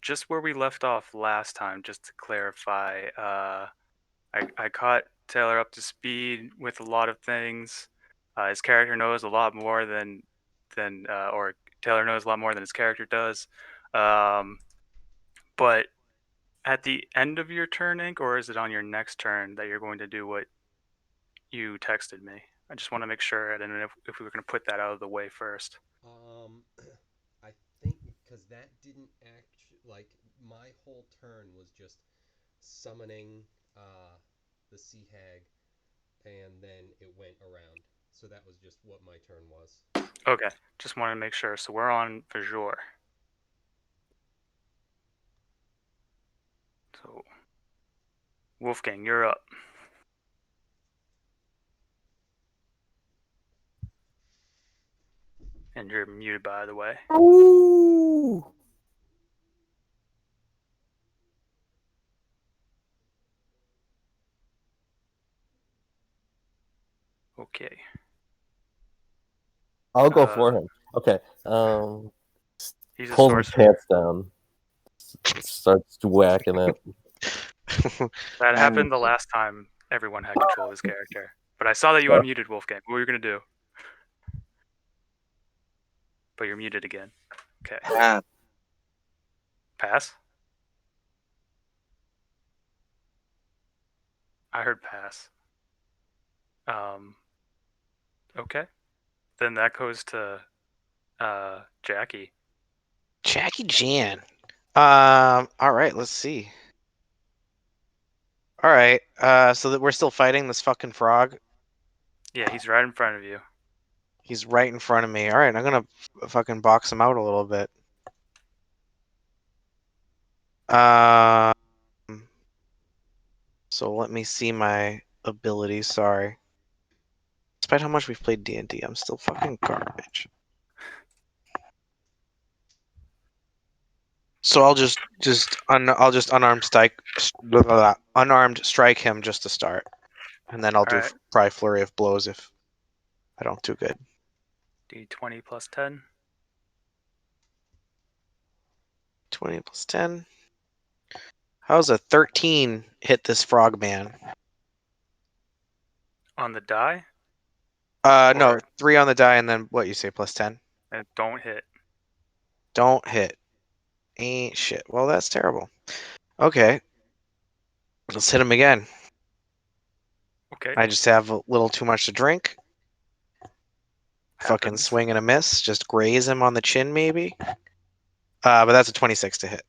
Just where we left off last time, just to clarify, I caught Taylor up to speed with a lot of things. His character knows a lot more or Taylor knows a lot more than his character does. Um, but at the end of your turn, Ink, or is it on your next turn that you're going to do what you texted me? I just want to make sure. I don't know if we were going to put that out of the way first. I think because that didn't like my whole turn was just summoning the sea hag, and then it went around. So that was just what my turn was. Okay, just want to make sure. So we're on Vajor. So Wolfgang, you're up. And you're muted, by the way. Ooh. Okay. I'll go for him. Okay. He's a Pulls his sorcerer. pants down. Starts whacking it. That happened the last time everyone had control of his character. But I saw that you unmuted, Wolfgang. What were you going to do? But you're muted again. Okay. Pass? I heard pass. Okay. Then that goes to Jackie. Jackie Jan. All right, let's see. All right, so that we're still fighting this fucking frog. Yeah, he's right in front of you. He's right in front of me. All right, I'm gonna fucking box him out a little bit. So let me see my abilities. Sorry. Despite how much we've played D&D, I'm still fucking garbage. So I'll just unarmed strike him just to start, and then I'll do probably flurry of blows if I don't do good. D20 plus 10. 20 plus 10. How's a 13 hit this frogman? On the die? No, 3 on the die, and then what you say, plus 10? And don't hit. Don't hit. Ain't shit. Well, that's terrible. Okay. Let's hit him again. Okay. I just have a little too much to drink. Fucking swing and a miss. Just graze him on the chin, maybe. But that's a 26 to hit.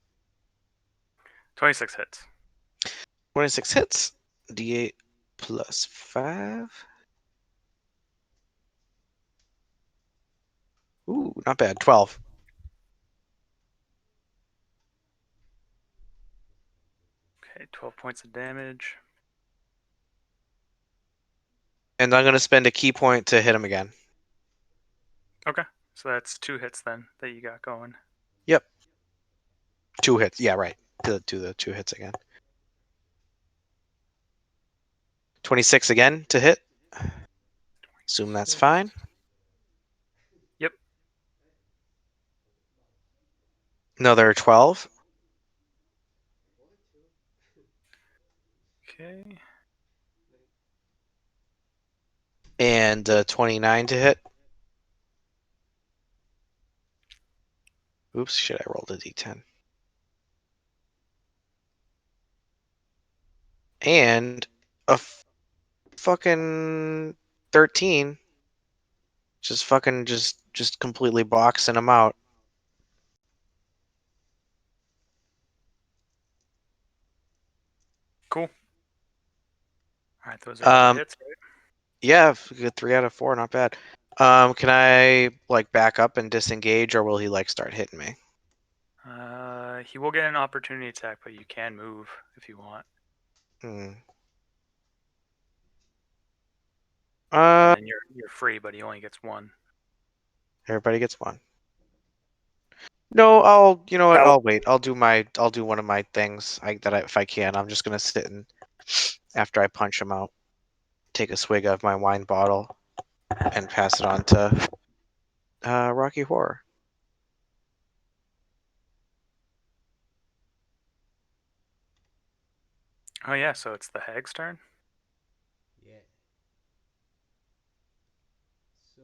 26 hits. 26 hits. D8 plus 5. Ooh, not bad. 12. Okay, 12 points of damage. And I'm going to spend a key point to hit him again. Okay, so that's 2 hits then that you got going. Yep. 2 hits. Yeah, right. Do the 2 hits again. 26 again to hit. Assume that's fine. Yep. Another 12. Okay. And 29 to hit. Oops, shit, I rolled a d10. And a fucking 13. Just fucking just completely boxing him out. Cool. Alright, those are hits, right? Yeah, 3 out of 4, not bad. Can I like back up and disengage, or will he like start hitting me? He will get an opportunity attack, but you can move if you want. And then you're free, but he only gets 1. Everybody gets 1. No, you know what? I'll wait. I'll do one of my things if I can. I'm just gonna sit and after I punch him out, take a swig of my wine bottle and pass it on to Rocky Horror. Oh yeah, so it's the hag's turn. Yeah. So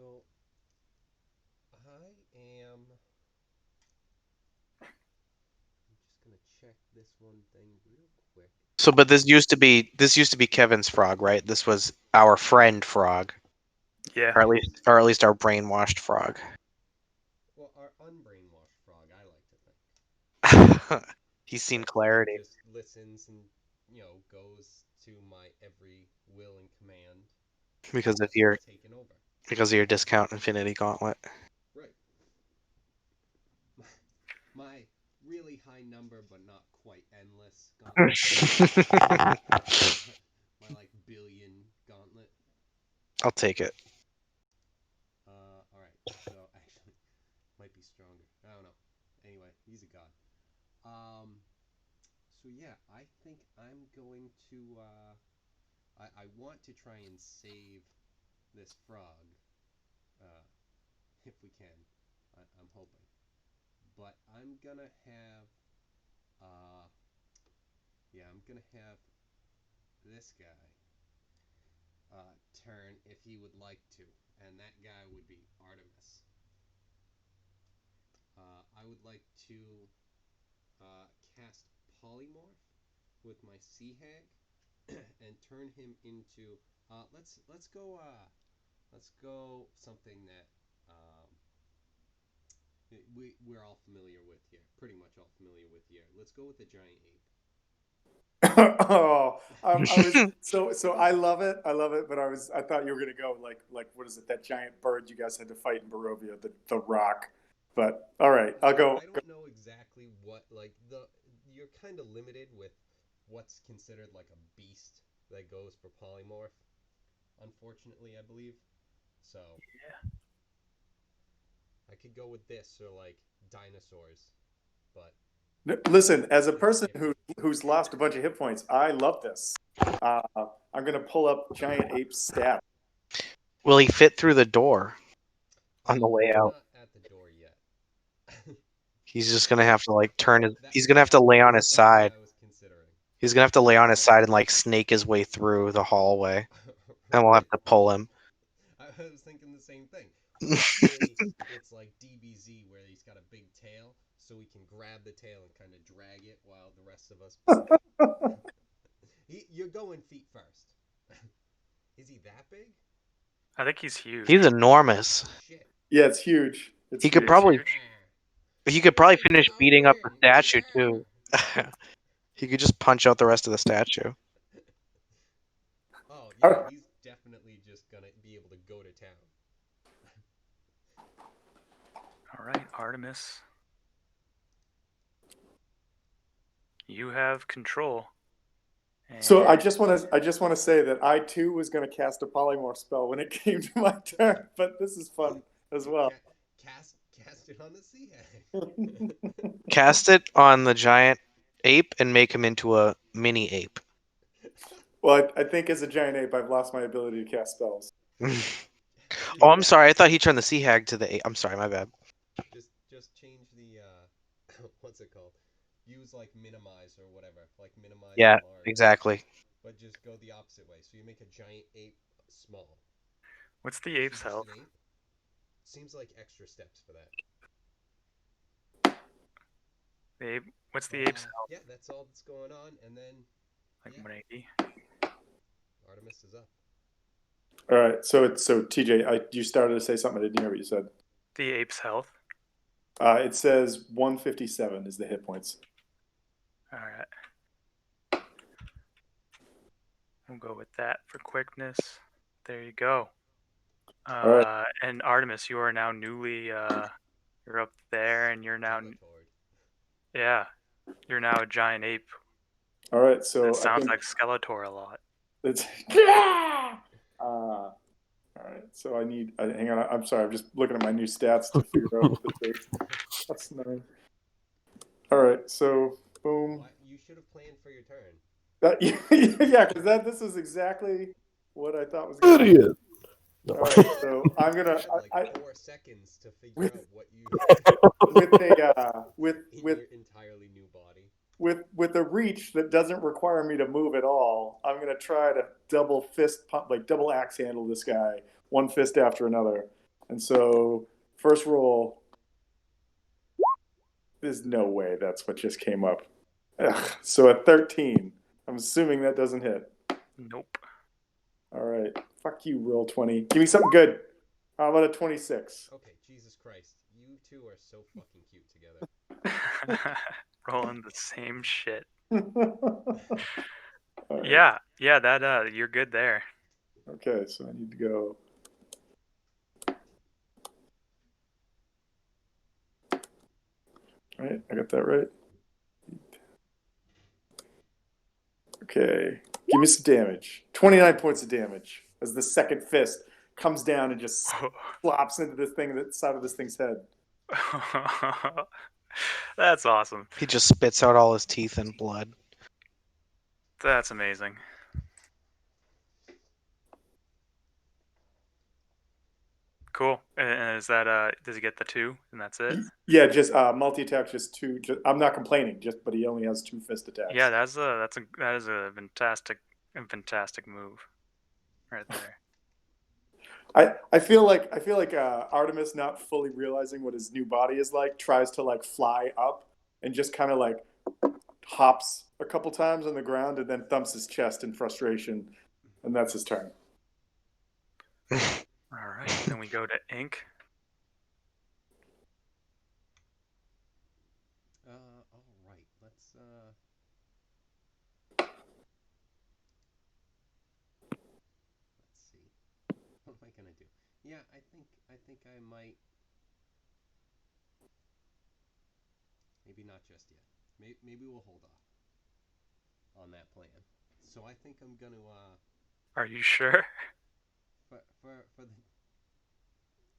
I am. I'm just gonna check this one thing real quick. So, but this used to be Kevin's frog, right? This was our friend frog, Yeah. or at least our brainwashed frog. Well, our unbrainwashed frog, I like to think. He's seen That clarity just listens and goes to my every will and command. because of Unless your it's taken over. discount Infinity Gauntlet. Right. My really high number, but not quite endless gauntlet. My like billion gauntlet. I'll take it. All right. So actually, might be stronger. I don't know. Anyway, he's a god. So yeah, I think I'm going to. I want to try and save this frog, if we can. I'm hoping, but I'm gonna have. Yeah, I'm gonna have this guy turn if he would like to, and that guy would be Artemis. I would like to cast Polymorph with my Sea Hag and turn him into. Let's go something that we're all familiar with here, pretty much all familiar with here. Let's go with the giant ape. Oh, I was so I love it. I love it, but I thought you were gonna go like what is it, that giant bird you guys had to fight in Barovia, the rock. But all right, I'll go. I don't know exactly what you're kind of limited with what's considered like a beast that goes for polymorph. Unfortunately, I believe. So Yeah. I could go with this or like dinosaurs, but Listen, as a person who's lost a bunch of hit points, I love this. I'm gonna pull up giant ape stat. Will he fit through the door on the way he's out? not at the door yet. He's just gonna have to like turn his. He's gonna have to lay on his That's something side. I was considering. He's gonna have to lay on his side and like snake his way through the hallway, and we'll have to pull him. I was thinking the same thing. Hopefully, it's like DBZ where he's got a big tail, so we can grab the tail and kind of drag it while the rest of us. You're going feet first. Is he that big? I think he's huge. He's enormous. Shit. Yeah, it's huge. It's He could huge. probably Ah. he could probably finish Get beating up the over statue here. too. He could just punch out the rest of the statue. Oh yeah, he's definitely just gonna be able to go to town. All right, Artemis. You have control. So I And- just want to say that I too was going to cast a polymorph spell when it came to my turn, but this is fun as well. Cast it on the sea hag. Cast it on the giant ape and make him into a mini ape. Well, I think as a giant ape, I've lost my ability to cast spells. Oh, I'm sorry. I thought he turned the sea hag to the ape. I'm sorry, my bad. Just change the what's it called? Use like minimize or whatever, like minimize. Yeah, enlarge, exactly. But just go the opposite way. So you make a giant ape small. What's the ape's Just an health? ape? Seems like extra steps for that. The ape. What's the ape's health? Yeah, that's all that's going on, and then Like yeah. 180. Artemis is up. All right, so TJ, you started to say something. I didn't hear what you said. The ape's health. It says 157 is the hit points. All right. We'll go with that for quickness. There you go. right. And Artemis, you are now newly. You're up there, and you're now. Skeletor. Yeah, you're now a giant ape. All right, so It sounds I think like Skeletor a lot. it's. All right, so hang on. I'm sorry. I'm just looking at my new stats to figure out what this is. That's 9. All right, so boom. What? You should have planned for your turn. Yeah, because this is exactly what I thought was going to Idiot. No. All right, so I'm You gonna had like I 4 seconds to figure with out what you with a in your entirely new body. with a reach that doesn't require me to move at all. I'm gonna try to double fist pump, like double axe handle this guy, one fist after another. And so first roll, there's no way that's what just came up. Ugh. So a 13. I'm assuming that doesn't hit. Nope. All right. Fuck you, roll 20. Give me something good. How about a 26? Okay, Jesus Christ. You two are so fucking cute together. Rolling the same shit. All right. Yeah, that you're good there. Okay, so I need to go. All right, I got that right. Okay, give me some damage. 29 points of damage as the second fist comes down and just flops into this thing, the side of this thing's head. That's awesome. He just spits out all his teeth and blood. That's amazing. Cool. And is that does he get the 2 and that's it? Yeah, just multi attack, just two. I'm not complaining, but he only has 2 fist attacks. Yeah, that is a fantastic move right there. I feel like Artemis, not fully realizing what his new body is like, tries to like fly up and just kind of like hops a couple times on the ground and then thumps his chest in frustration, and that's his turn. All right, then we go to Ink. All right. Let's see. What am I gonna do? Yeah, I think I might. Maybe not just yet. Maybe we'll hold off on that plan. So I think I'm gonna Are you sure?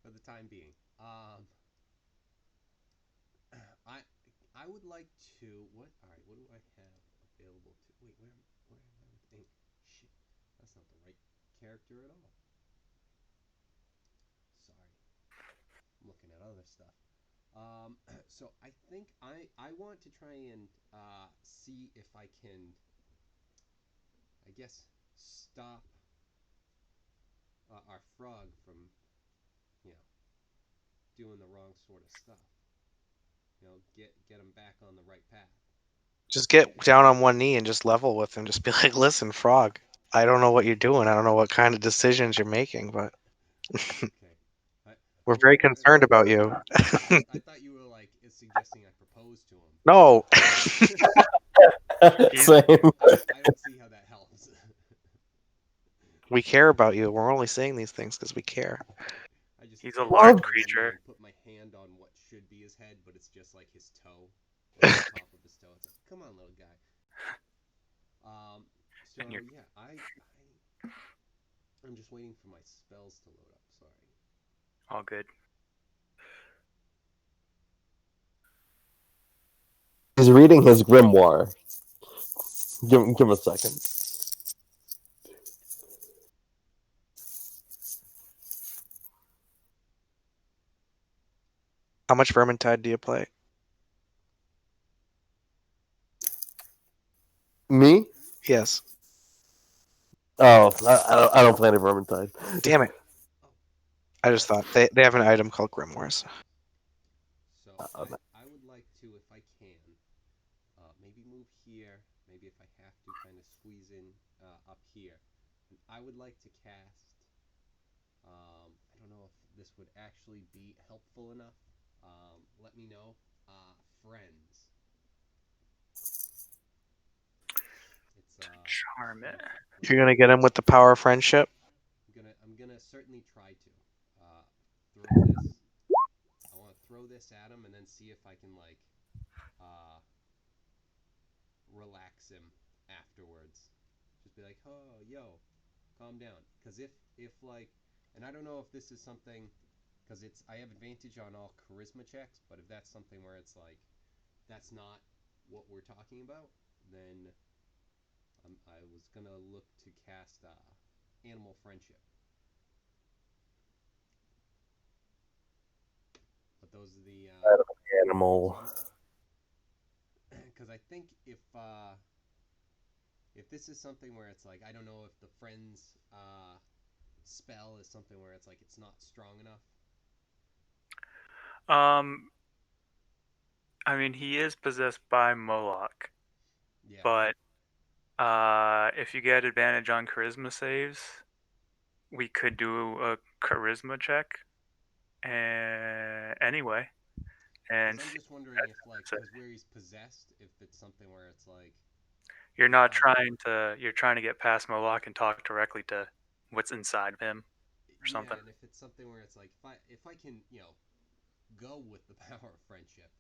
for the time being. I would like to what? All right, what do I have available to? Wait, where am I with Ink? Shit, that's not the right character at all. Sorry, I'm looking at other stuff. So I think I want to try and see if I can, I guess, stop our frog from, doing the wrong sort of stuff. Get him back on the right path. Just get down on one knee and just level with him. Just be like, listen, frog, I don't know what you're doing. I don't know what kind of decisions you're making, but Okay. we're very concerned about you. I thought you were like suggesting I propose to him. No. Same. I don't see how that helps. We care about you. We're only saying these things because we care. He's a I large go in creature. and put my hand on what should be his head, but it's just like his toe, like the top of his toe. It's like, come on, little guy. So And you're- yeah, I'm just waiting for my spells to load up. Sorry. All good. He's reading his grimoire. Give him a second. How much Vermintide do you play? Me? Yes. Oh, I don't play any Vermintide. Damn it. I just thought they have an item called Grimoires. So I would like to, if I can, maybe move here. Maybe if I have to, kind of squeeze in up here. And I would like to cast. I don't know if this would actually be helpful enough. Let me know. Friends. It's Charm it. You're gonna get him with the power of friendship. I'm gonna certainly try to throw this. I want to throw this at him and then see if I can like relax him afterwards. Just be like, oh, yo, calm down. Because if like, and I don't know if this is something, because I have advantage on all charisma checks, but if that's something where it's like, that's not what we're talking about, then I was gonna look to cast animal friendship. those are the Animal. because I think if this is something where it's like I don't know if the friend's spell is something where it's like it's not strong enough. I mean, he is possessed by Moloch, Yeah. but if you get advantage on charisma saves, we could do a charisma check. Anyway, and 'Cause I'm see just wondering if like so because where he's possessed, if it's something where it's like you're not um, trying to get past Moloch and talk directly to what's inside of him or yeah, something. and if it's something where it's like if I can go with the power of friendship,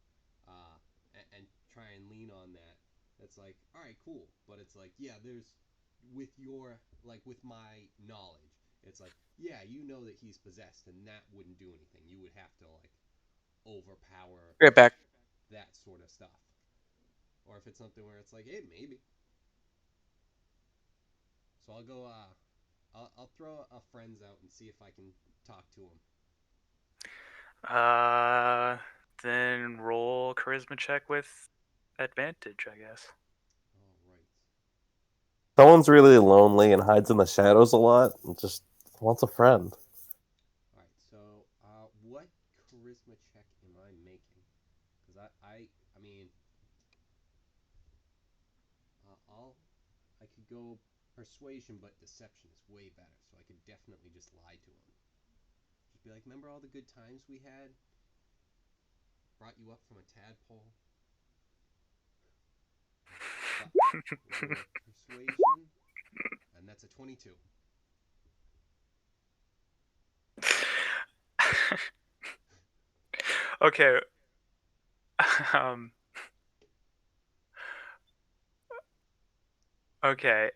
and try and lean on that, it's like all right, cool. But it's like yeah, there's with your like with my knowledge, it's like yeah, you know that he's possessed, and that wouldn't do anything. You would have to like overpower Right back. that sort of stuff. Or if it's something where it's like, hey, maybe. So I'll go. I'll throw a friends out and see if I can talk to him. Then roll charisma check with advantage, I guess. All right. Someone's really lonely and hides in the shadows a lot and just wants a friend. All right. So, what charisma check am I making? Because I mean, I could go persuasion, but deception is way better. So I could definitely just lie to him. Just be like, remember all the good times we had? Brought you up from a tadpole. Roll persuasion, and that's a 22. Okay. Um. Okay.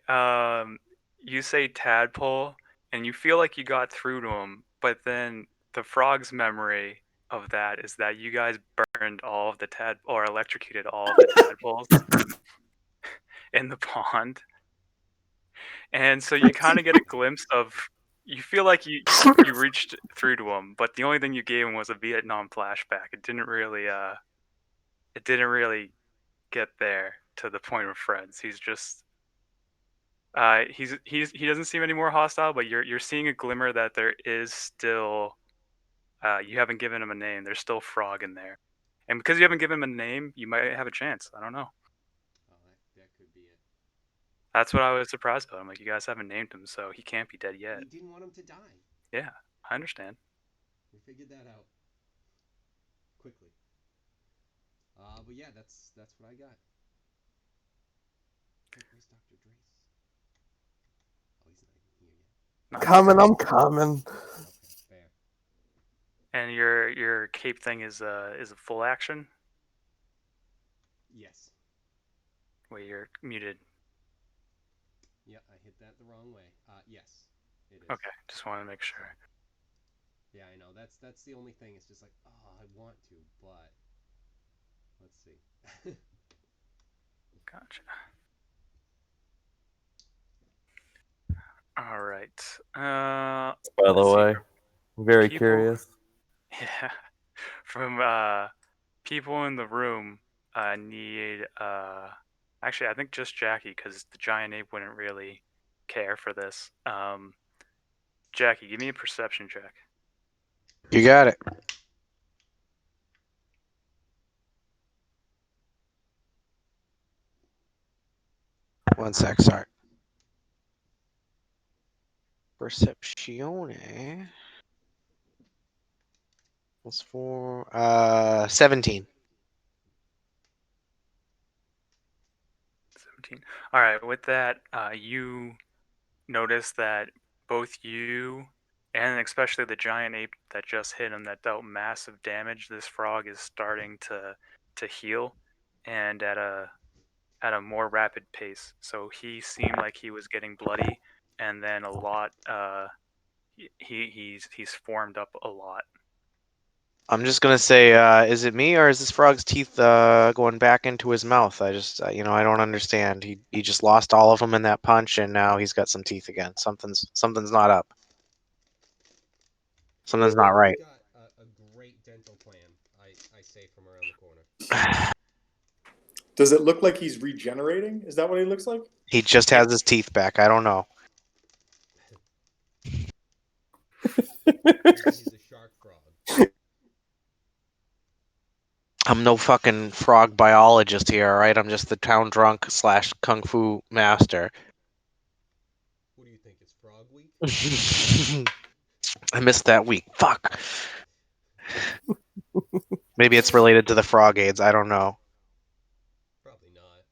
You say tadpole, and you feel like you got through to him, but then the frog's memory of that is that you guys burned all of the or electrocuted all of the tadpoles in the pond, and so you kind of get a glimpse of. You feel like you reached through to him, but the only thing you gave him was a Vietnam flashback. It didn't really get there to the point of friends. He's just he doesn't seem any more hostile, but you're seeing a glimmer that there is still you haven't given him a name. There's still Frog in there, and because you haven't given him a name, you might have a chance. I don't know. Oh, that could be it. That's what I was surprised about. I'm like, you guys haven't named him, so he can't be dead yet. We didn't want him to die. Yeah, I understand. We figured that out quickly. But yeah, that's what I got. Hey, where's Dr. Drace? Oh, he's not even here yet. I'm coming. Okay, fair. And your cape thing is a full action. Yes. Wait, you're muted. Yeah, I hit that the wrong way. Yes, it is. Okay, just want to make sure. Yeah, I know. That's the only thing. It's just like, oh, I want to, but let's see. Gotcha. All right. By the let's see. way, very People- curious. Yeah. From people in the room need actually I think just Jackie because the giant ape wouldn't really care for this. Jackie, give me a perception check. You got it. One sec, sorry. Perceptione. Plus 4. 17. 17. All right, with that, you notice that both you and especially the giant ape that just hit him that dealt massive damage, this frog is starting to heal and at a more rapid pace. So he seemed like he was getting bloody, and then a lot. He's formed up a lot. I'm just gonna say, is it me or is this frog's teeth going back into his mouth? I just, I don't understand. He just lost all of them in that punch, and now he's got some teeth again. Something's not up. Something's not right. We've got a great dental plan. I say from around the corner. Does it look like he's regenerating? Is that what he looks like? He just has his teeth back. I don't know. Maybe he's a shark frog. I'm no fucking frog biologist here, all right? I'm just the town drunk / kung fu master. What do you think? It's Frog Week? I missed that week. Fuck. Maybe it's related to the frog AIDS. I don't know. Probably not.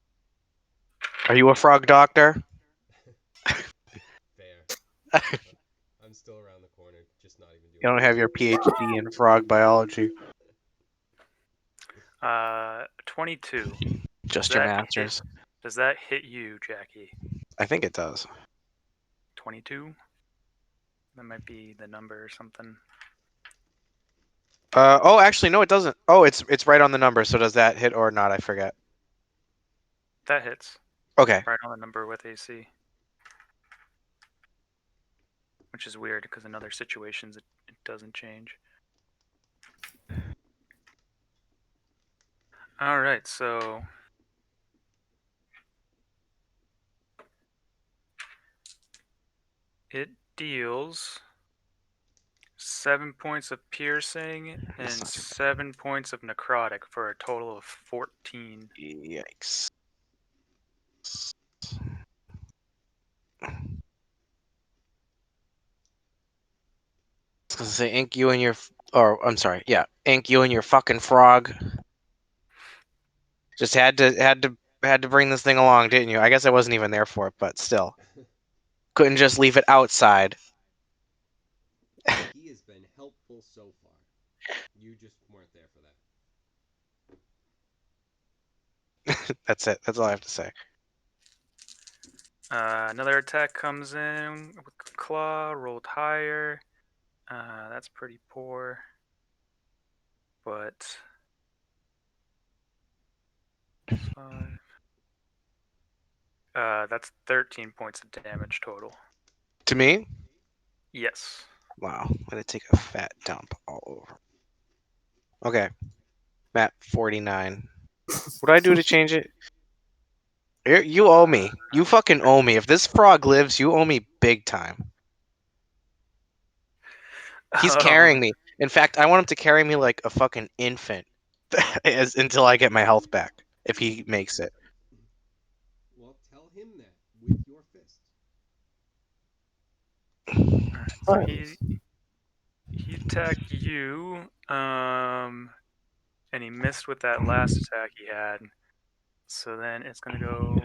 Are you a frog doctor? Fair. I'm still around the corner, just not even doing. You don't have your PhD in frog biology. 22. Just your That hit- master's. Does that hit you, Jackie? I think it does. 22? That might be the number or something. Oh, actually, no, it doesn't. Oh, it's right on the number. So does that hit or not? I forget. That hits. Okay. Right on the number with AC. Which is weird because in other situations it doesn't change. Alright, so it deals 7 points of piercing and That's not too 7 points of necrotic for a total of 14. Yikes. I was gonna say, ink you and your, or I'm sorry, yeah, ink you and your fucking frog. Just had to bring this thing along, didn't you? I guess I wasn't even there for it, but still, couldn't just leave it outside. He has been helpful so far. You just weren't there for that. That's it. That's all I have to say. Another attack comes in with claw, rolled higher. That's pretty poor. But 5. That's 13 points of damage total. To me, Yes. wow, I'm gonna take a fat dump all over. Okay, Matt 49. What do I do to change it? You owe me. You fucking owe me. If this frog lives, you owe me big time. He's carrying me. In fact, I want him to carry me like a fucking infant until I get my health back. If he makes it. Well, tell him that with your fist. So he attacked you, and he missed with that last attack he had. So then it's gonna go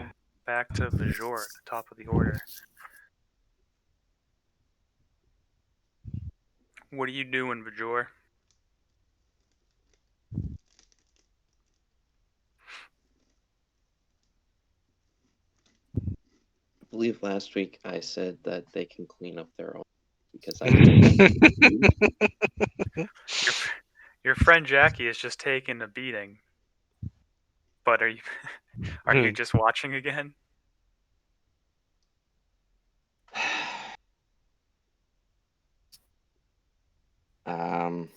back to Vajor at the top of the order. What are you doing, Vajor? I believe last week I said that they can clean up their own because I Your friend Jackie is just taking a beating. But are you just watching again? um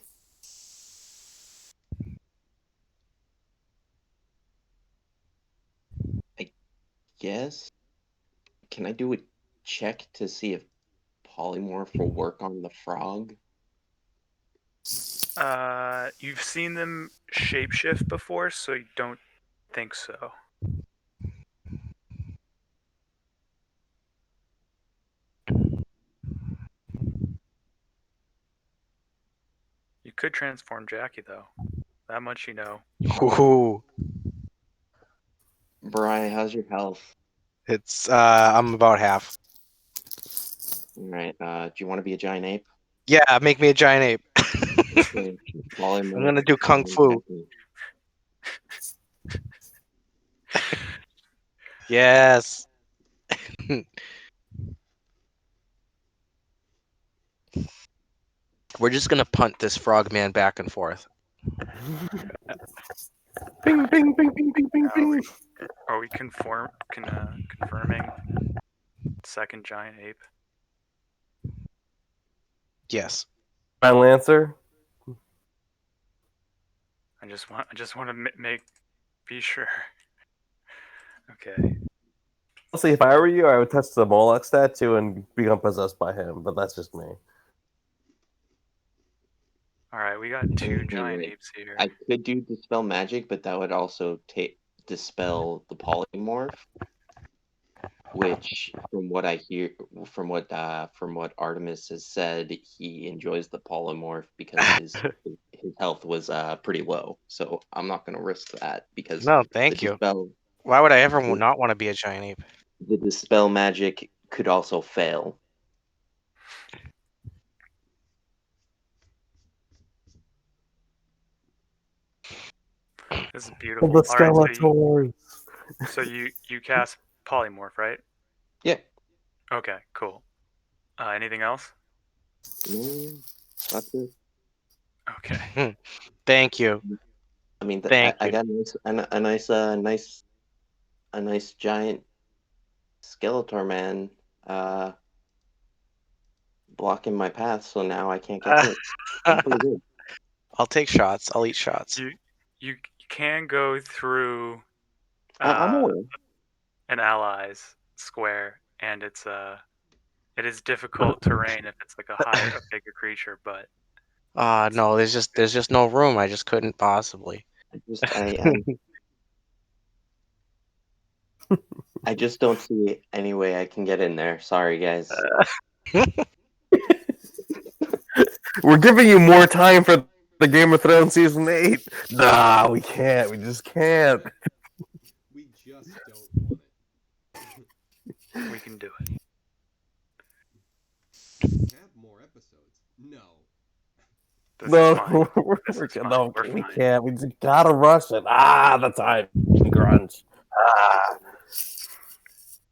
I guess can I do a check to see if polymorph will work on the frog? You've seen them shapeshift before, so you don't think so. You could transform Jackie, though. That much you know. Ooh, Bri, how's your health? it's I'm about half. Alright, do you want to be a giant ape? Yeah, make me a giant ape. Okay, polymorph, I'm gonna do kung one fu. second. Yes. We're just gonna punt this frog man back and forth. Bing, bing, bing, bing, bing, bing, bing. Are we confirming second giant ape? Yes. Final answer. I just want to be sure. Okay. See, if I were you, I would touch the Moloch statue and become possessed by him, but that's just me. All right, we got two Wait, giant wait. apes here. I could do dispel magic, but that would also dispel the polymorph, which, from what I hear, from what Artemis has said, he enjoys the polymorph because his health was pretty low. So I'm not gonna risk that because No, the thank you. dispel Why would I ever not want to be a giant ape? the dispel magic could also fail. This is beautiful. The All right, Skeletors. so you cast polymorph, right? Yeah. Okay, cool. Anything else? That's it. Okay. Thank you. I mean, Thank I you. got a nice giant Skeletor man blocking my path, so now I can't get hit. I'm pretty good. I'll take shots. I'll eat shots. You can go through I'm aware. an ally's square, and it is difficult terrain if it's like a bigger creature, but No, there's just no room. I just couldn't possibly. I just don't see any way I can get in there. Sorry, guys. We're giving you more time for the Game of Thrones season 8. Nah, we can't. We just can't. We just don't want it. we can do it. Have more episodes. No. This No, is fine. no, We're we fine. can't. We just gotta rush it. The time grunge.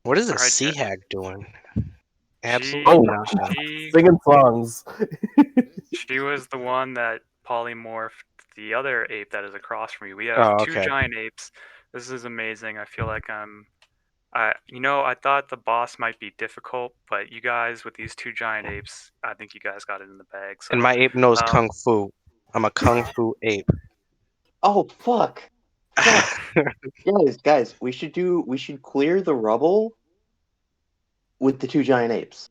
What is a All right, sea Jet. hag doing? Absolutely nothing. Singing songs. She was the one that polymorphed the other ape that is across from you. We have Oh, two okay. giant apes. This is amazing. I feel like I thought the boss might be difficult, but you guys with these two giant apes, I think you guys got it in the bag. So, And my ape knows kung fu. I'm a kung fu ape. Oh fuck! Guys, we should clear the rubble with the two giant apes.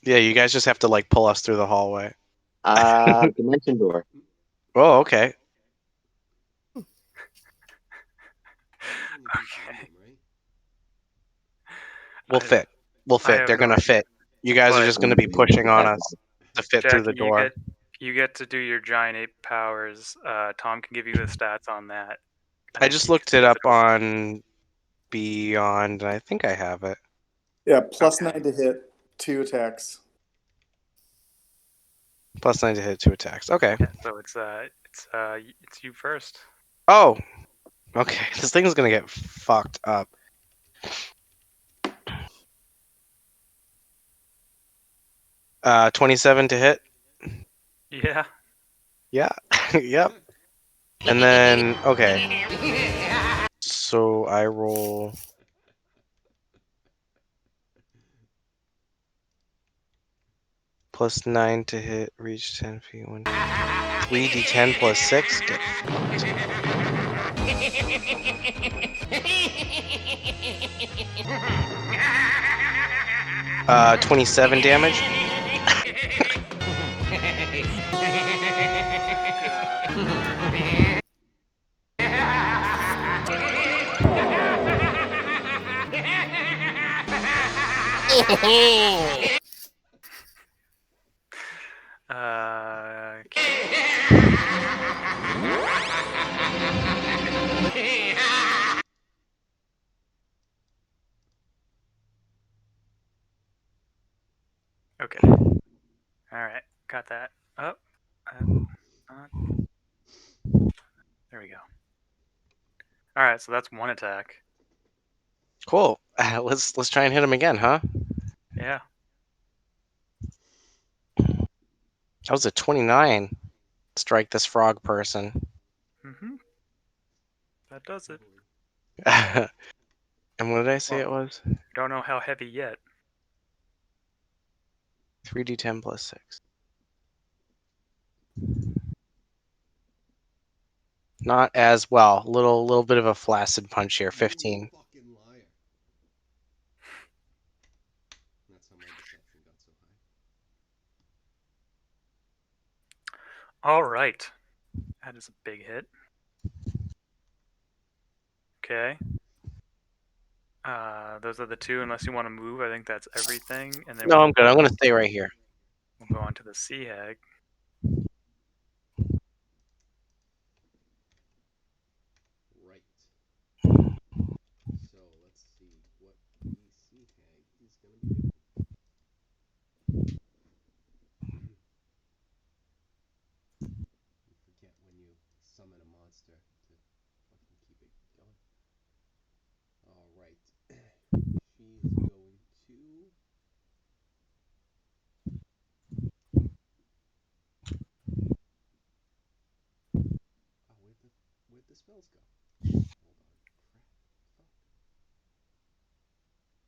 Yeah, you guys just have to like pull us through the hallway. Dimension door. Oh, okay. Okay. We'll fit. They're gonna fit. You guys are just gonna be pushing on us to fit through the door. You get to do your giant ape powers. Tom can give you the stats on that. I just looked it up on Beyond, and I think I have it. Yeah, +9 to hit, 2 attacks. +9 to hit, 2 attacks. Okay. Yeah, so it's you first. Oh, okay. This thing is gonna get fucked up. Uh, 27 to hit. Yeah. Yeah. Yep. And then okay. So I roll. +9 to hit, reach 10 feet. 3d10 plus 6. Get fucked. 27 damage. Okay. All right, got that. Oh, there we go. All right, so that's one attack. Cool. Let's try and hit him again, huh? Yeah. That was a 29. Strike this frog person. Mm-hmm. That does it. And what did I say it was? Don't know how heavy yet. 3d10 plus 6. Not as well. Little bit of a flaccid punch here. 15. You fucking liar. That's how my deception got so high. All right. That is a big hit. Okay. Those are the two. Unless you want to move, I think that's everything. And then No, I'm good. I'm gonna stay right here. we'll go on to the Sea Hag. Right. So let's see what the Sea Hag is gonna be doing. You forget when you summon a monster to fucking keep it going. Alright. She's going to. Oh, where'd the spells go? Hold on.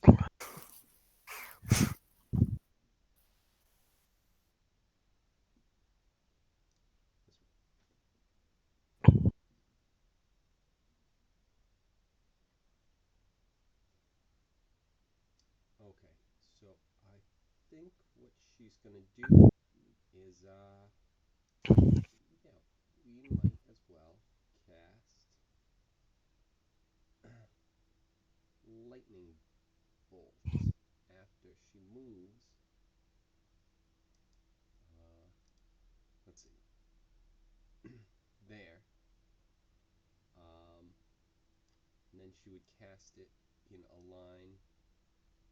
Crap. Okay, so I think what she's gonna do is yeah, we might as well cast lightning bolt after she moves. Let's see. There. And then she would cast it in a line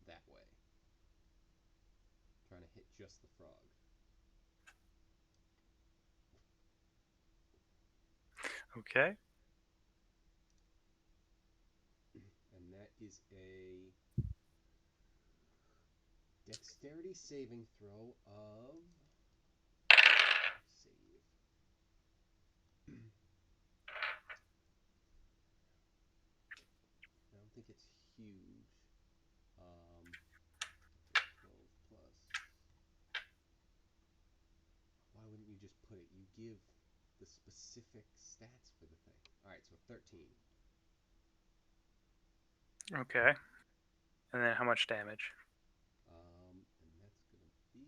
that way. Trying to hit just the frog. Okay. And that is a dexterity saving throw of. Save. I don't think it's huge. 12 plus. Why wouldn't you just put it? You give the specific stats for the thing. Alright, so 13. Okay. And then how much damage? And that's gonna be.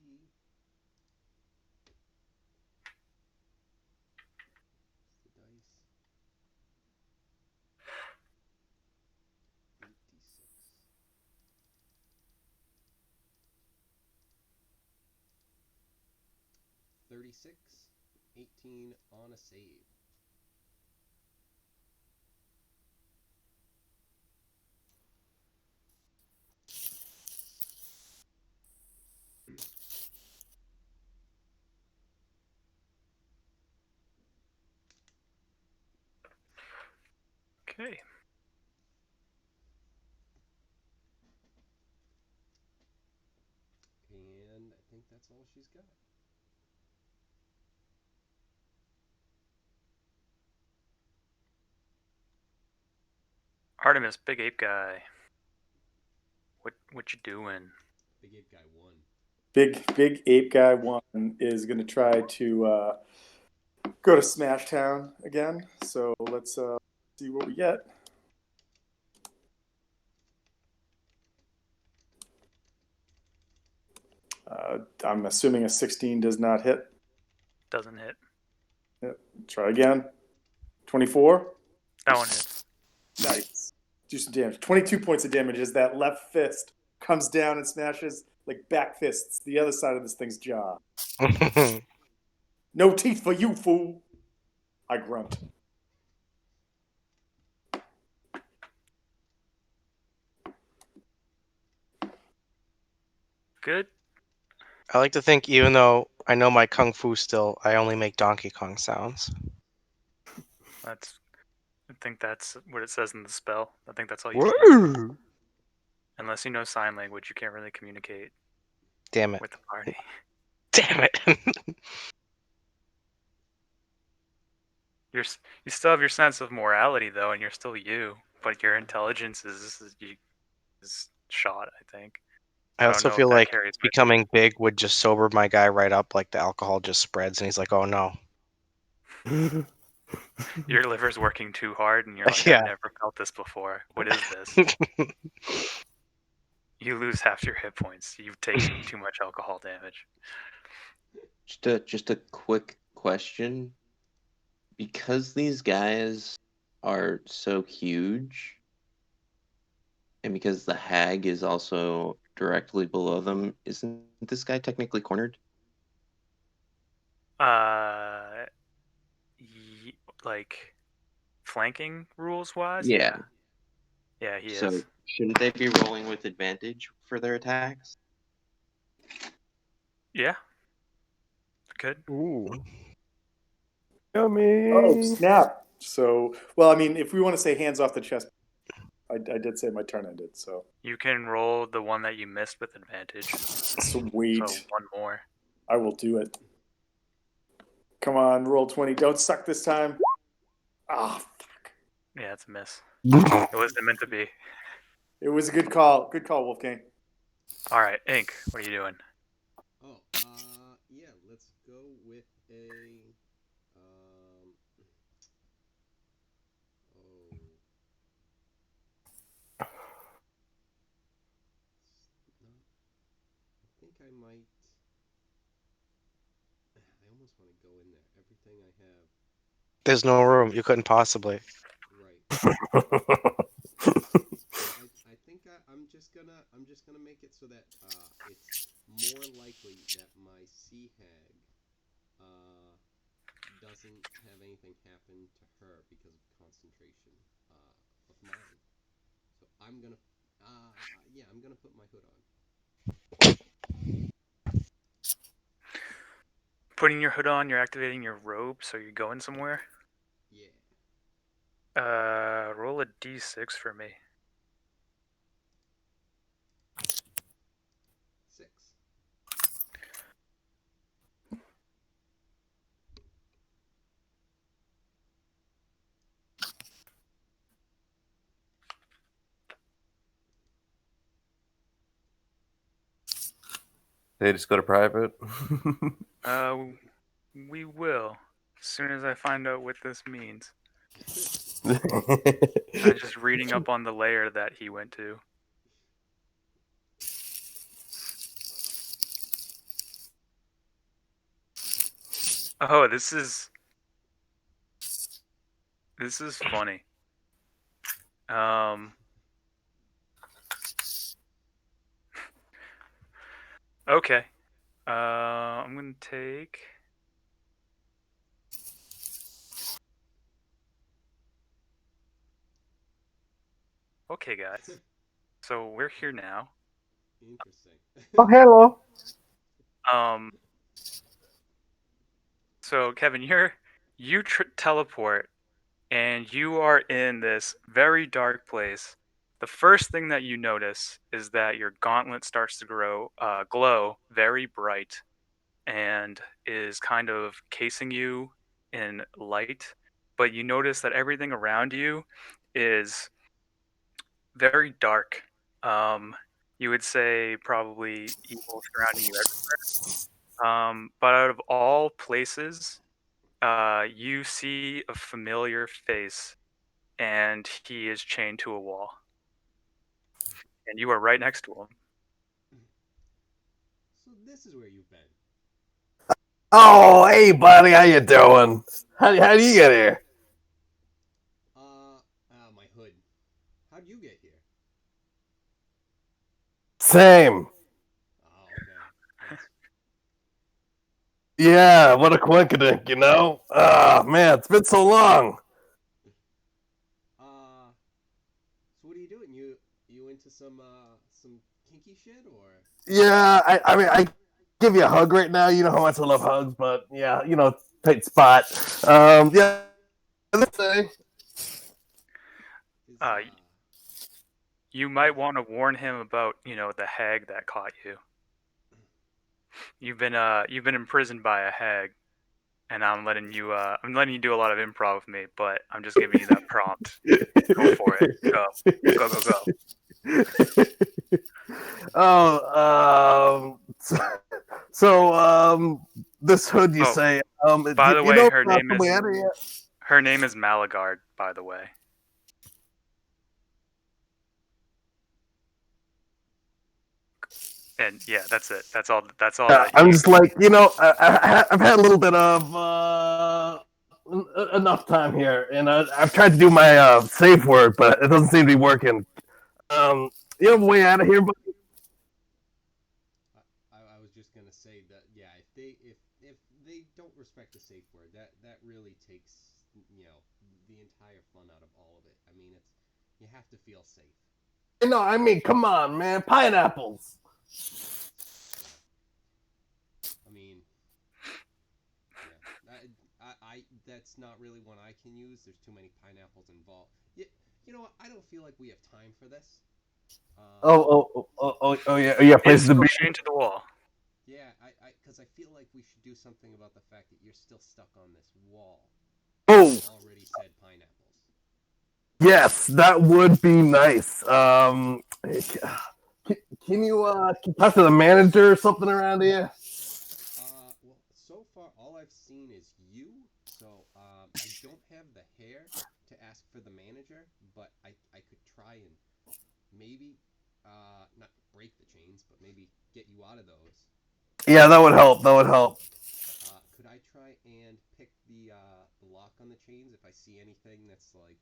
What's the dice? 8d6. 36, 18 on a save. Okay. And I think that's all she's got. Artemis, big ape guy. What you doing? Big Ape Guy 1. Big ape guy 1 is going to try to go to Smash Town again. So let's see what we get. I'm assuming a 16 does not hit. Doesn't hit. Yep. Try again. 24. That one hits. Nice. Do some damage. 22 points of damage as that left fist comes down and smashes like back fists the other side of this thing's jaw. No teeth for you, fool. I grunt. Good. I like to think, even though I know my kung fu still, I only make Donkey Kong sounds. I think that's what it says in the spell. I think that's all you can. Woo! Unless you know sign language, you can't really communicate Damn it. with the party. Damn it. You still have your sense of morality though, and you're still you. But your intelligence is shot. I think. I don't also know if feel that like carries with you. becoming big would just sober my guy right up, like the alcohol just spreads and he's like, oh no. Your liver's working too hard, and you're like, Yeah. I've never felt this before. What is this? You lose half your hit points. You've taken too much alcohol damage. Just a quick question. Because these guys are so huge, and because the hag is also directly below them, isn't this guy technically cornered? Like flanking rules wise, Yeah. yeah, he So is. shouldn't they be rolling with advantage for their attacks? Yeah, good. Ooh. Yummy. Oh snap! So, well, I mean, if we want to say hands off the chest, I did say my turn ended. So You can roll the one that you missed with advantage. sweet. So one more. I will do it. Come on, roll 20. Don't suck this time. Ah, fuck. Yeah, it's a miss. It wasn't meant to be. It was a good call. Good call, Wolfgang. All right, Ink, what are you doing? Oh, yeah, let's go with a, I think I might, I almost want to go in there. Everything I have, There's no room. You couldn't possibly. right. I think I'm just gonna make it so that it's more likely that my sea hag doesn't have anything happen to her because of concentration of mine. So I'm gonna I'm gonna put my hood on. Putting your hood on, you're activating your robe, so you're going somewhere. Yeah. Roll a d6 for me. 6. They just go to private. We will, as soon as I find out what this means. I'm just reading up on the layer that he went to. Oh, this is funny. Okay. I'm gonna take. Okay, guys. So we're here now. Interesting. Oh, hello. So Kevin, you teleport, and you are in this very dark place. The first thing that you notice is that your gauntlet starts to glow very bright, and is kind of casing you in light. But you notice that everything around you is very dark. You would say probably evil surrounding you everywhere. But out of all places, you see a familiar face, and he is chained to a wall. And you are right next to him. So this is where you've been. Oh, hey, buddy, how you doing? How do you get here? My hood. How'd you get here? Same. Oh, okay. That's... Yeah, what a coincidence, you know? Ah, man, it's been so long. So what are you doing? You into some kinky shit or? Yeah, I mean, I give you a hug right now. You know how much I love hugs, but yeah, tight spot. Yeah. Let's say. You might want to warn him about, the hag that caught you. You've been imprisoned by a hag, and I'm letting you do a lot of improv with me, but I'm just giving you that prompt. Go for it. Go. Oh, so this hood, you say? By the way, her name is. Her name is Malagard, by the way. And yeah, that's it. That's all. That's all. That I'm just like, I've had a little bit of enough time here, and I've tried to do my safe word, but it doesn't seem to be working. You have a way out of here, but I was just gonna say that yeah, if they don't respect the safe word, that really takes the entire fun out of all of it. I mean, you have to feel safe. no, I mean, come on, man, pineapples. I mean, yeah, I that's not really one I can use. There's too many pineapples involved. You know what? I don't feel like we have time for this. Yeah, It's places to still be. chained to the wall. Yeah, because I feel like we should do something about the fact that you're still stuck on this wall. Oh, You already said pineapples. yes, that would be nice. Can you talk to the manager or something around here? Well, so far all I've seen is you. So I don't have the hair to ask for the manager, but I could try and maybe not break the chains, but maybe get you out of those. Yeah, that would help. That would help. Could I try and pick the lock on the chains if I see anything that's like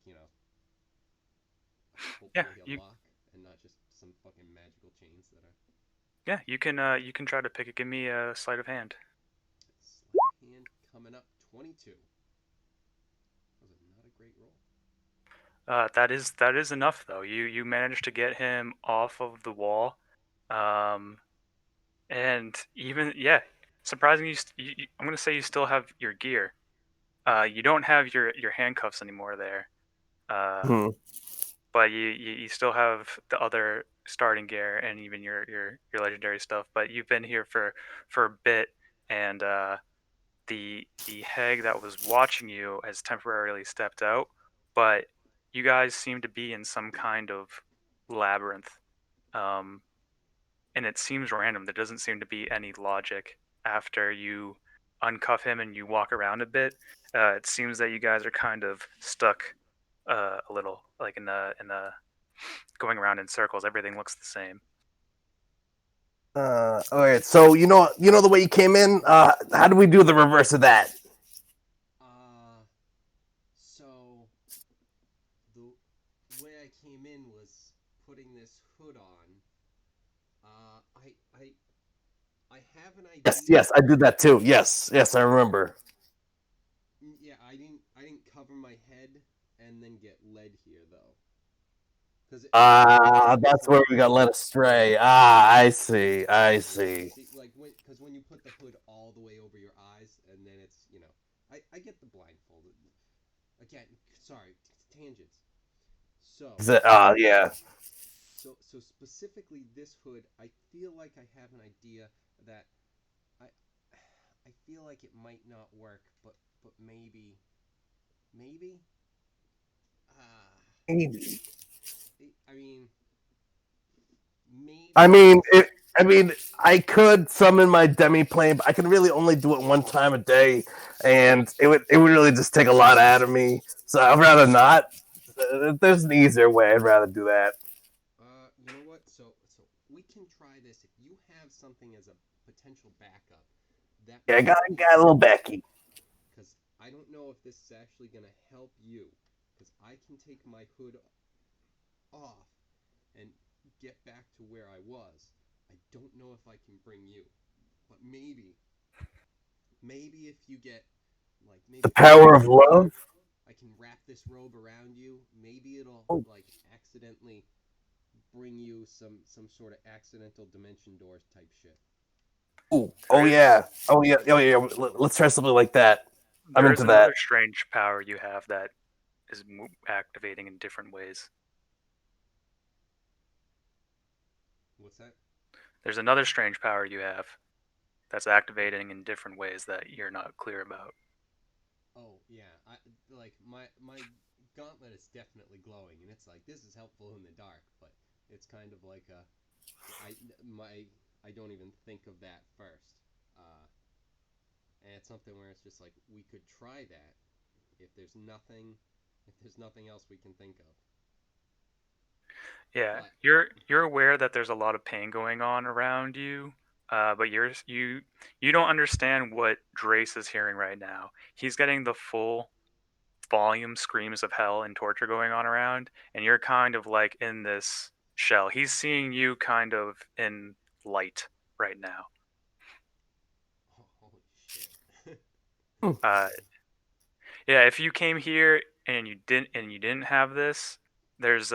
Yeah, hopefully a lock and not just some fucking magical chains that are. Yeah, you can try to pick it. Give me a sleight of hand. Sleight of hand coming up 22. That was not a great roll. That is enough though. You managed to get him off of the wall, and even surprisingly, I'm gonna say you still have your gear. You don't have your handcuffs anymore there, Hmm. but you still have the other starting gear and even your legendary stuff. But you've been here for a bit, and the hag that was watching you has temporarily stepped out, but you guys seem to be in some kind of labyrinth. Um, and it seems random. There doesn't seem to be any logic after you uncuff him and you walk around a bit. It seems that you guys are kind of stuck a little, like in the going around in circles. Everything looks the same. All right. So you know the way you came in. How do we do the reverse of that? So the way I came in was putting this hood on. I have an idea. Yes, I did that too. Yes, I remember. Yeah, I didn't cover my head and then get led here though. That's where we got led astray. I see. See, like because when you put the hood all the way over your eyes and then it's I get the blindfold. Again, sorry, tangents. So Yeah. So specifically this hood, I feel like I have an idea that I I feel like it might not work, but maybe uh Maybe. I mean maybe I mean, I could summon my demi plane, but I can really only do it one time a day, and it would really just take a lot out of me. So I'd rather not. If there's an easier way, I'd rather do that. you know what? So we can try this. If you have something as a potential backup, that Yeah, I got, might got a little Becky. because I don't know if this is actually gonna help you. Because I can take my hood off and get back to where I was. I don't know if I can bring you, but maybe if you get like maybe The power of love. I can wrap this robe around you. Maybe it'll Oh. like accidentally bring you some sort of accidental dimension doors type shit. Ooh. Oh yeah. Oh yeah. Oh yeah. Let's try something like that. I'm There is into another that. strange power you have that is activating in different ways. What's that? There's another strange power you have that's activating in different ways that you're not clear about. Oh yeah, I like my gauntlet is definitely glowing, and it's like this is helpful in the dark, but it's kind of like I don't even think of that first, and it's something where it's just like we could try that if there's nothing else we can think of. Yeah, But you're aware that there's a lot of pain going on around you, but you don't understand what Drace is hearing right now. He's getting the full volume screams of hell and torture going on around, and you're kind of like in this shell. He's seeing you kind of in light right now. holy shit. Uh, yeah, if you came here and you didn't have this, there's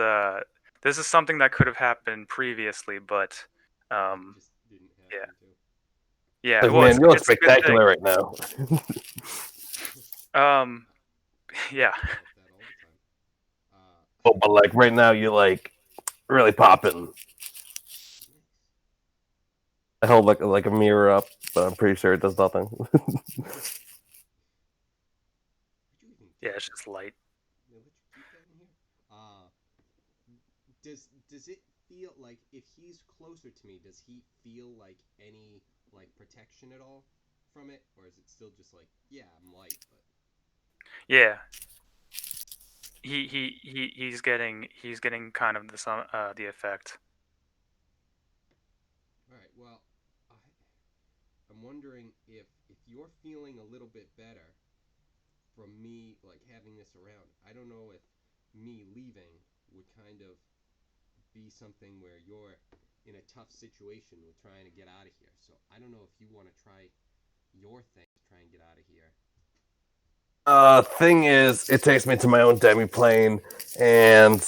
this is something that could have happened previously, but It um, just didn't yeah. happen to. Yeah, Like, well, man, you look it's a good thing. spectacular right now. Yeah. I hope that all the time. Oh, but like right now, you're like really popping. I held like a mirror up, but I'm pretty sure it does nothing. Where'd you even Yeah, get it's that? just light. They let you keep that in here? Does it feel like if he's closer to me, does he feel like any like protection at all from it, or is it still just like, yeah, I'm light, but Yeah. He's getting kind of the effect. all right. Well, I'm wondering if you're feeling a little bit better from me like having this around. I don't know if me leaving would kind of be something where you're in a tough situation with trying to get out of here. So I don't know if you want to try your thing to try and get out of here. Thing is, it takes me to my own demiplane, and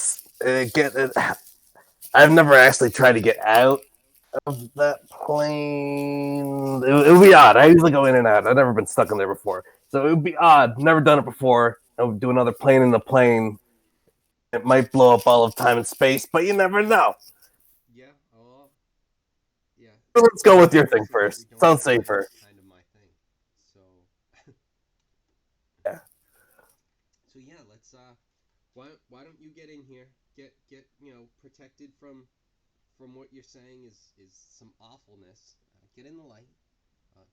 I've never actually tried to get out of that plane. It would be odd. I usually go in and out. I've never been stuck in there before, so it would be odd. Never done it before. I would do another plane in the plane. It might blow up all of time and space, but you never know. Yeah. Yeah. So let's go with your thing Unfortunately, first. we don't Sounds fly. safer. That's kind of my thing. So. Yeah. So yeah, let's. Why don't you get in here? Get protected from what you're saying is some awfulness. Get in the light.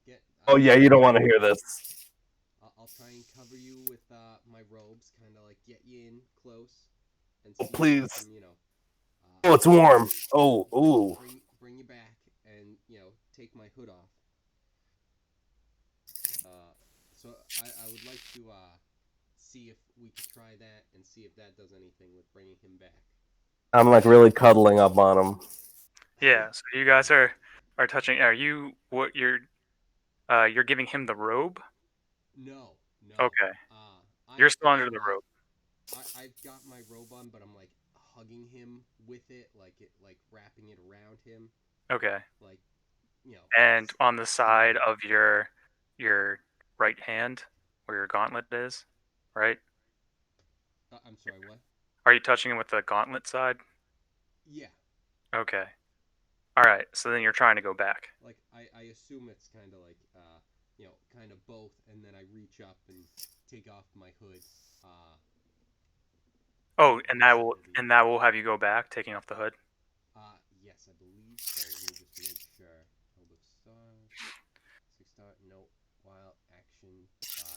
Get. Oh yeah, you don't want to hear this. I'll try and cover you with my robes, kind of like get you in close, and Oh see please. if I can, Oh, it's warm. Oh, ooh. bring you back, and take my hood off. So I would like to see if we could try that and see if that does anything with bringing him back. I'm like really cuddling up on him. Yeah. So you guys are touching. Are you what you're giving him the robe? No. Okay. You're still under the robe. I've got my robe on, but I'm like hugging him with it, like wrapping it around him, Okay. like And on the side of your right hand, where your gauntlet is, right? I'm sorry, what? Are you touching him with the gauntlet side? Yeah. Okay. All right. So then you're trying to go back. Like I assume it's kind of like kind of both, and then I reach up and take off my hood. Oh, and that will have you go back, taking off the hood. Yes, I believe so. Let me just make sure. Hold of stars. 6-star. Nope. While action.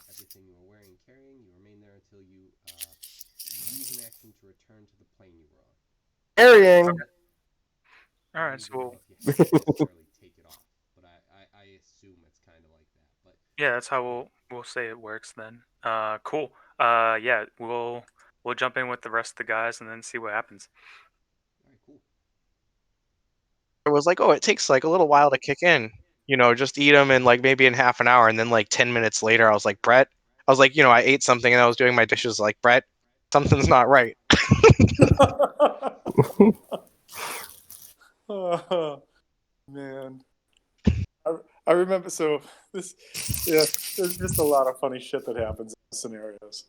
Everything you were wearing and carrying, you remain there until you use an action to return to the plane you were on. Carrying. Okay. All right. So If you have to necessarily take it off, but I assume it's kind of like that. But yeah, that's how we'll say it works then. Cool. Yeah, we'll jump in with the rest of the guys and then see what happens. all right, cool. It was like, oh, it takes like a little while to kick in. Just eat them in like maybe in half an hour, and then like 10 minutes later, I was like, Brett. I was like, I ate something and I was doing my dishes. Like, Brett, something's not right. Oh, man. I remember. So this, yeah, there's just a lot of funny shit that happens in scenarios.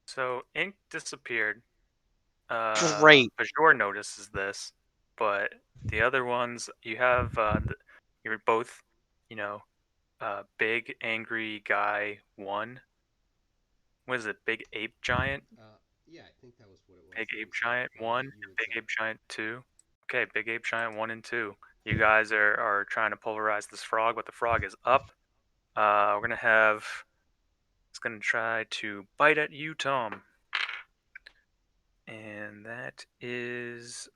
So ink disappeared. Great. Bajor notices this, but the other ones you have you're both, big angry guy 1. What is it? Big ape giant? Yeah, I think that was what it was. Big It ape was like, giant 1 you and had big said. ape giant 2. Okay, Big Ape Giant 1 and 2. You guys are trying to pulverize this frog, but the frog is up. We're gonna have. It's gonna try to bite at you, Tom. And that is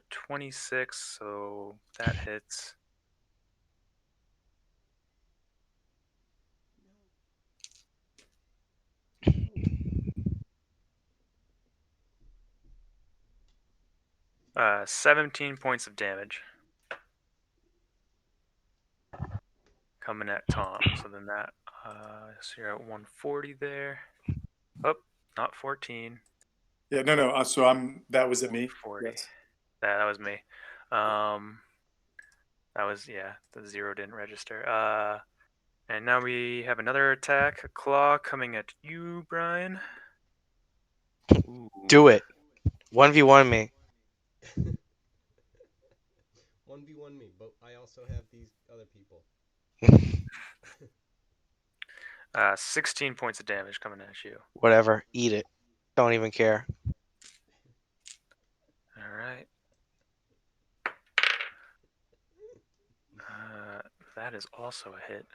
26, so that hits. Uh, 17 points of damage. Coming at Tom. So then that so you're at 140 there. Oh, not 14. Yeah, no. So that was at me. 40. Yes. That was me. That was, yeah, the 0 didn't register. And now we have another attack, a claw coming at you, Brian. Do it. 1v1 me. 1v1 me, but I also have these other people. 16 points of damage coming at you. Whatever. Eat it. Don't even care. All right. That is also a hit.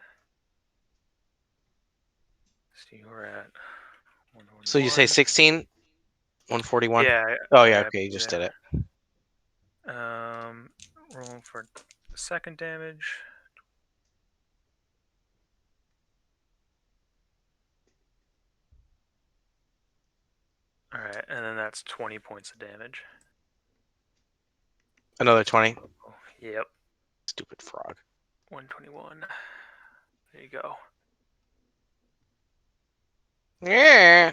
So you're at 141. So you say 16? 141? Yeah. Oh, yeah, okay, you just did it. Rolling for the second damage. All right, and then that's 20 points of damage. Another 20. Yep. Stupid frog. 121. There you go. Yeah.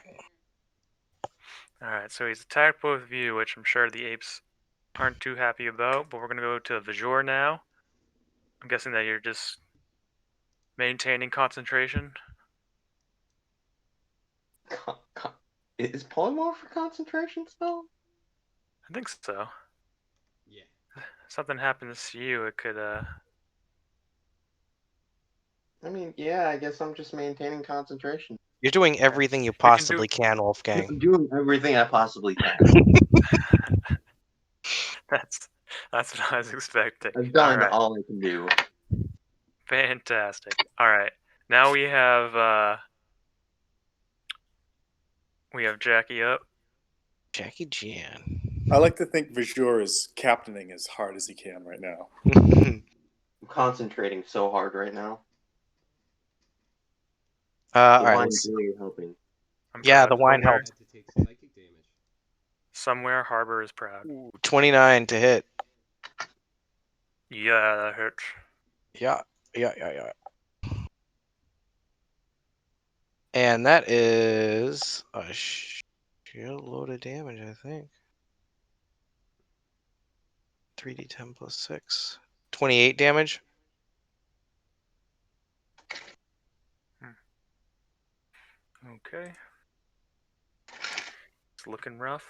All right, so he's attacked both of you, which I'm sure the apes aren't too happy about, but we're going to go to Vajor now. I'm guessing that you're just maintaining concentration. Is polymorph for concentration spell? I think so. Yeah. Something happens to you, it could, I mean, yeah, I guess I'm just maintaining concentration. You're doing everything you can do- possibly can, Wolfgang. I'm doing everything I possibly can. That's what I was expecting. I've done All right. all I can do. Fantastic. All right. Now we have Jackie up. Jackie Jan. I like to think Vajur is captaining as hard as he can right now. I'm concentrating so hard right now. All The right. wine's really helping. I'm Yeah, proud. the wine Somewhere- helped. Had to take psychic damage. Somewhere Harbor is proud. 29 to hit. Yeah, that hurts. Yeah. And that is a shitload of damage, I think. 3d10 plus 6. 28 damage. Okay. It's looking rough.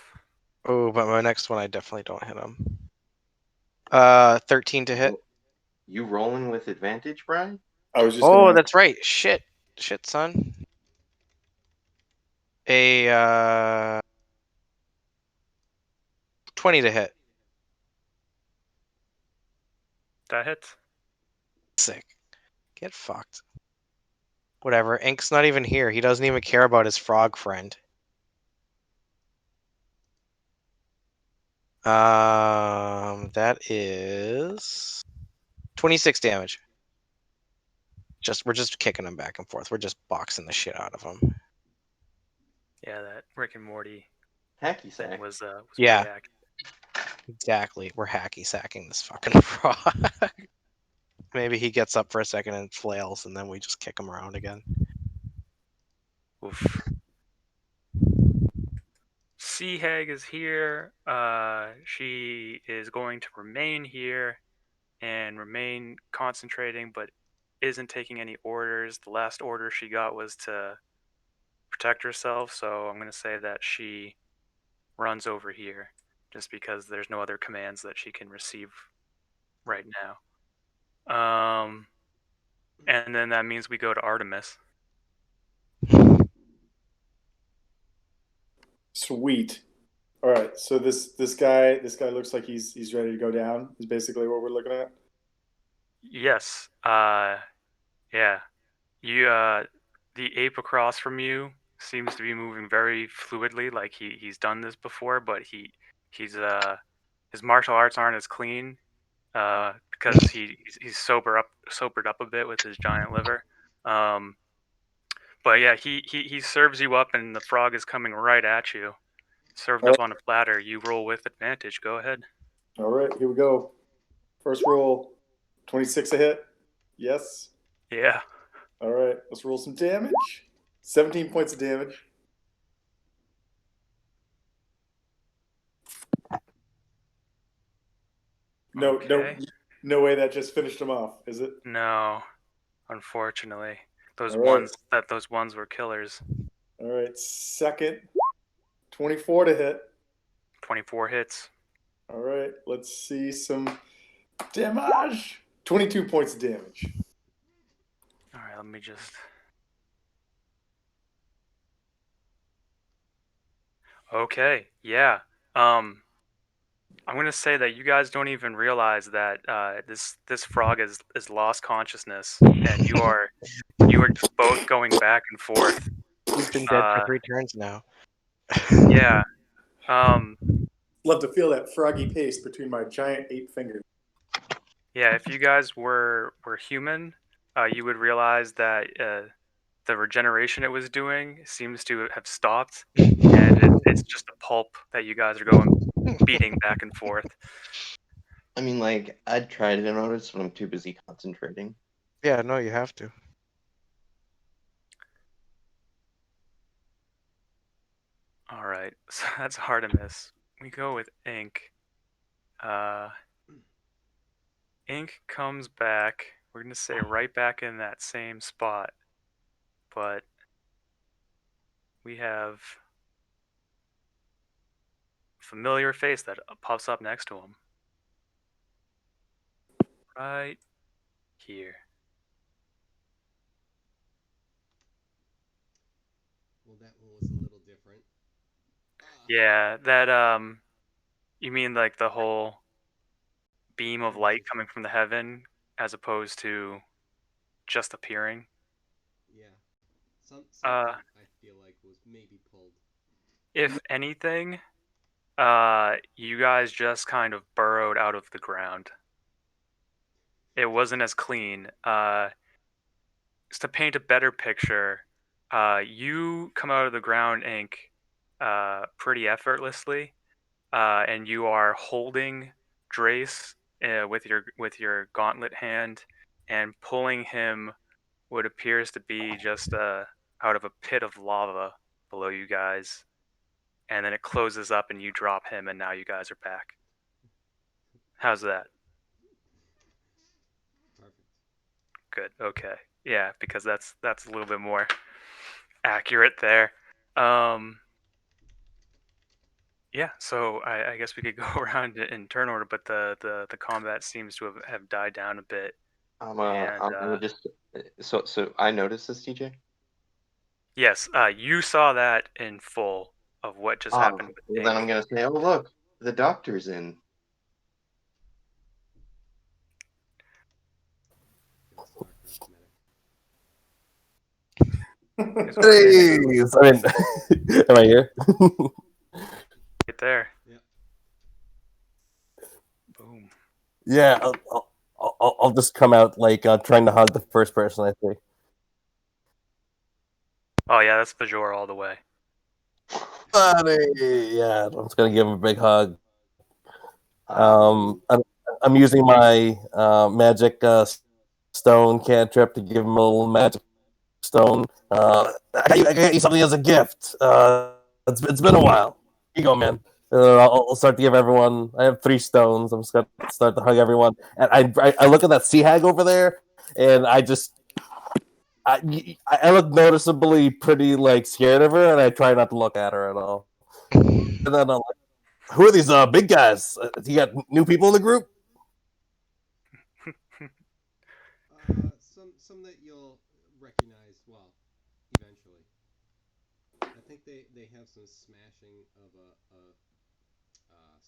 Oh, but my next one, I definitely don't hit him. 13 to hit. You rolling with advantage, Brian? I was just. Oh, gonna- that's right. Shit, son. A 20 to hit. That hits. Sick. Get fucked. Whatever. Ink's not even here. He doesn't even care about his frog friend. That is 26 damage. We're just kicking him back and forth. We're just boxing the shit out of him. Yeah, that Rick and Morty Hacky thing sack. was Yeah. pretty accurate. Exactly. We're hacky sacking this fucking frog. Maybe he gets up for a second and flails, and then we just kick him around again. Oof. Sea Hag is here. She is going to remain here and remain concentrating, but isn't taking any orders. The last order she got was to protect herself, so I'm going to say that she runs over here just because there's no other commands that she can receive right now. And then that means we go to Artemis. Sweet. All right. So this guy looks like he's ready to go down. Is basically what we're looking at. Yes. Yeah. You the ape across from you seems to be moving very fluidly, like he's done this before, but he's his martial arts aren't as clean because he's sobered up a bit with his giant liver. Um, but yeah, he serves you up, and the frog is coming right at you, served All up on a platter. You roll with advantage. Go ahead. right. Here we go. First roll, 26 a hit. Yes. Yeah. All right. Let's roll some damage. 17 points of damage. No, Okay. no way that just finished him off, is it? No, unfortunately, All right. those ones were killers. All right. Second, 24 to hit. 24 hits. All right. Let's see some damage. 22 points of damage. All right, let me just. Okay, yeah. I'm gonna say that you guys don't even realize that this frog is lost consciousness, and you are just both going back and forth. He's been dead for Uh, 3 turns now. yeah. Um, Love to feel that froggy paste between my giant 8 fingers. yeah. If you guys were human, you would realize that the regeneration it was doing seems to have stopped, and it's just a pulp that you guys are going beating back and forth. I mean, like, I'd try to notice, but I'm too busy concentrating. Yeah, no, you have to. All right, so that's Artemis. We go with Ink. Ink comes back. We're gonna say right back in that same spot, but we have a familiar face that pops up next to him. Right here. Well, that one was a little different. Yeah, that you mean like the whole beam of light coming from the heaven as opposed to just appearing? Yeah. Something Uh, I feel like was maybe pulled. if anything, you guys just kind of burrowed out of the ground. It wasn't as clean. Just to paint a better picture, you come out of the ground, Ink, pretty effortlessly, and you are holding Drace with your gauntlet hand and pulling him what appears to be just out of a pit of lava below you guys, and then it closes up and you drop him, and now you guys are back. How's that? Perfect. Good. Okay. Yeah, because that's a little bit more accurate there. Yeah, so I guess we could go around in turn order, but the combat seems to have died down a bit. I'm And gonna just so I noticed this, TJ. yes, you saw that in full of what just happened with Well, then I'm Ink. gonna say, oh look, the doctor's in. It's dark cosmetic. Please. I mean, am I here? Right there. Yep. Boom. Yeah, I'll just come out like trying to hug the first person I see. Oh yeah, that's Bajor all the way. Buddy, yeah, I'm just gonna give him a big hug. Um, I'm using my magic stone cantrip to give him a little magic stone. I got you something as a gift. It's been a while. Here you go, man. I'll start to give everyone. I have 3 stones. I'm just gonna start to hug everyone. And I look at that sea hag over there, and I look noticeably pretty like scared of her, and I try not to look at her at all. And then I'm like, who are these big guys? You got new people in the group? Some that you'll recognize well eventually. I think they have some smashing of a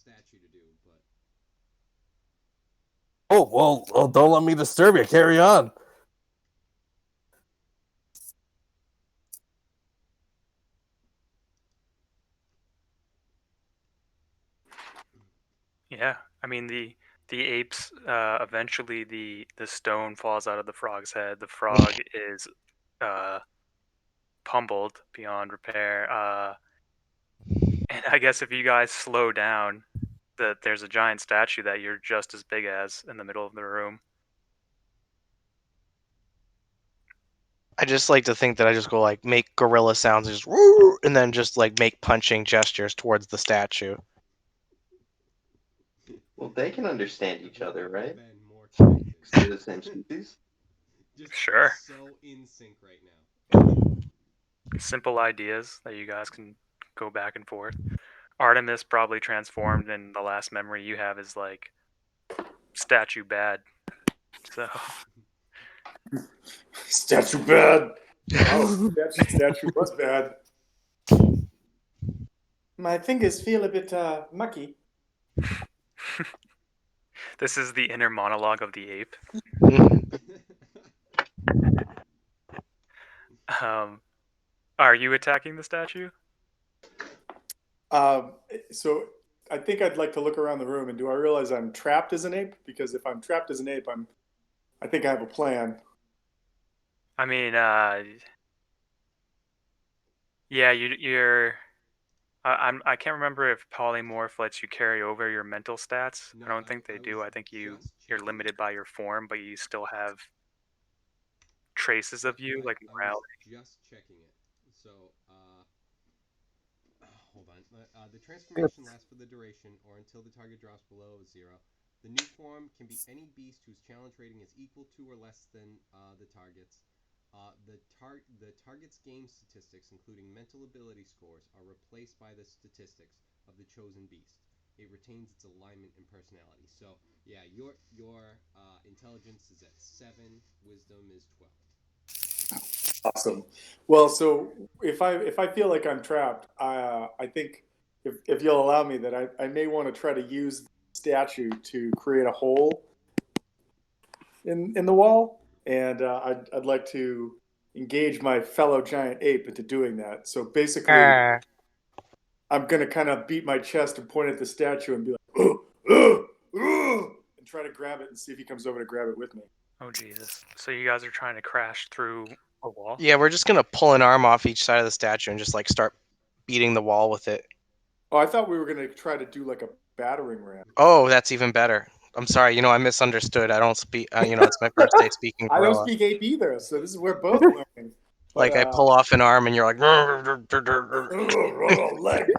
statue to do, but Oh well, don't let me disturb you. Carry on. Yeah, I mean the apes. Eventually, the stone falls out of the frog's head. The frog is uh, pummeled beyond repair. And I guess if you guys slow down, that there's a giant statue that you're just as big as in the middle of the room. I just like to think that I just go like make gorilla sounds, and just woo, and then just like make punching gestures towards the statue. Well, they can understand each other, right? Ben, more connected. They're the same species. Just Sure. so in sync right now. Simple ideas that you guys can go back and forth. Artemis probably transformed, and the last memory you have is like statue bad. So Statue bad. Oh, statue was bad. My fingers feel a bit mucky. this is the inner monologue of the ape. Are you attacking the statue? So I think I'd like to look around the room, and do I realize I'm trapped as an ape? Because if I'm trapped as an ape, I think I have a plan. I mean, yeah, you're. I can't remember if polymorph lets you carry over your mental stats. No, I don't think they do. was I think you're checking. limited by your form, but you still have traces of you, like I morality. was just checking it. So, hold on. The transformation lasts for the duration or until the target drops below 0. The new form can be any beast whose challenge rating is equal to or less than the target's. The target's game statistics, including mental ability scores, are replaced by the statistics of the chosen beast. It retains its alignment and personality. So, yeah, your intelligence is at 7, wisdom is 12. Awesome. Well, so if I feel like I'm trapped, I think if you'll allow me, that I may want to try to use the statue to create a hole in the wall, and I'd like to engage my fellow giant ape into doing that. So basically, I'm gonna kind of beat my chest and point at the statue and be like, and try to grab it and see if he comes over to grab it with me. Oh Jesus! So you guys are trying to crash through a wall? Yeah, we're just gonna pull an arm off each side of the statue and just like start beating the wall with it. Oh, I thought we were gonna try to do like a battering ram. Oh, that's even better. I'm sorry. I misunderstood. I don't speak. It's my first day speaking I don't gorilla. speak ape either, so this is we're both learning. Like I pull off an arm and you're like. Leg.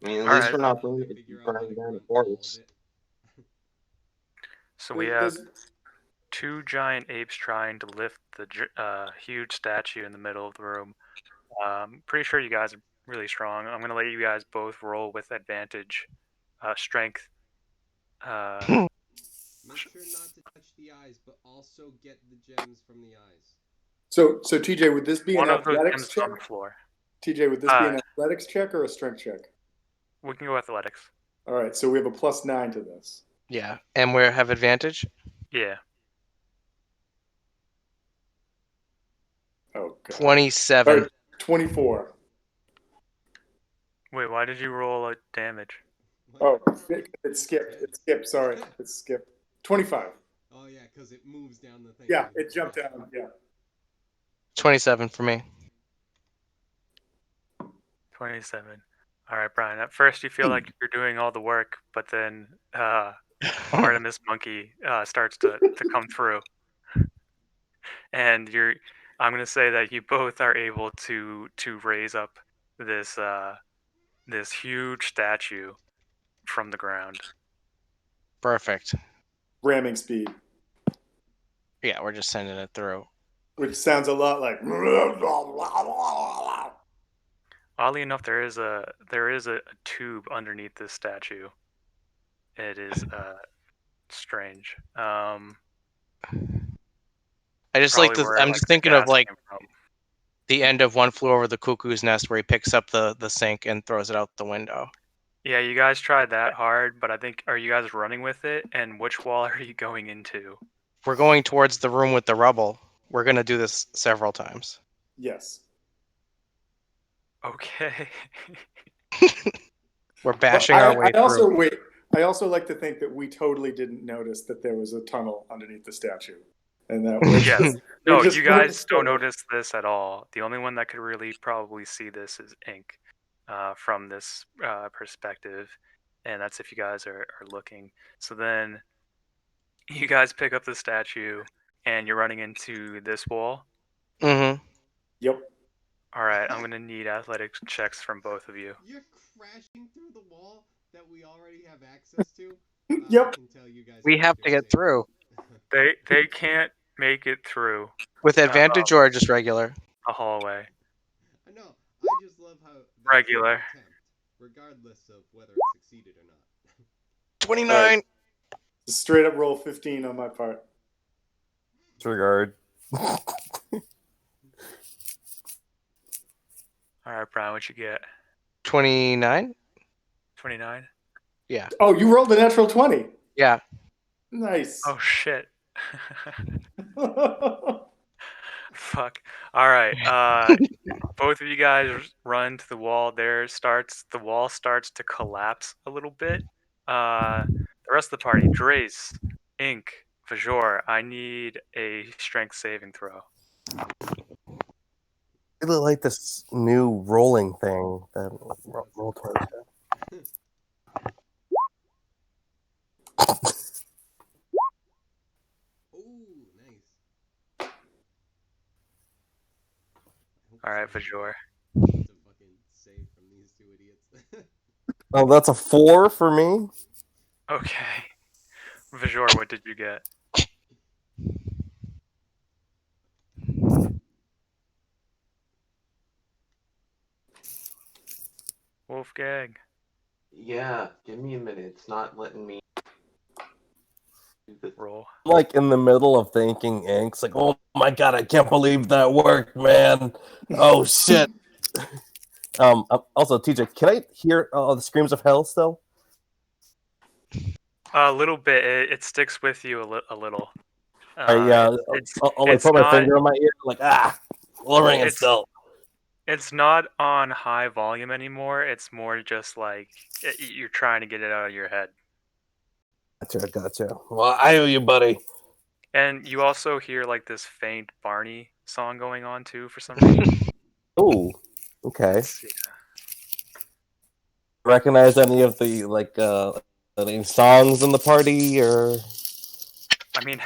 I mean, at All least right. we're not Figure out how burning to down the grunt all of forest. it. So we have 2 giant apes trying to lift the huge statue in the middle of the room. Pretty sure you guys are really strong. I'm gonna let you guys both roll with advantage, strength. Make sure not to touch the eyes, but also get the gems from the eyes. So TJ, would this be One an of those athletics gems check? on the floor. TJ, would this be an athletics check or a strength check? We can go athletics. All right, so we have a +9 to this. Yeah, and we have advantage. Yeah. Oh God. 27. 24. Wait, why did you roll a damage? Oh, it skipped. It skipped. Sorry, it skipped. 25. Oh yeah, because it moves down the thing. Yeah, it jumped down. Yeah. 27 for me. 27. All right, Brian. At first, you feel like you're doing all the work, but then Artemis Monkey starts to come through, and I'm gonna say that you both are able to raise up this this huge statue from the ground. Perfect. Ramming speed, Yeah, we're just sending it through. which sounds a lot like. Oddly enough, there is a tube underneath this statue. It is strange. I just like Probably to. where, I'm like, just the thinking of gas like came from. the end of One Flew Over the Cuckoo's Nest, where he picks up the sink and throws it out the window. Yeah, you guys tried that hard, but I think, are you guys running with it? And which wall are you going into? We're going towards the room with the rubble. We're gonna do this several times. Yes. Okay. We're bashing our way through. I also like to think that we totally didn't notice that there was a tunnel underneath the statue, and that we're Yes. just, No, we're just you guys still- don't notice this at all. The only one that could really probably see this is Ink, from this perspective, and that's if you guys are looking. So then, you guys pick up the statue, and you're running into this wall. Mm-hmm. Yep. All right, I'm gonna need athletic checks from both of you. You're crashing through the wall that we already have access to. Yep. I can tell you guys We make have your to get save. through They can't make it through with advantage or just regular. a hallway. I know. I just love how that's Regular. an attempt, regardless of whether it succeeded or not. 29. Straight up roll 15 on my part. Disregard. All right, Brian, what you get? 29. 29. Oh, you rolled a natural 20. Yeah. Nice. Oh shit. Fuck. All right. Both of you guys run to the wall. The wall starts to collapse a little bit. The rest of the party, Drace, Ink, Vajor, I need a strength saving throw. I really like this new rolling thing. That roll 20. Ooh, nice. All right, Vajor. To fucking save from these two idiots. Oh, that's a 4 for me. Okay. Vajor, what did you get? Wolfgang. Yeah, give me a minute. It's not letting me do the Roll. I'm like in the middle of thinking Inks, like, oh my god, I can't believe that worked, man. Oh shit. Also, TJ, can I hear the screams of hell still? A little bit. It sticks with you a little. Yeah, I'll like it's put my not- finger in my ear, like ringing It's- still. It's not on high volume anymore. It's more just like you're trying to get it out of your head. Gotcha. Well, I owe you, buddy. And you also hear like this faint Barney song going on too for some reason. Ooh, okay. Yeah. Recognize any of the any songs in the party or? I mean,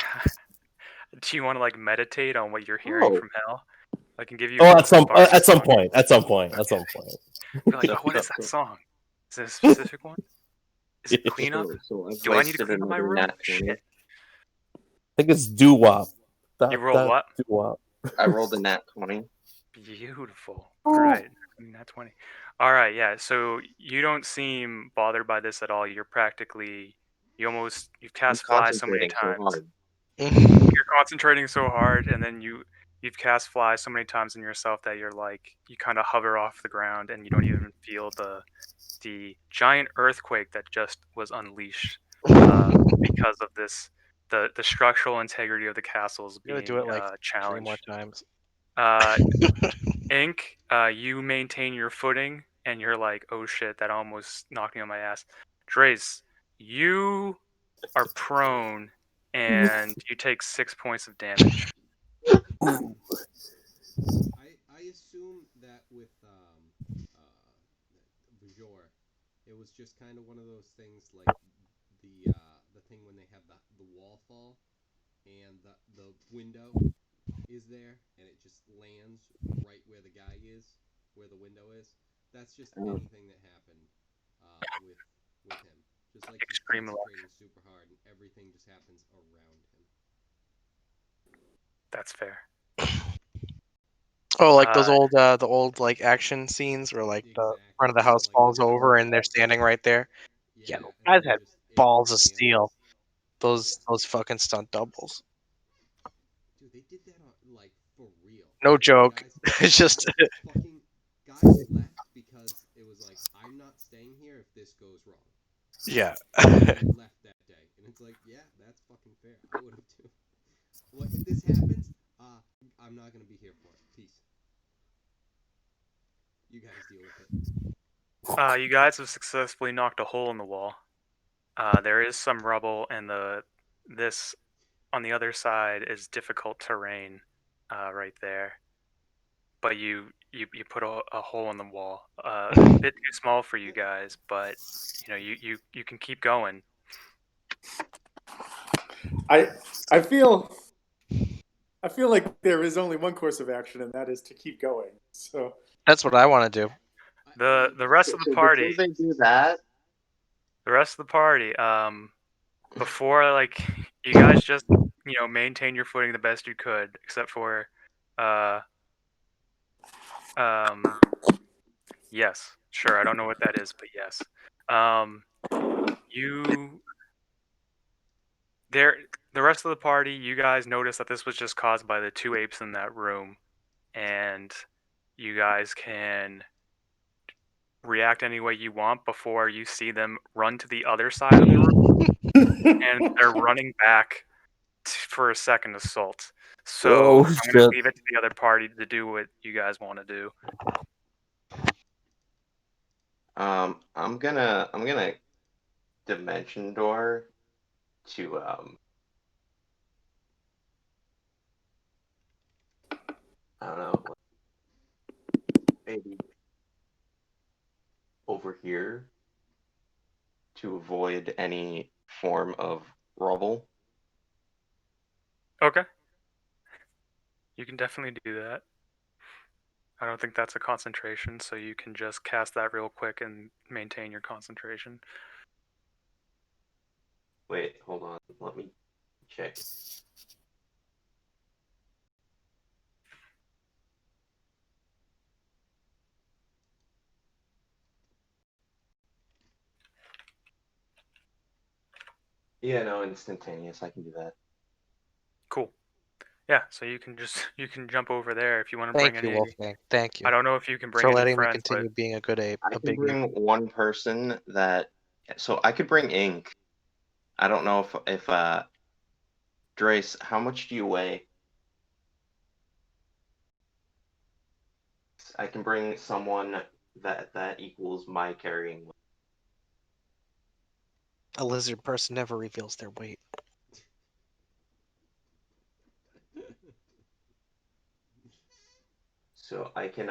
do you want to like meditate on what you're hearing Oh. from hell? I can give you. Oh, a at some Barney song. point. You're like, oh, what is that song? Is it a specific one? Is it cleanup? So I've Do I need to wasted clean up my another room? nat 20. Shit. I think it's doo wop. You rolled what? Doo wop. I rolled a nat 20. Beautiful. All right. Not 20. All right. Yeah. So you don't seem bothered by this at all. You've cast fly so many times. You're concentrating so hard, and then you've cast fly so many times in yourself that you're like, you kind of hover off the ground and you don't even feel the giant earthquake that just was unleashed because of this. The structural integrity of the castle is You being gotta do it like 3 challenged. more times. Ink, you maintain your footing, and you're like, oh shit, that almost knocked me on my ass. Drace, you are prone, and you take 6 points of damage. I assume that with Bajor, it was just kind of one of those things like the thing when they have the wall fall and the window is there and it just lands right where the guy is, where the window is. That's just anything that happened with him. Just like he's Extreme luck. concentrating super hard and everything just happens around him. That's fair. Oh, like those old the old like action scenes where like the front of the house falls over and they're standing right there. Yeah, and guys then had just balls of everything steel. else. Those fucking stunt doubles. Dude, they did that on, like, for real. No joke. Guys, It's just guys left because it was like, I'm not staying here if this goes wrong. yeah. They left that day, and it's like, yeah, that's fucking fair. I would have too. Well, if this happens, I'm not gonna be here for it. Peace. You guys deal with it. You guys have successfully knocked a hole in the wall. There is some rubble, and this on the other side is difficult terrain, right there. But you put a hole in the wall, a bit too small for you guys, but you can keep going. I feel like there is only one course of action, and that is to keep going. So That's what I want to do. The rest of the party, Before they do that, before like you guys just maintain your footing the best you could, except for yes, sure, I don't know what that is, but yes, you there the rest of the party, you guys notice that this was just caused by the two apes in that room, and you guys can react any way you want before you see them run to the other side of the room, and they're running back for a second assault. So Oh, I'm gonna shit. leave it to the other party to do what you guys want to do. I'm gonna dimension door to I don't know, maybe over here to avoid any form of rubble. Okay. You can definitely do that. I don't think that's a concentration, so you can just cast that real quick and maintain your concentration. Wait, hold on. Let me check. Yeah, no, instantaneous. I can do that. Cool. Yeah, so you can jump over there if you want to bring Thank you, any. Wolfgang. Thank you I don't know if you can bring for any letting me friends, continue but being a good ape. I A can big ape. bring one person that. So I could bring Ink. I don't know if Drace, how much do you weigh? I can bring someone that equals my carrying weight. A lizard person never reveals their weight. So I can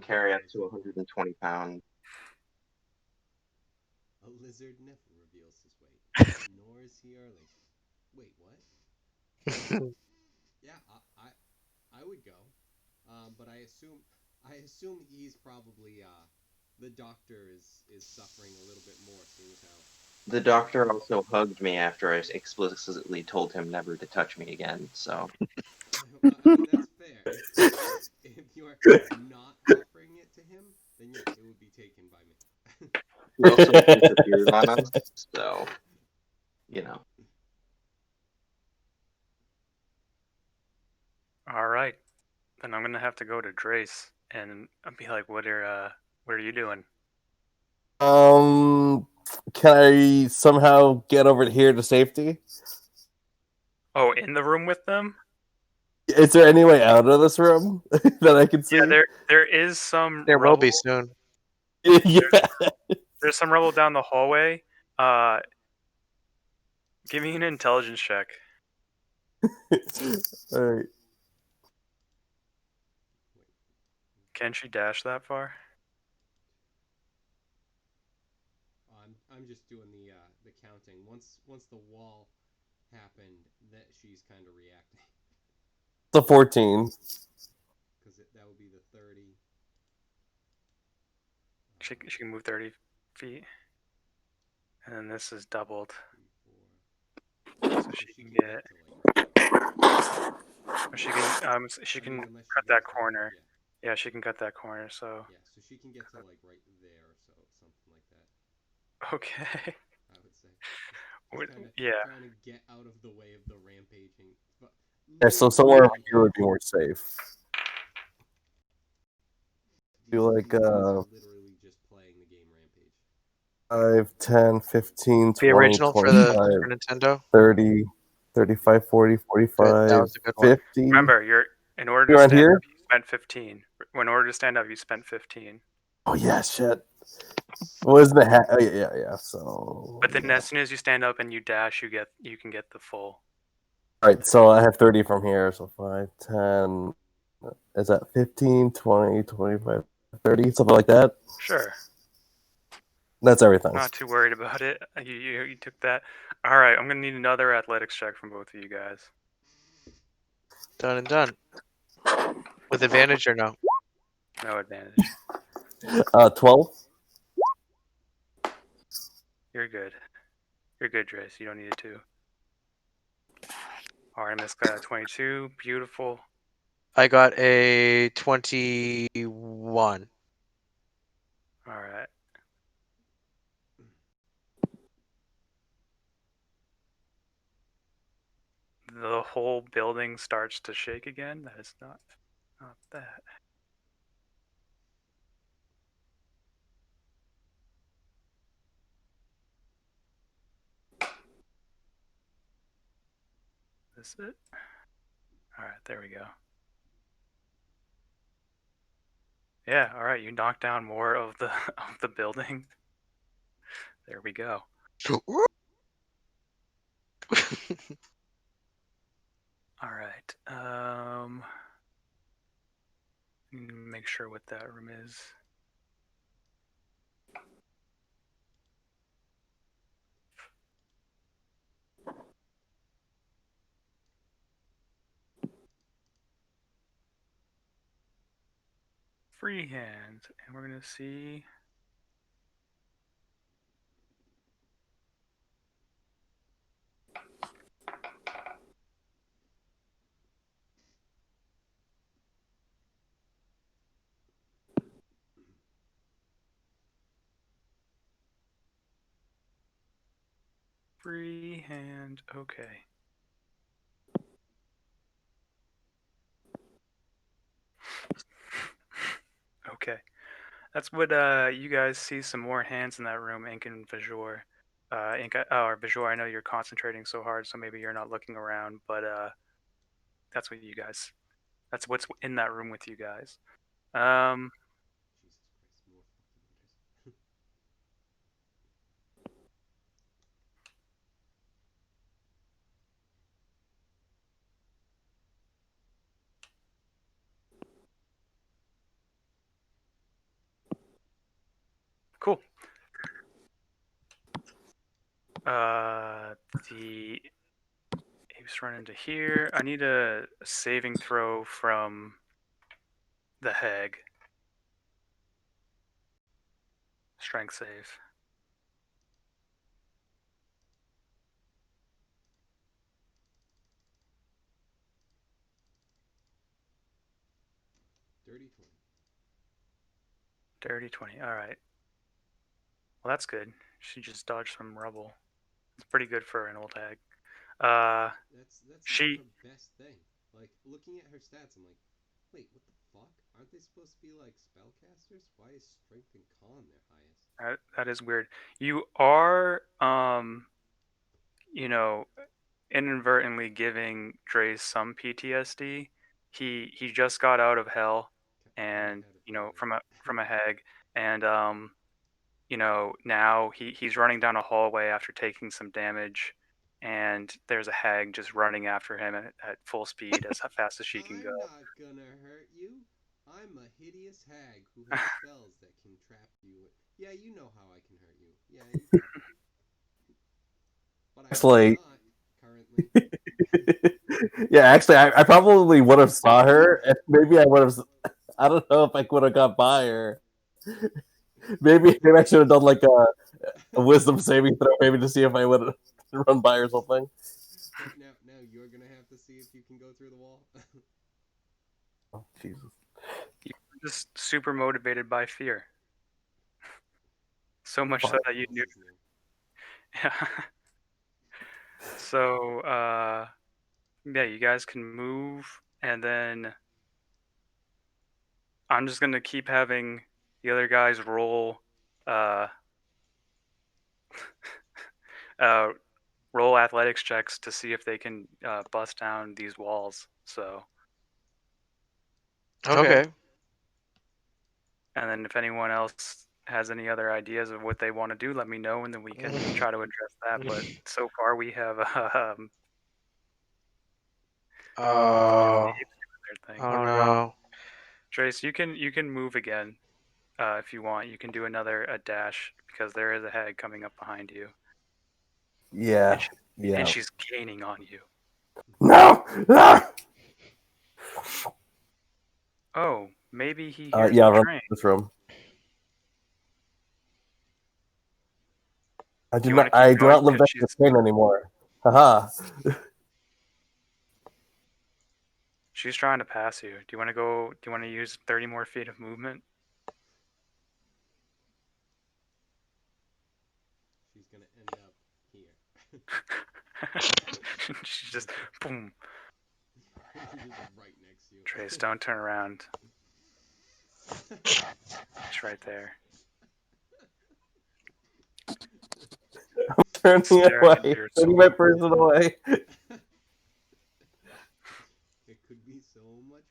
carry up to 120 pounds. A lizard never reveals his weight, nor is he early. Wait, what? Yeah, I would go, but I assume he's probably the doctor is suffering a little bit more, seeing as how. The doctor also hugged me after I explicitly told him never to touch me again. So I mean, that's fair. If you are not offering it to him, then yes, it would be taken by me. he also disappeared on us. So you know. all right. Then I'm gonna have to go to Drace and be like, what are you doing? Can I somehow get over here to safety? Oh, in the room with them? Is there any way out of this room that I can see? Yeah, there is some. There will rubble. be soon. Yeah. There's some rubble down the hallway. Give me an intelligence check. All right. Can she dash that far? I'm just doing the counting. Once the wall happened, that she's kind of reacting. The 14. Because that would be the 30. She can move 30 feet, and then this is doubled, so she can get. She can cut that corner. Yeah, she can cut that corner. So. Yeah, so she can get to like right there, so something like that. Okay. I would say. Yeah. Trying to get out of the way of the rampaging. But Yeah, so somewhere over here would be more safe. do like You guys are literally just playing the game Rampage. 5, 10, 15, The 20, original for 25, the Super Nintendo. 30, 35, 40, Good. That 45, was a good one. 50. Remember, in order You to around stand here? up, you spent 15. In order to stand up, you spent 15. Oh yeah, shit. Wasn't it? Oh yeah. So. But then as soon as you stand up and you dash, you can get the full. All right, so I have 30 from here. So 5, 10. Is that 15, 20, 25, 30, something like that? Sure. That's everything. Not too worried about it. You took that. All right, I'm gonna need another athletics check from both of you guys. Done and done. With advantage or no? No advantage. 12. You're good. You're good, Trace. You don't need it to. Artemis got a 22. Beautiful. I got a 21. All right. The whole building starts to shake again. That is not that. Is this it? All right, there we go. Yeah, all right, you knock down more of the of the building. There we go. All right. Make sure what that room is. Freehand, and we're gonna see. Freehand, okay. Okay. That's what you guys see some more hands in that room, Ink and Vajor. Ink, or Vajor, I know you're concentrating so hard, so maybe you're not looking around, but that's what you guys. That's what's in that room with you guys. Cool. The apes run into here. I need a saving throw from the hag. Strength save. Dirty 20. All right. Well, that's good. She just dodged some rubble. It's pretty good for an old hag. That's She- not her best thing. Like looking at her stats, I'm like, wait, what the fuck? Aren't they supposed to be like spellcasters? Why is strength and con their highest? That is weird. You are, inadvertently giving Dre some PTSD. He just got out of hell, and from a hag, and now he's running down a hallway after taking some damage, and there's a hag just running after him at full speed as fast as she can go. I'm not gonna hurt you. I'm a hideous hag who has spells that can trap you. Yeah, you know how I can hurt you. Yeah, you got it. But I Actually, not currently. yeah, actually, I probably would have saw her, and maybe I would have. I don't know if I would have got by her. Maybe I should have done like a wisdom saving throw, maybe to see if I would run by or something. Now you're gonna have to see if you can go through the wall. Oh, Jesus. You're just super motivated by fear. So much so that you knew. Yeah. So, yeah, you guys can move, and then I'm just gonna keep having the other guys roll uh, roll athletics checks to see if they can bust down these walls. So, Okay. and then if anyone else has any other ideas of what they want to do, let me know, and then we can try to address that. But so far, we have Oh. their thing. Oh no. Trace, you can move again if you want. You can do a dash because there is a hag coming up behind you, Yeah. and Yeah. she's gaining on you. No! Ah! Oh, maybe he hears Yeah, the run train. this room. I do You wanna not. I keep do going? not live 'Cause next to the she's train anymore. Haha. she's trying to pass you. Do you want to go? Do you want to use 30 more feet of movement? She's gonna end up here. She's just boom. She's just right next to you. Trace, don't turn around. It's right there. Turning Staring into away. your Turning my soul. person away. It could be so much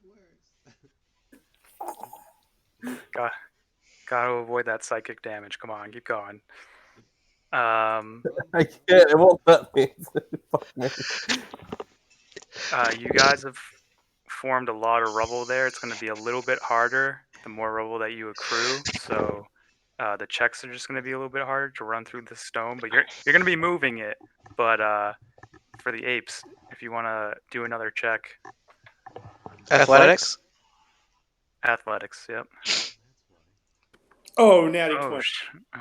worse. Gotta avoid that psychic damage. Come on, keep going. I can't. It won't let me. Fuck me. You guys have formed a lot of rubble there. It's going to be a little bit harder the more rubble that you accrue. So the checks are just going to be a little bit harder to run through the stone. But you're going to be moving it. But for the apes, if you want to do another check, Athletics? athletics. Yep. Oh, natty Oh, 20.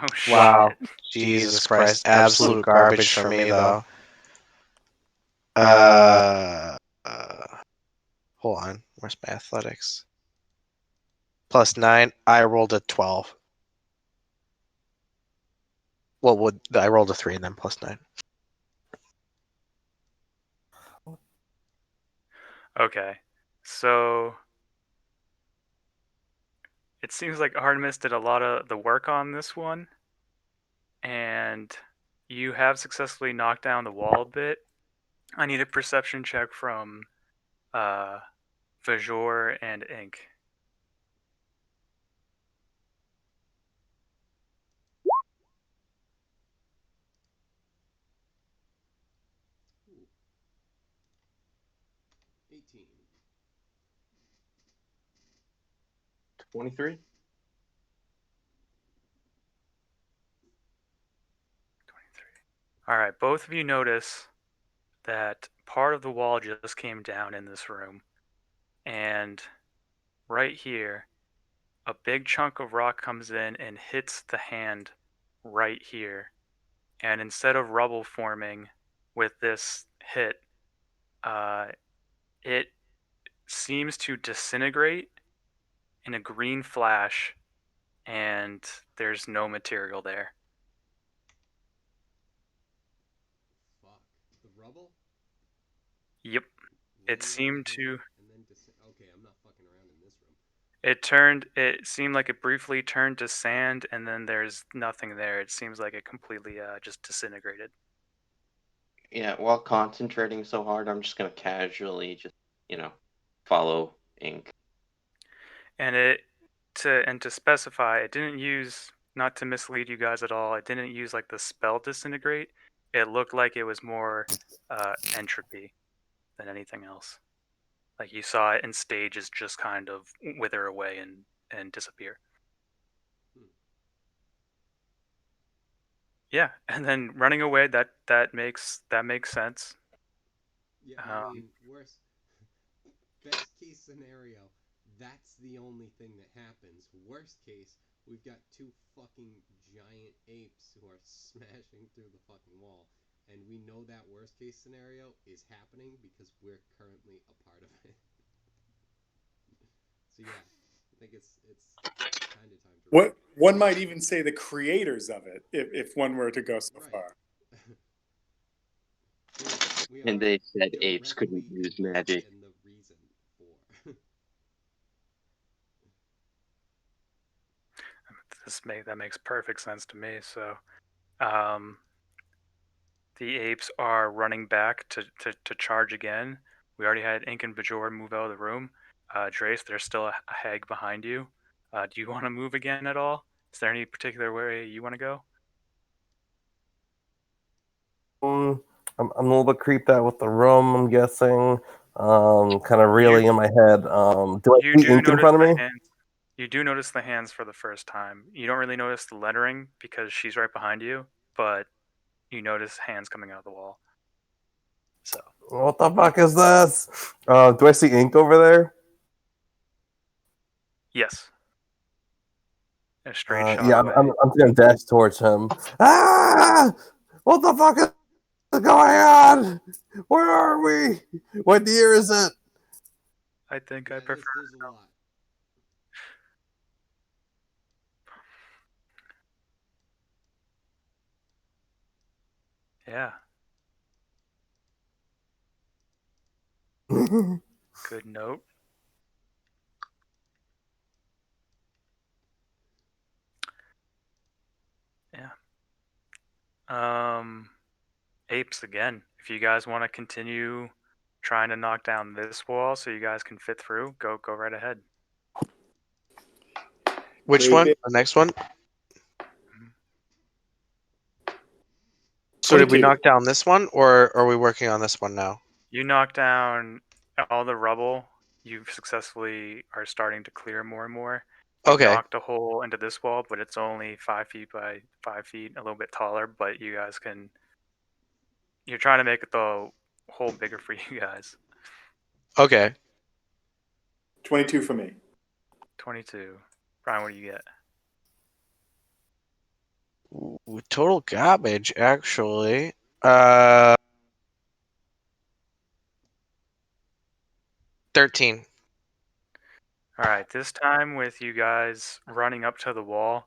oh shit. Wow. Jesus Christ. Absolute garbage for me though. Hold on. Where's my athletics? +9. I rolled a 12. Well, I rolled a 3 and then +9. Okay. So it seems like Artemis did a lot of the work on this one, and you have successfully knocked down the wall a bit. I need a perception check from Vajor and Ink. Ooh. 18. 23. 23. All right, both of you notice that part of the wall just came down in this room, and right here, a big chunk of rock comes in and hits the hand right here. And instead of rubble forming with this hit, it seems to disintegrate in a green flash, and there's no material there. Fuck. The rubble? Yep. It Landed on seemed my to. hand and then okay, I'm not fucking around in this room. It seemed like it briefly turned to sand, and then there's nothing there. It seems like it completely just disintegrated. Yeah, while concentrating so hard, I'm just gonna casually just, follow Ink. And to specify, it didn't use, not to mislead you guys at all, it didn't use like the spell disintegrate. It looked like it was more entropy than anything else. Like you saw it in stages just kind of wither away and disappear. Yeah, and then running away, that makes sense. Yeah, I mean, worst best case scenario, that's the only thing that happens. Worst case, we've got two fucking giant apes who are smashing through the fucking wall. And we know that worst case scenario is happening because we're currently a part of it. So yeah, I think it's kind of time to. What one might even say the creators of it, if one were to go so far. And they said apes couldn't use magic. And the reason for. That makes perfect sense to me. So, um, the apes are running back to charge again. We already had Ink and Bajor move out of the room. Drace, there's still a hag behind you. Do you want to move again at all? Is there any particular way you want to go? I'm a little bit creeped out with the room, I'm guessing. Kind of reeling in my head. Do I You see do ink in notice front of the me? hands. You do notice the hands for the first time. You don't really notice the lettering because she's right behind you, but you notice hands coming out of the wall. So What the fuck is this? Do I see ink over there? yes, a straight shot Yeah, away. I'm gonna dash towards him. Ah! What the fuck is going on? Where are we? What year is it? I think I Yeah, prefer. there's a lot. Yeah, good note. Yeah. Apes again. If you guys want to continue trying to knock down this wall so you guys can fit through, go right ahead. Which Great one? bit. The next one? So did we 22. knock down this one, or are we working on this one now? You knock down all the rubble. You successfully are starting to clear more and more. You Okay. knocked a hole into this wall, but it's only 5 feet by 5 feet, a little bit taller. But you guys can. You're trying to make the hole bigger for you guys. Okay. 22 for me. 22. Brian, what do you get? Ooh, total garbage, actually. 13. All right, this time with you guys running up to the wall,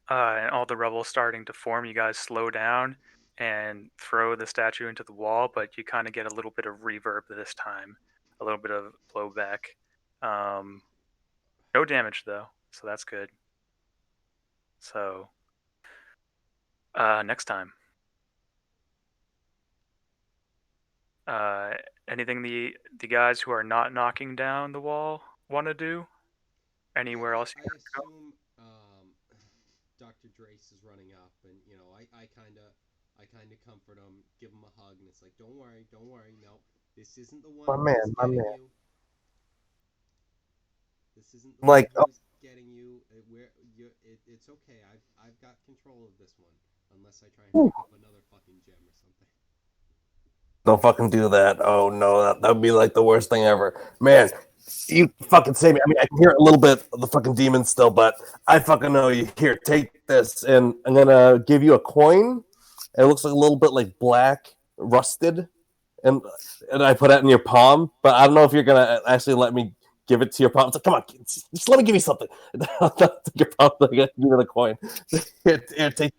and all the rubble starting to form, you guys slow down and throw the statue into the wall, but you kind of get a little bit of reverb this time, a little bit of blowback. No damage though, so that's good. So, next time. Anything the guys who are not knocking down the wall want to do? Anywhere else you I want to go? assume Dr. Drace is running up, and I kind of comfort him, give him a hug, and it's like, don't worry, no, this isn't the one My who's man. getting you. This isn't the Like, one who's getting you. It's okay. I've got control of this one, unless I try and pick up another fucking gem or something. don't fucking do that. Oh no, that would be like the worst thing ever. Man, you fucking save me. I mean, I can hear a little bit of the fucking demon still, but I fucking know you. Here, take this, and I'm gonna give you a coin. It looks like a little bit like black, rusted, and I put it in your palm. But I don't know if you're gonna actually let me give it to your palm. It's like, come on, just let me give you something. Your palm, like, give me the coin. Here, take that.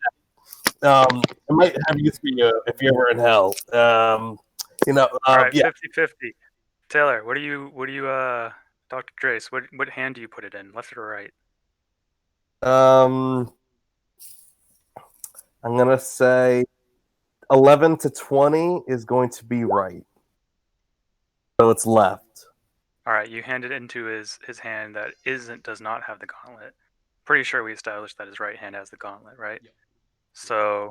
I might have use for you if you're ever in hell. All right, Yeah. 50-50. Taylor, what do you Dr. Drace, what hand do you put it in? Left or right? I'm gonna say 11 to 20 is going to be right. So it's left. All right, you hand it into his hand that does not have the gauntlet. Pretty sure we established that his right hand has the gauntlet, right? Yep. So,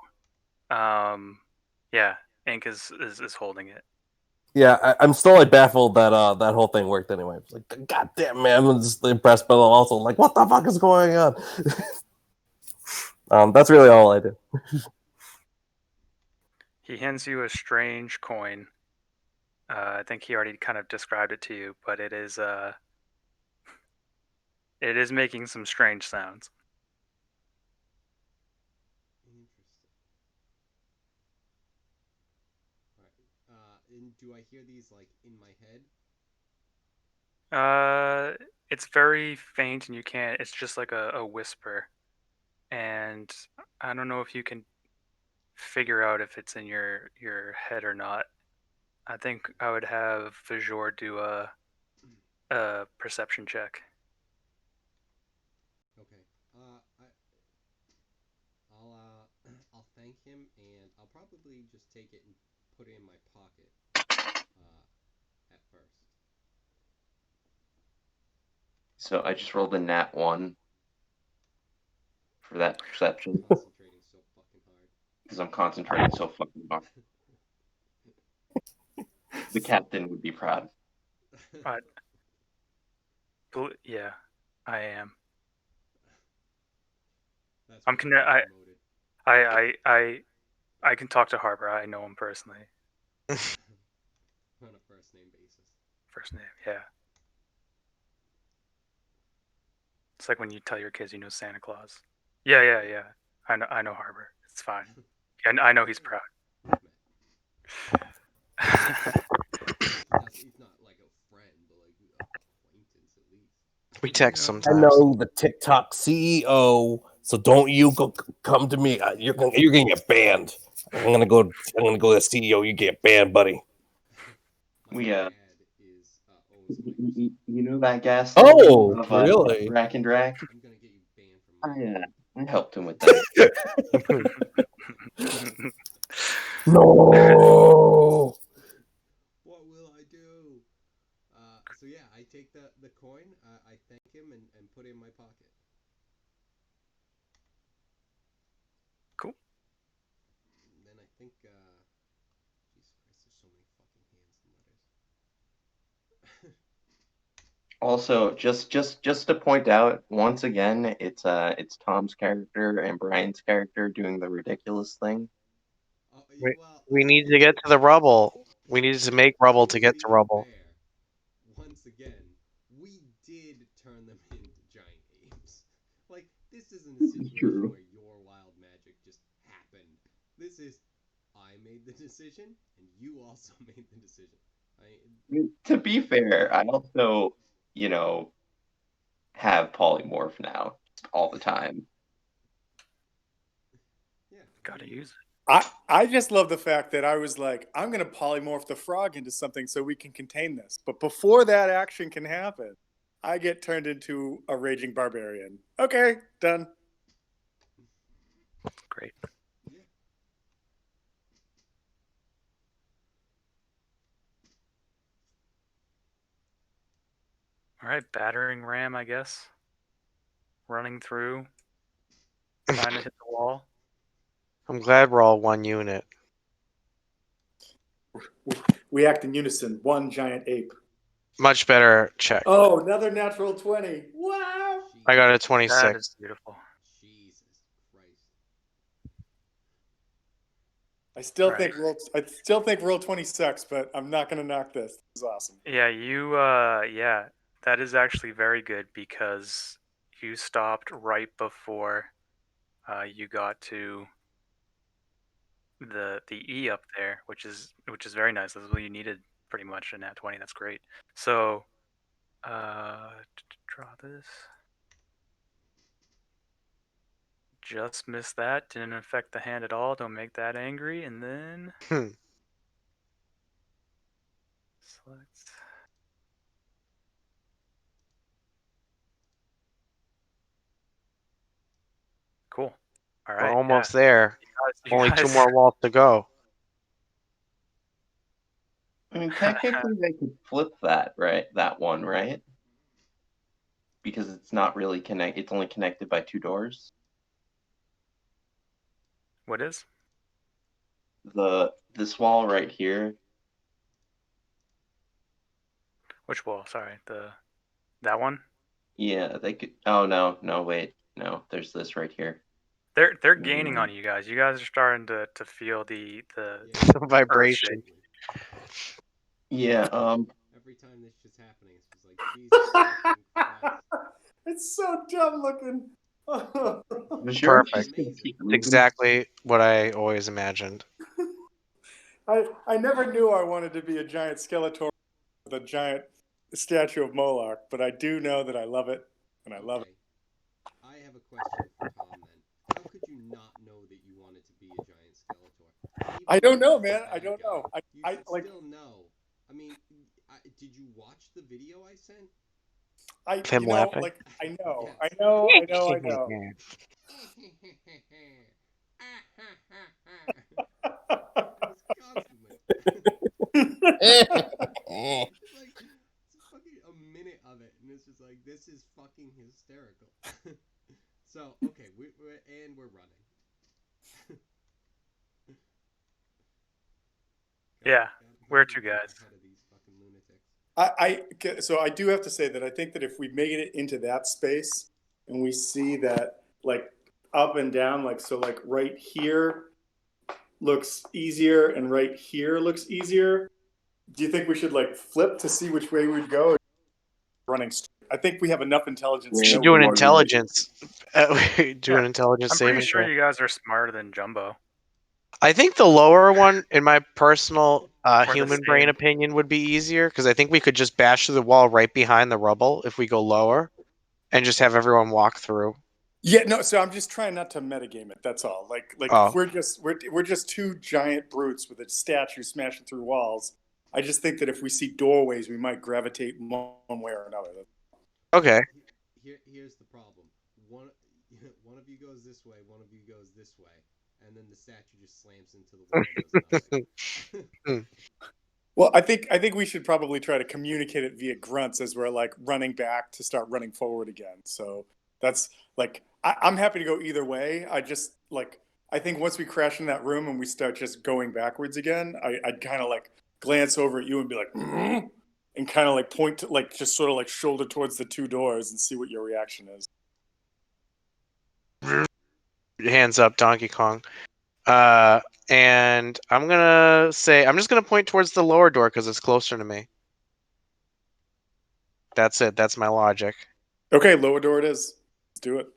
yeah, Ink is holding it. Yeah, I'm still like baffled that that whole thing worked anyway. It's like, God damn, man, I'm just impressed, but also like, what the fuck is going on? That's really all I did. He hands you a strange coin. I think he already kind of described it to you, but it is making some strange sounds. Interesting. All right. And do I hear these like in my head? It's very faint, and you can't. It's just like a whisper, and I don't know if you can figure out if it's in your head or not. I think I would have Vajor do a perception check. Okay. him, and I'll probably just take it and put it in my pocket at first. So I just rolled a nat 1 for that perception Concentrating so fucking hard. because I'm concentrating so fucking hard. The captain would be proud. Yeah, I am. That's I'm what conne- got I- promoted. I can talk to Harbor. I know him personally. On a first name basis. First name, yeah. It's like when you tell your kids you know Santa Claus. Yeah. I know Harbor. It's fine. And I know he's proud. He's not like a friend, but like acquaintance at least. We text I sometimes. know the TikTok CEO, so don't you come to me. You're gonna get banned. I'm gonna go to the CEO. You get banned, buddy. We dad is owns Microsoft. you know that gas? Oh, of, really? Rack and Drac. I'm gonna get you banned from I helped him with that. No. What will I do? So yeah, I take the coin, I thank him and put it in my pocket. Cool. And then I think Jesus Christ, there's so many fucking hands and letters. Also, just to point out once again, it's Tom's character and Brian's character doing the ridiculous thing. We need to get to the rubble. We need to make rubble to get to rubble. Fair, once again, we did turn them into giant apes. Like, this isn't a situation True. where your wild magic just happened. This is, I made the decision, and you also made the decision. To be fair, I also, have polymorph now all the time. Yeah. Gotta use it. I just love the fact that I was like, I'm going to polymorph the frog into something so we can contain this. But before that action can happen, I get turned into a raging barbarian. Okay, done. Great. Yeah. All right, battering ram, I guess. Running through, trying to hit the wall. I'm glad we're all one unit. We act in unison. One giant ape. Much better check. Oh, another natural 20. Wow. I got a That 26. is beautiful. Jesus Christ. I still Right. think roll 20 sucks, but I'm not going to knock this. This is awesome. Yeah, that is actually very good because you stopped right before you got to the E up there, which is very nice. That's what you needed pretty much in that 20. That's great. So draw this. Just missed that. Didn't affect the hand at all. Don't make that angry. And then select. Cool. All right. We're almost there. You Only guys- 2 more walls to go. I mean, technically, they could flip that, right? That one, right? Because it's not really connected. It's only connected by 2 doors. What is? This wall right here. Which wall? Sorry, that one. Yeah, they could. Oh no, wait, no. There's this right here. They're gaining on you guys. You guys are starting to feel the The vibration. Yeah. Every time this shit's happening, it's just like, Jesus fucking Christ. It's so dumb looking. Perfect. It's exactly what I always imagined. I never knew I wanted to be a giant Skeletor with a giant statue of Moloch, but I do know that I love it, and I love it. I have a question for Tom then. How could you not know that you wanted to be a giant Skeletor? Even I don't though know, he's a man. I bad don't guy, know. You I should like. still know. I mean, did you watch the video I sent? Him laughing? Like I know. Yes. like it's fucking a minute of it, and it's just like this is fucking hysterical. So okay, we're running. Yeah, where to, Gotta keep guys? ahead of these fucking lunatics. So I do have to say that I think that if we make it into that space and we see that like up and down, like so, like right here looks easier and right here looks easier. Do you think we should like flip to see which way we'd go? Running straight. I think we have enough intelligence. We to should know Do an what we want to do. intelligence. Do Yeah, an intelligence I'm pretty saving sure throw. you guys are smarter than Jumbo. I think the lower one, in my personal the human brain same. opinion, would be easier because I think we could just bash through the wall right behind the rubble if we go lower, and just have everyone walk through. Yeah, no. So I'm just trying not to metagame it. That's all. Like Oh. we're just two giant brutes with a statue smashing through walls. I just think that if we see doorways, we might gravitate one way or another. Okay. Here's the problem. One of you goes this way, one of you goes this way, and then the statue just slams into the wall and does nothing. Well, I think we should probably try to communicate it via grunts as we're like running back to start running forward again. So that's like I'm happy to go either way. I just like I think once we crash in that room and we start just going backwards again, I'd kind of like glance over at you and be like, and kind of like point to like just sort of like shoulder towards the two doors and see what your reaction is. Hands up, Donkey Kong. And I'm just gonna point towards the lower door because it's closer to me. That's it. That's my logic. Okay, lower door it is. Let's do it.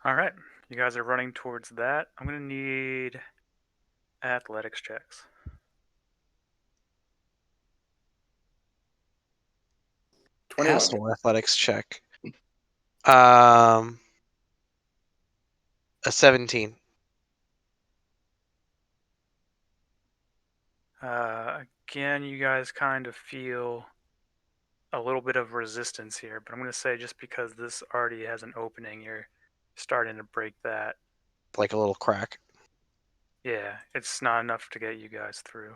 All right, you guys are running towards that. I'm gonna need athletics checks. 21. Castle athletics check. A 17. Again, you guys kind of feel a little bit of resistance here, but I'm going to say just because this already has an opening, you're starting to break that. Like a little crack. Yeah, it's not enough to get you guys through.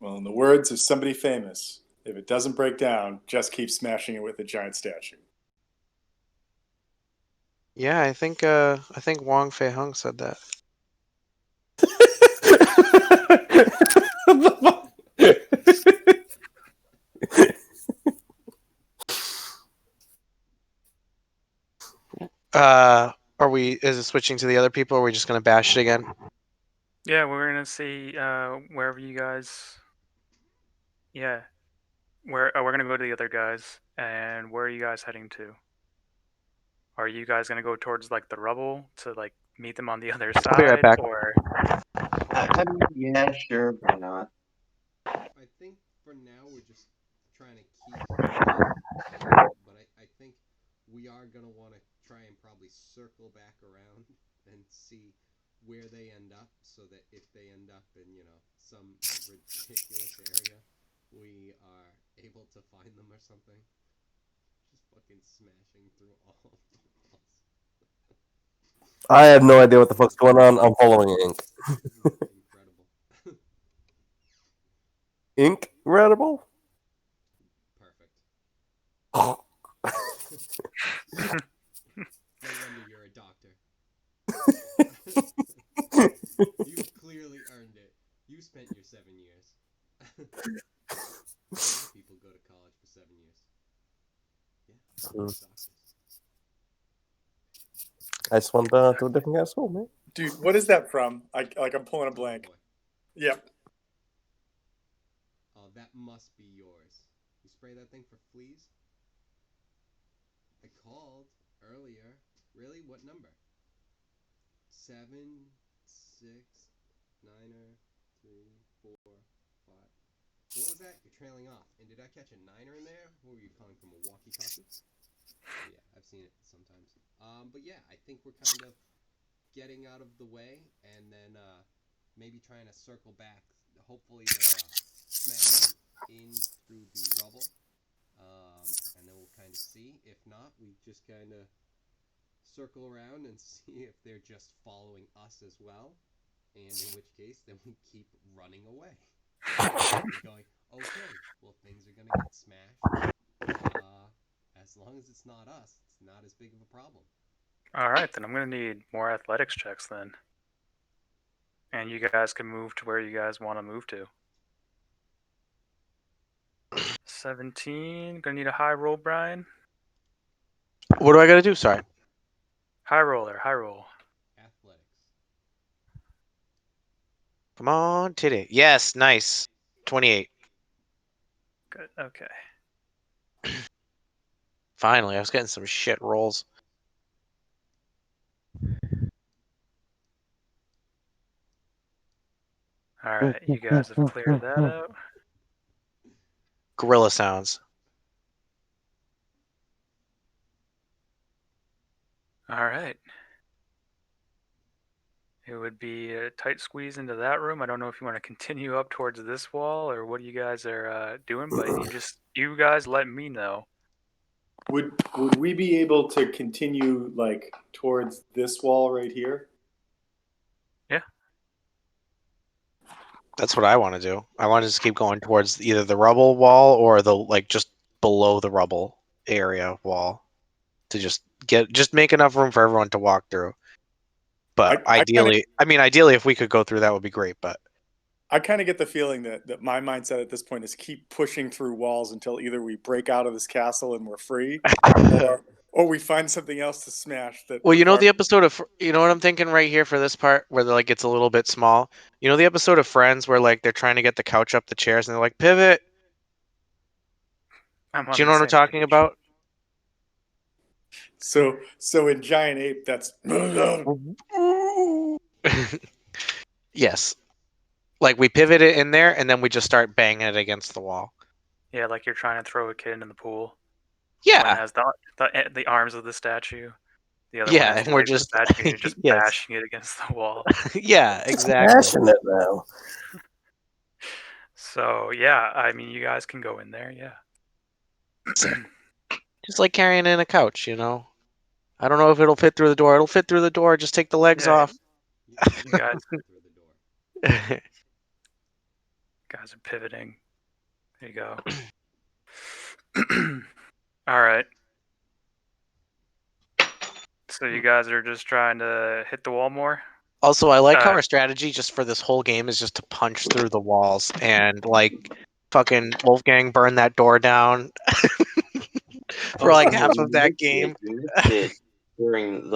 Well, in the words of somebody famous, if it doesn't break down, just keep smashing it with a giant statue. Yeah, I think Wong Fei Hung said that. What the fuck? Is it switching to the other people, or are we just gonna bash it again? Yeah, we're going to see wherever you guys. Yeah. We're going to go to the other guys. And where are you guys heading to? Are you guys going to go towards like the rubble to like meet them on the other side? I'll be right back. Or Yeah, sure, why not? I think for now we're just trying to keep but I think we are gonna want to try and probably circle back around and see where they end up, so that if they end up in some ridiculous area, we are able to find them or something. Just fucking smashing through all of the walls. I have no idea what the fuck's going on. I'm following Ink. Incredible. Incredible? Perfect. Oh. No wonder you're a doctor. You clearly earned it. You spent your 7 years. A lot of people go to college for 7 years. Yeah, doctors. I just went to a different guy's school, man. Dude, what is that from? I'm pulling a blank. Oh, boy. Yep. Oh, that must be yours. You spray that thing for fleas? I called earlier. Really? What number? 7, 6, 9er, 3, 4, 5. What was that? You're trailing off. And did I catch a 9er in there? What were you calling from a walkie-talkie? Yeah, I've seen it sometimes. But yeah, I think we're kind of getting out of the way, and then maybe trying to circle back. Hopefully they're smashing in through the rubble, and then we'll kind of see. If not, we just kind of circle around and see if they're just following us as well, and in which case, then we keep running away. We're going, okay, well, things are gonna get smashed. As long as it's not us, it's not as big of a problem. All right, then I'm gonna need more athletics checks then, and you guys can move to where you guys want to move to. 17. Gonna need a high roll, Brian. What do I gotta do? Sorry. High roller, high roll. Athletics. Come on, titty. Yes, nice. 28. Good. Okay. Finally, I was getting some shit rolls. All right, you guys have cleared that out. Gorilla sounds. All right. It would be a tight squeeze into that room. I don't know if you want to continue up towards this wall or what you guys are doing, but you guys let me know. Would we be able to continue like towards this wall right here? Yeah. That's what I want to do. I want to just keep going towards either the rubble wall or the just below the rubble area wall to just make enough room for everyone to walk through. But ideally, if we could go through, that would be great. But I kind of get the feeling that my mindset at this point is keep pushing through walls until either we break out of this castle and we're free, or we find something else to smash. Well, the episode of what I'm thinking right here for this part where like it's a little bit small. You know the episode of Friends where like they're trying to get the couch up the chairs and they're like pivot. Do you know what I'm talking about? So in Giant Ape, that's yes. Like we pivot it in there and then we just start banging it against the wall. Yeah, like you're trying to throw a kid in the pool. Yeah. One has the arms of the statue. The other Yeah, one has and we're legs of just the statue, and you're just yes. bashing it against the wall. Yeah, exactly. Smashing it now. So yeah, I mean, you guys can go in there. Yeah. Just like carrying in a couch, I don't know if it'll fit through the door. It'll fit through the door. Just take the legs off. You guys, guys are pivoting. There you go. All right. So you guys are just trying to hit the wall more? Also, I like how our strategy just for this whole game is just to punch through the walls and like fucking Wolfgang burn that door down for like half of that game. During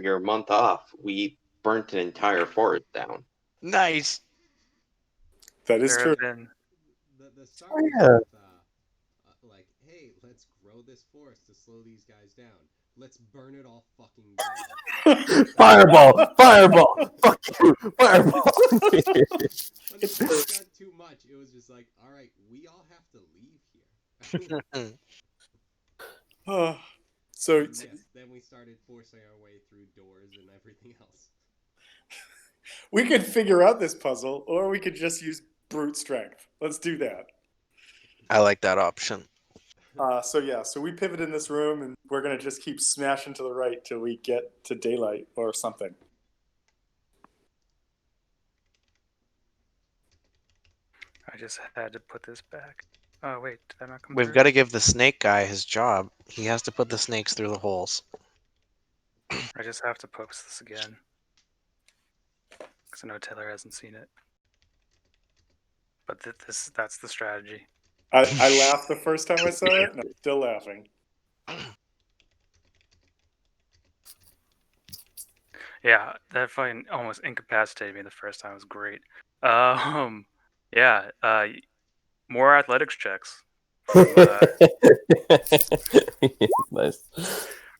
your month off, we burnt an entire forest down. Nice. That is true. The start with, like, hey, let's grow this forest to slow these guys down. Let's burn it all fucking down. Fireball! Fireball! Fuck you! Fireball! When it got too much, it was just like, all right, we all have to leave here. So yes, then we started forcing our way through doors and everything else. We could figure out this puzzle, or we could just use brute strength. Let's do that. I like that option. So we pivot in this room, and we're gonna just keep smashing to the right till we get to daylight or something. I just had to put this back. Oh wait, did that not come We've through? got to give the snake guy his job. He has to put the snakes through the holes. I just have to post this again. Because I know Taylor hasn't seen it. But that's the strategy. I laughed the first time I saw it, and I'm still laughing. Yeah, that fucking almost incapacitated me the first time. It was great. Yeah, more athletics checks. Nice.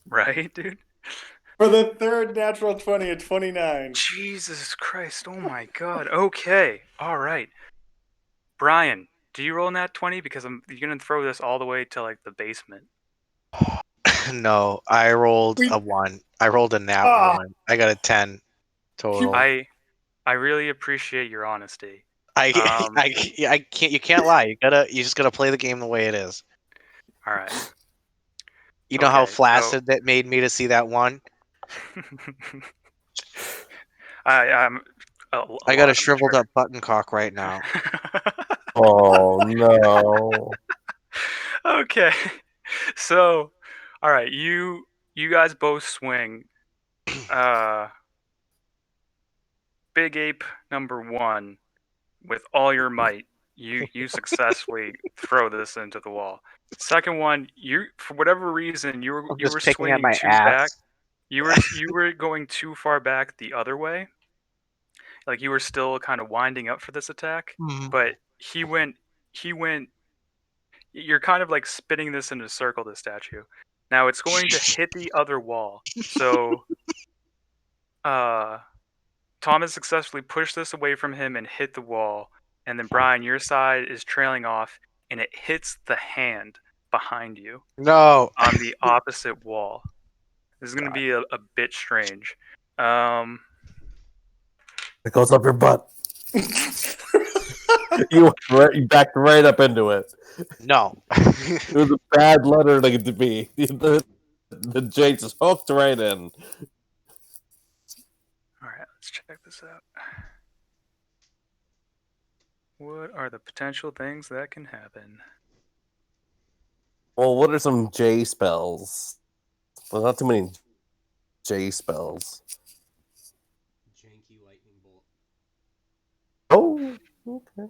Right, dude? For the third natural 20 at 29. Jesus Christ, oh my god. Okay, alright. Brian, do you roll in that 20? Because you're going to throw this all the way to, like, the basement. No, I rolled a 1. I rolled a nat 1. I got a 10 total. I really appreciate your honesty. I can't. You can't lie. You just gotta play the game the way it is. All right. You know how Okay, so- flaccid that made me to see that one? I'm. I got a shriveled up button cock right now. Oh no. Okay, so, all right, you guys both swing. Big Ape number 1, with all your might, you successfully throw this into the wall. Second one, you for whatever reason you I'm were just picking at swinging my too ass. back. You were going too far back the other way. Like you were still kind of winding up for this attack, Mhm. but he went. You're kind of like spinning this in a circle. This statue. Now it's going to hit the other wall. So, Thomas successfully pushed this away from him and hit the wall. And then Brian, your side is trailing off, and it hits the hand behind you No. on the opposite wall. This is going to be a bit strange. It goes up your butt. You backed right up into it. No. It was a bad letter to be. The J just hooked right in. All right, let's check this out. What are the potential things that can happen? Well, what are some J spells? Well, not too many J spells. Janky lightning bolt. Oh, okay.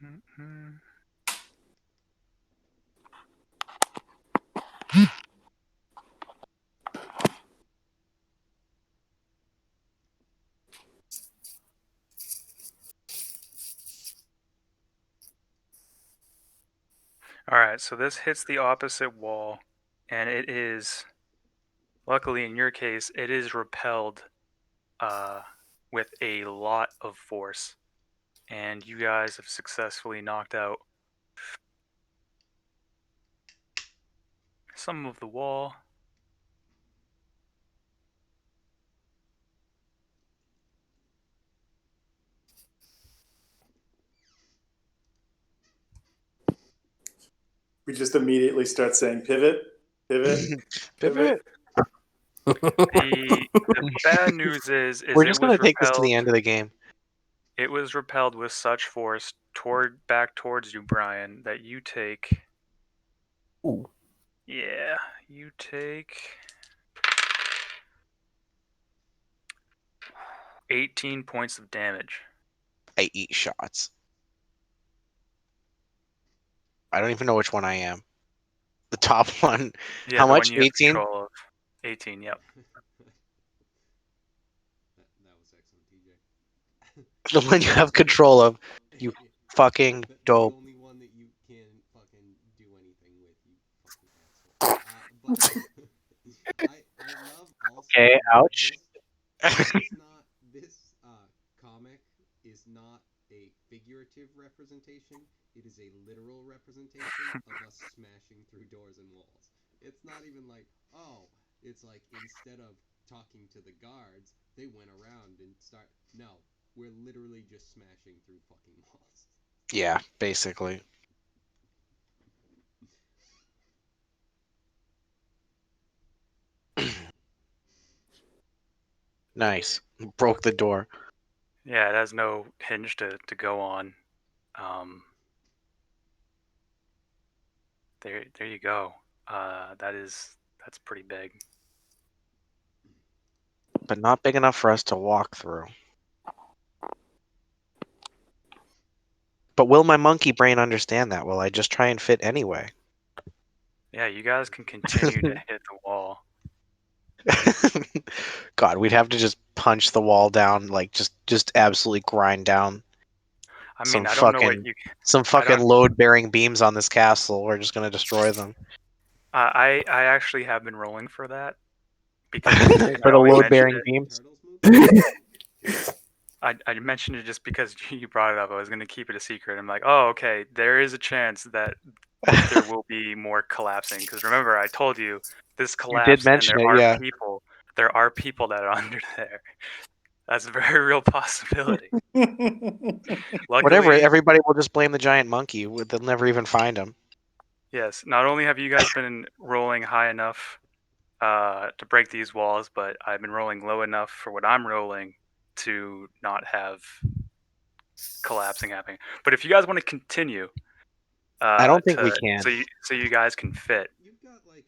Mm-hmm. All right, so this hits the opposite wall, and it is, luckily in your case, it is repelled with a lot of force. And you guys have successfully knocked out some of the wall. We just immediately start saying pivot, pivot, Pivot. The bad news is We're it just was gonna take this to repelled. the end of the game. It was repelled with such force back towards you, Brian, that you take. Ooh. Yeah, you take 18 points of damage. I eat shots. I don't even know which one I am. The top one. Yeah, How the much? one you have 18? control of. 18, yep. That was excellent, TJ. The one you have control of. You fucking dope. The only one that you can fucking do anything with, you fucking asshole. But I love also. Okay, ouch. This comic is not a figurative representation. It is a literal representation of us smashing through doors and walls. It's not even like, oh, it's like instead of talking to the guards, they went around and No, we're literally just smashing through fucking walls. Yeah, basically. Nice. Broke the door. Yeah, it has no hinge to go on. There you go. That's pretty big. But not big enough for us to walk through. But will my monkey brain understand that? Will I just try and fit anyway? Yeah, you guys can continue to hit the wall. God, we'd have to just punch the wall down, like just absolutely grind down. I Some mean, I don't know what fucking- you. Some fucking load-bearing beams on this castle. We're just gonna destroy them. I actually have been rolling for that because For the load-bearing beams. I mentioned it just because you brought it up. I was going to keep it a secret. I'm like, oh, okay. There is a chance that there will be more collapsing because remember, I told you this collapse. mention and it, there yeah. are people. There are people that are under there. That's a very real possibility. Whatever. Luckily, Everybody will just blame the giant monkey. They'll never even find him. yes. Not only have you guys been rolling high enough to break these walls, but I've been rolling low enough for what I'm rolling to not have collapsing happening. But if you guys want to continue, I don't think we can. So you guys can fit. You've got like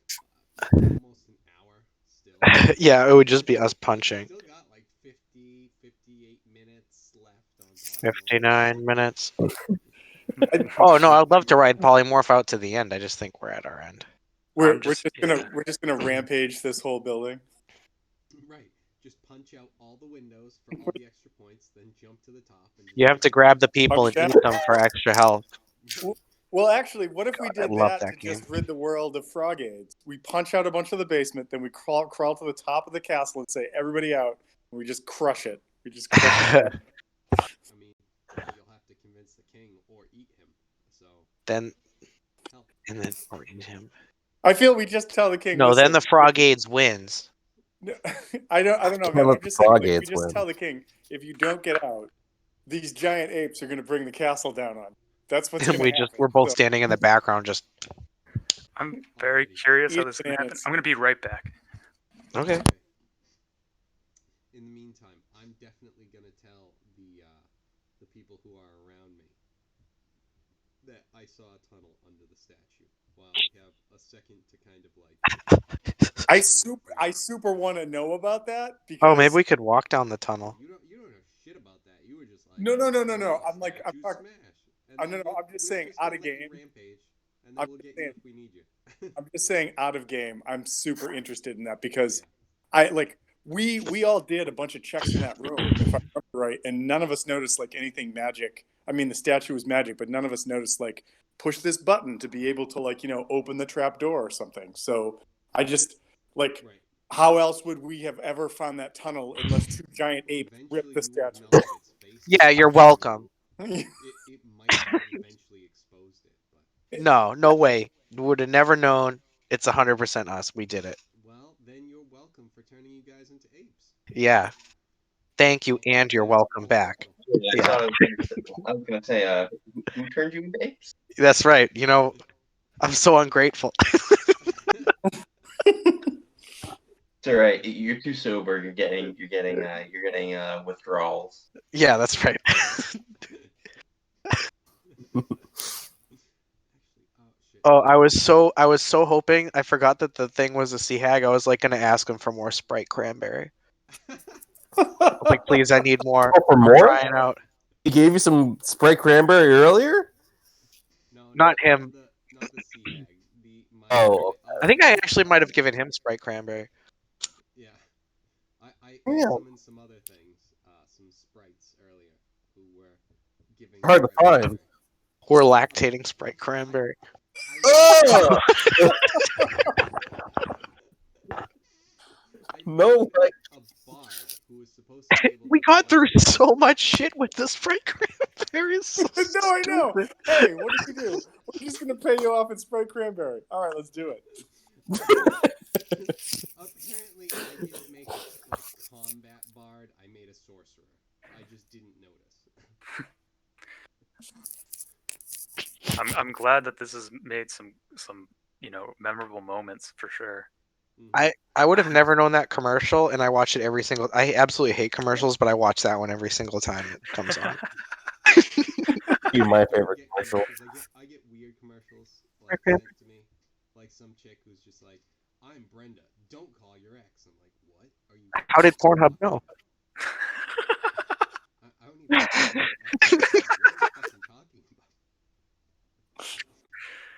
almost an hour still. Yeah, it would just be us punching. Still got like 50, 58 minutes left on Polymorph. 59 minutes. Oh no, I'd love to ride Polymorph out to the end. I just think we're at our end. We're just- just gonna rampage this whole building. Right. Just punch out all the windows for all the extra points, then jump to the top. And You have to grab the people and Okay. eat them for extra health. Well, actually, what if we God, I did love that that to just game. rid the world of frog aids? We punch out a bunch of the basement, then we crawl to the top of the castle and say, "Everybody out!" And we just crush it. We just crush it. I mean, you'll have to convince the king or eat him. So Then help. and then or eat him. I feel we just tell the king. No, then "Listen, the Frog Aids wins. I don't know. Can't Man. let I'm the just saying, frog like, we aids just win. tell the king, if you don't get out, these giant apes are going to bring the castle down on. That's what's And going to we're both So, standing in the background just I'm very curious how Eat this is going to happen. bananas. I'm going to be right back. okay. In the meantime, I'm definitely gonna tell the people who are around me that I saw a tunnel under the statue. While we have a second to kind of like. I super want to know about that because Oh, maybe we could walk down the tunnel. You don't know shit about that. You were just like. No. "Oh, I'm like, I'm statue talking. smash." And I'm then no, I'm just saying out of let you game. Rampage, and then I'm we'll just get you saying- if we need you. I'm just saying out of game. I'm super interested in that because I like we all did a bunch of checks in that room, if I remember right, and none of us noticed like anything magic. I mean, the statue was magic, but none of us noticed like push this button to be able to like open the trap door or something. So I just like. Right. How else would we have ever found that tunnel unless two giant apes ripped the Eventually you would statue? know that its face Yeah, was you're actually- welcome. It might have eventually exposed it, but No way. Would have never known. It's 100% us. We did it. well, then you're welcome for turning you guys into apes. Yeah. Thank you, and you're welcome back. I thought I was gonna say, who turned you into apes? That's right. I'm so ungrateful. It's all right. You're too sober. You're getting withdrawals. Yeah, that's right. Oh, I was so hoping. I forgot that the thing was a sea hag. I was like gonna ask him for more Sprite cranberry. Like, please, I need more. Oh, for I'm more? trying out. He gave you some Sprite cranberry earlier? No, Not him. Not the sea hag. Oh, I think I actually might have given him Sprite cranberry. Yeah. I Yeah. summoned some other things, some sprites earlier who were giving. Hard to Sprite find. cranberry. We're lactating Sprite cranberry. Oh! No way. A bard who was supposed to be able We to got fight- through so much shit with the Sprite cranberry. It's so No, I know. stupid. Hey, what did we do? We're just gonna pay you off in Sprite cranberry. All right, let's do it. Apparently, I didn't make a combat bard. I made a sorcerer. I just didn't notice. I'm glad that this has made some memorable moments for sure. I would have never known that commercial, and I watch it every single. I absolutely hate commercials, but I watch that one every single time it comes on. You my I favorite get commercial. commercials. I get weird commercials like Okay. sent to me, like some chick who's just like, "I'm Brenda. Don't call your ex." I'm like, "What are you?" How did Pornhub know? I don't even. Know what are you fucking talking about?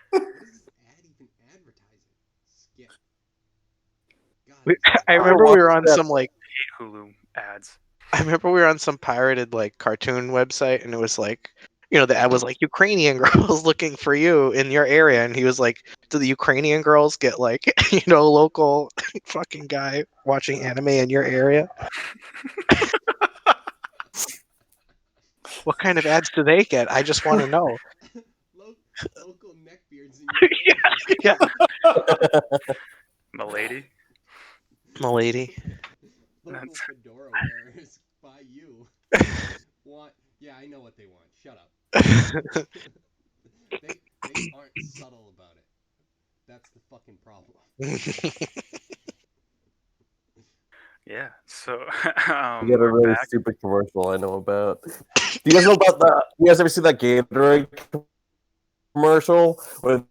What is this ad even advertising? Skip. God. I remember we were on that. some like. Hulu ads. I remember we were on some pirated like cartoon website, and it was like, the ad was like Ukrainian girls looking for you in your area, and he was like, do the Ukrainian girls get like, local fucking guy watching anime in your area? What kind of ads do they get? I just want to know. Local neckbeards in your Yeah. Milady. Milady. Local That's- fedora wearers 5 not you, want. Yeah, I know what they want. Shut up. They aren't subtle about it. That's the fucking problem. Yeah. So You get a we're really back. stupid commercial I know about. Do you guys know about that? You guys ever see that Gatorade commercial with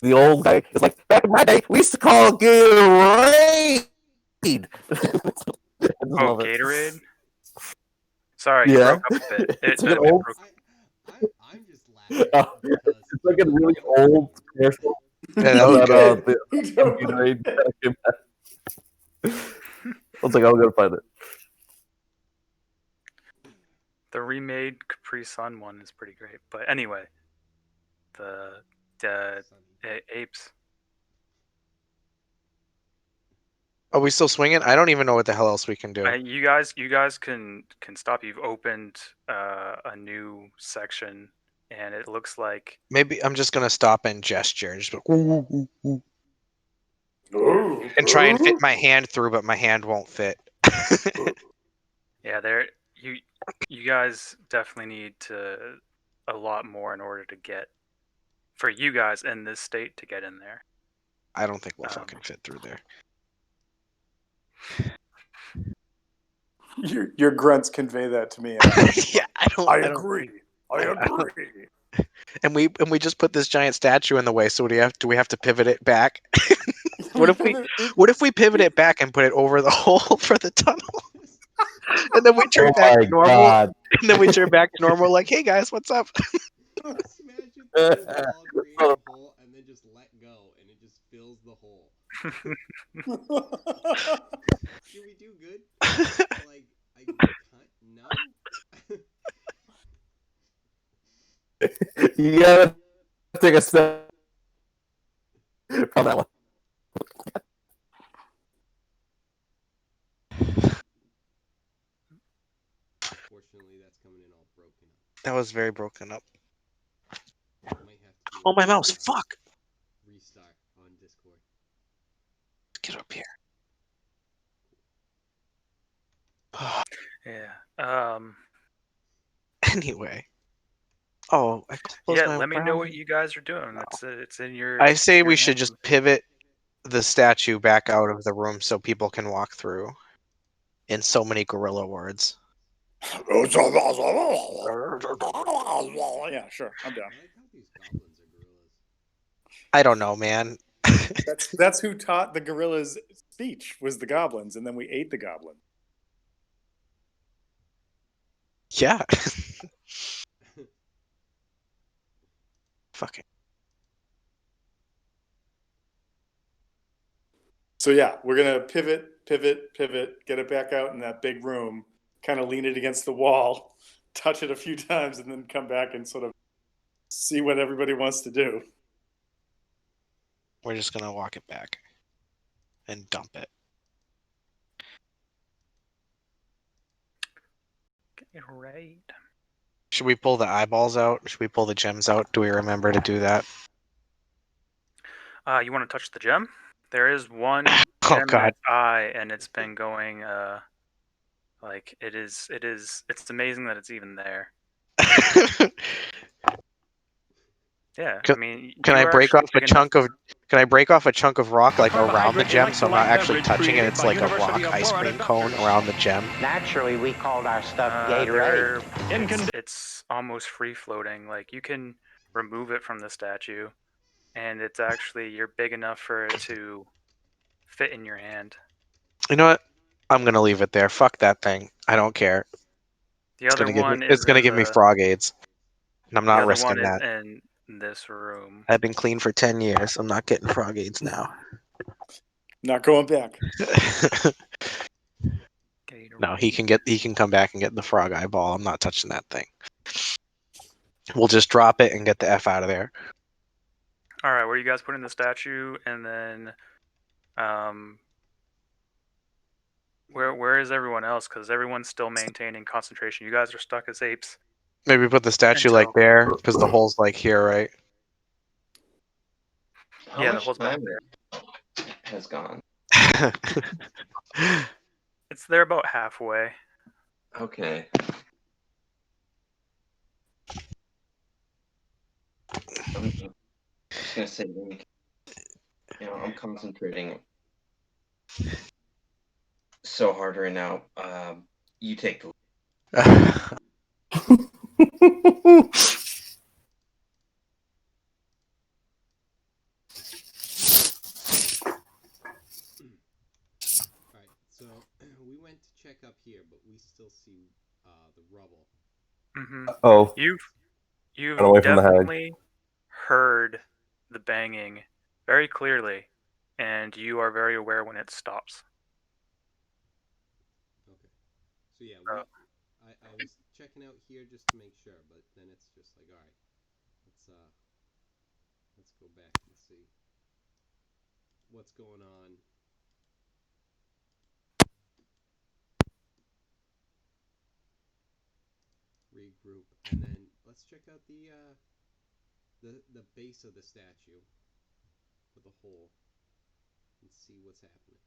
the old guy? It's like, back in my day, we used to call it Gatorade. I just Oh, love it. Gatorade. Sorry, you Yeah, broke up a bit. it's It, like the, an it old. broke. I'm just laughing because It's like a really old commercial Yeah, that was about good. the Gatorade. I was like, I'm gonna find it. The remade Capri Sun one is pretty great. But anyway, the apes. Are we still swinging? I don't even know what the hell else we can do. You guys can stop. You've opened a new section, and it looks like Maybe I'm just gonna stop and gesture and just go, Ooh. and try and fit my hand through, but my hand won't fit. yeah, there you guys definitely need a lot more in order to get for you guys in this state to get in there. I don't think we'll fucking fit through there. Your grunts convey that to me. Yeah, I don't. I don't- agree. I agree. And we just put this giant statue in the way. So do we have to pivot it back? What if we pivot it back and put it over the hole for the tunnel? And then we turn Oh back my to normal. god! And then we turn back to normal. Like, hey guys, what's up? Just imagine this all create a hole and then just let go and it just fills the hole. Should we do good? Like, I no. You gotta take a step from that one. Fortunately, that's coming in all broken up. That was very broken up. I might have to do Oh, my a mouse! Fuck! restart on Discord. Get up here. Yeah. Anyway. Oh, I closed Yeah. my Let me know what browser. you guys are doing. No. It's in your. I say your we should just hands. pivot the statue back out of the room so people can walk through. In so many gorilla words. Yeah, sure. I'm down. I like how these goblins are gorillas. I don't know, man. That's who taught the gorillas speech was the goblins, and then we ate the goblin. Yeah. Fucking. So yeah, we're gonna pivot, get it back out in that big room, kind of lean it against the wall, touch it a few times, and then come back and sort of see what everybody wants to do. We're just gonna walk it back and dump it. Right. Should we pull the eyeballs out? Should we pull the gems out? Do we remember to do that? You want to touch the gem? There is one Oh, gem in God. its eye, and it's been going. Like it's amazing that it's even there. Yeah, I mean, Can you I are break actually off a big chunk enough- of? Can I break off a chunk of rock like around the Carbohydrate gem, like so I'm the not light actually beverage touching it? created It's by like a University rock of ice Florida. cream cone around the gem. Naturally, we called our stuff Gatorade. it's almost free floating. Like you can remove it from the statue, and it's actually you're big enough for it to fit in your hand. You know what? I'm gonna leave it there. Fuck that thing. I don't care. The other one It's is gonna in give me the- frog AIDS, and I'm The not other risking one is that. in this room. I've been clean for 10 years. I'm not getting frog AIDS now. Not going back. No, he can come back and get the frog eyeball. I'm not touching that thing. We'll just drop it and get the F out of there. All right, where are you guys putting the statue, and then, where is everyone else? Because everyone's still maintaining concentration. You guys are stuck as apes. Maybe put the statue like Until- there, because the hole's like here, right? How Yeah, the much hole's back time has gone? It's there about halfway. Okay. I'm just gonna say, I'm concentrating so hard right now. You take the. Alright, so we went to check up here, but we still see the rubble. Mm-hmm. Oh, You've Run away from the hag. definitely heard the banging very clearly, and you are very aware when it stops. Okay. So yeah, Uh, I was checking out here just to make sure, but then it's just like, alright, let's go back and see what's going on. Regroup, and then let's check out the base of the statue with a hole and see what's happening.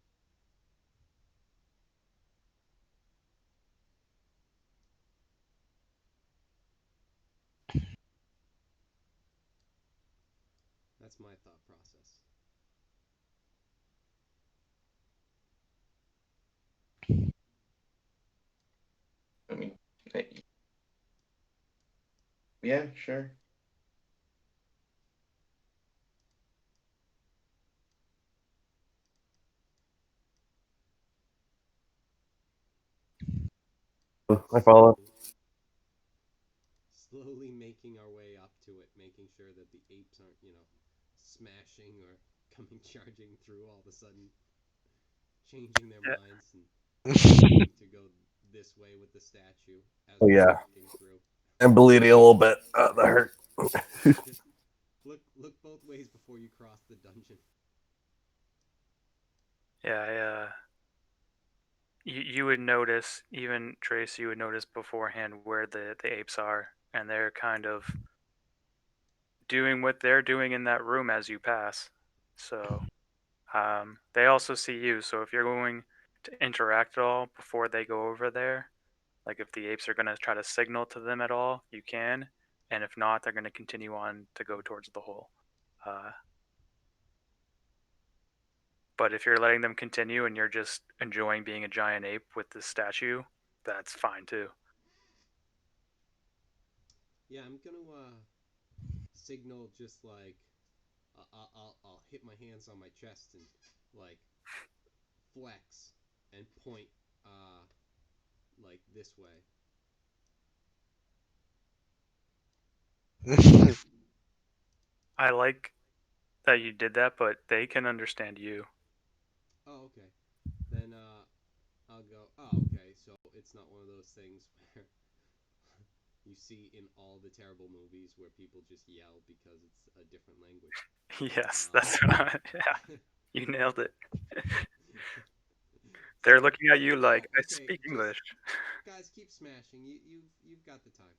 That's my thought process. I mean, yeah, sure. I follow. Slowly making our way up to it, making sure that the apes aren't, smashing or coming charging through all of a sudden, changing their minds and deciding to go this way with the statue as Oh, we're yeah. walking through. I'm bleeding a little bit. That hurt. Just look both ways before you cross the dungeon. Yeah, you would notice, even Trace, you would notice beforehand where the apes are, and they're kind of doing what they're doing in that room as you pass. So they also see you. So if you're going to interact at all before they go over there, like if the apes are going to try to signal to them at all, you can. And if not, they're going to continue on to go towards the hole. But if you're letting them continue and you're just enjoying being a giant ape with the statue, that's fine too. Yeah, I'm gonna signal just like I'll hit my hands on my chest and like flex and point like this way. I like that you did that, but they can understand you. Oh, okay. Then I'll go. Oh, okay. So it's not one of those things where you see in all the terrible movies where people just yell because it's a different language. Yes, that's yeah. You nailed it. They're So, looking at you like, I okay, speak just English. guys, keep smashing. You've got the time.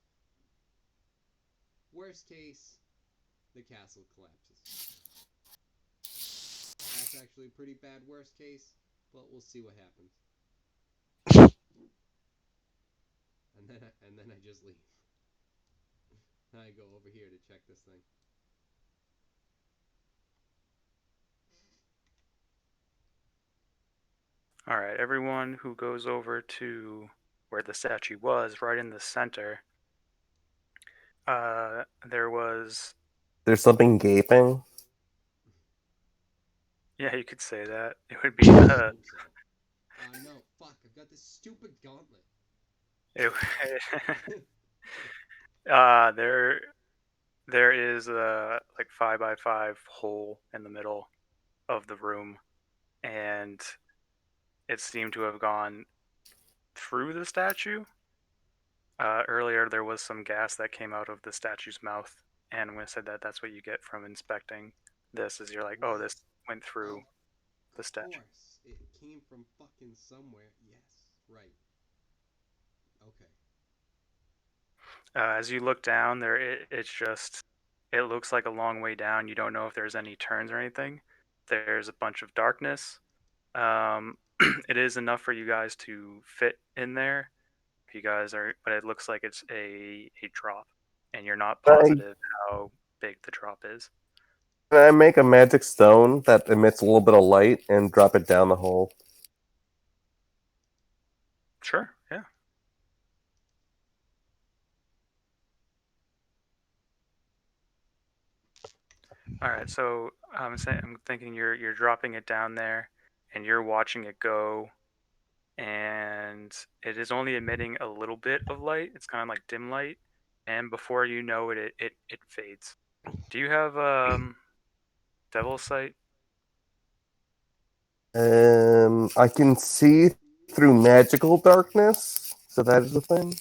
Worst case, the castle collapses. That's actually a pretty bad worst case, but we'll see what happens. And then I just leave. I go over here to check this thing. All right, everyone who goes over to where the statue was, right in the center, there was. There's something gaping. Yeah, you could say that. It would be the. No, fuck! I've got this stupid gauntlet. It, there is a like 5x5 hole in the middle of the room, and it seemed to have gone through the statue. Earlier, there was some gas that came out of the statue's mouth, and when I said that, that's what you get from inspecting this. Is you're like, oh, this went through the statue. Of course, it came from fucking somewhere. Yes, right. Okay. As you look down there, it looks like a long way down. You don't know if there's any turns or anything. There's a bunch of darkness. It is enough for you guys to fit in there, You guys are, but it looks like it's a drop, and you're not Right. positive how big the drop is. Can I make a magic stone that emits a little bit of light and drop it down the hole? Sure, yeah. All right, so I'm thinking you're dropping it down there, and you're watching it go, and it is only emitting a little bit of light. It's kind of like dim light, and before you know it, it fades. Do you have Devil's Sight? I can see through magical darkness, so that is the thing.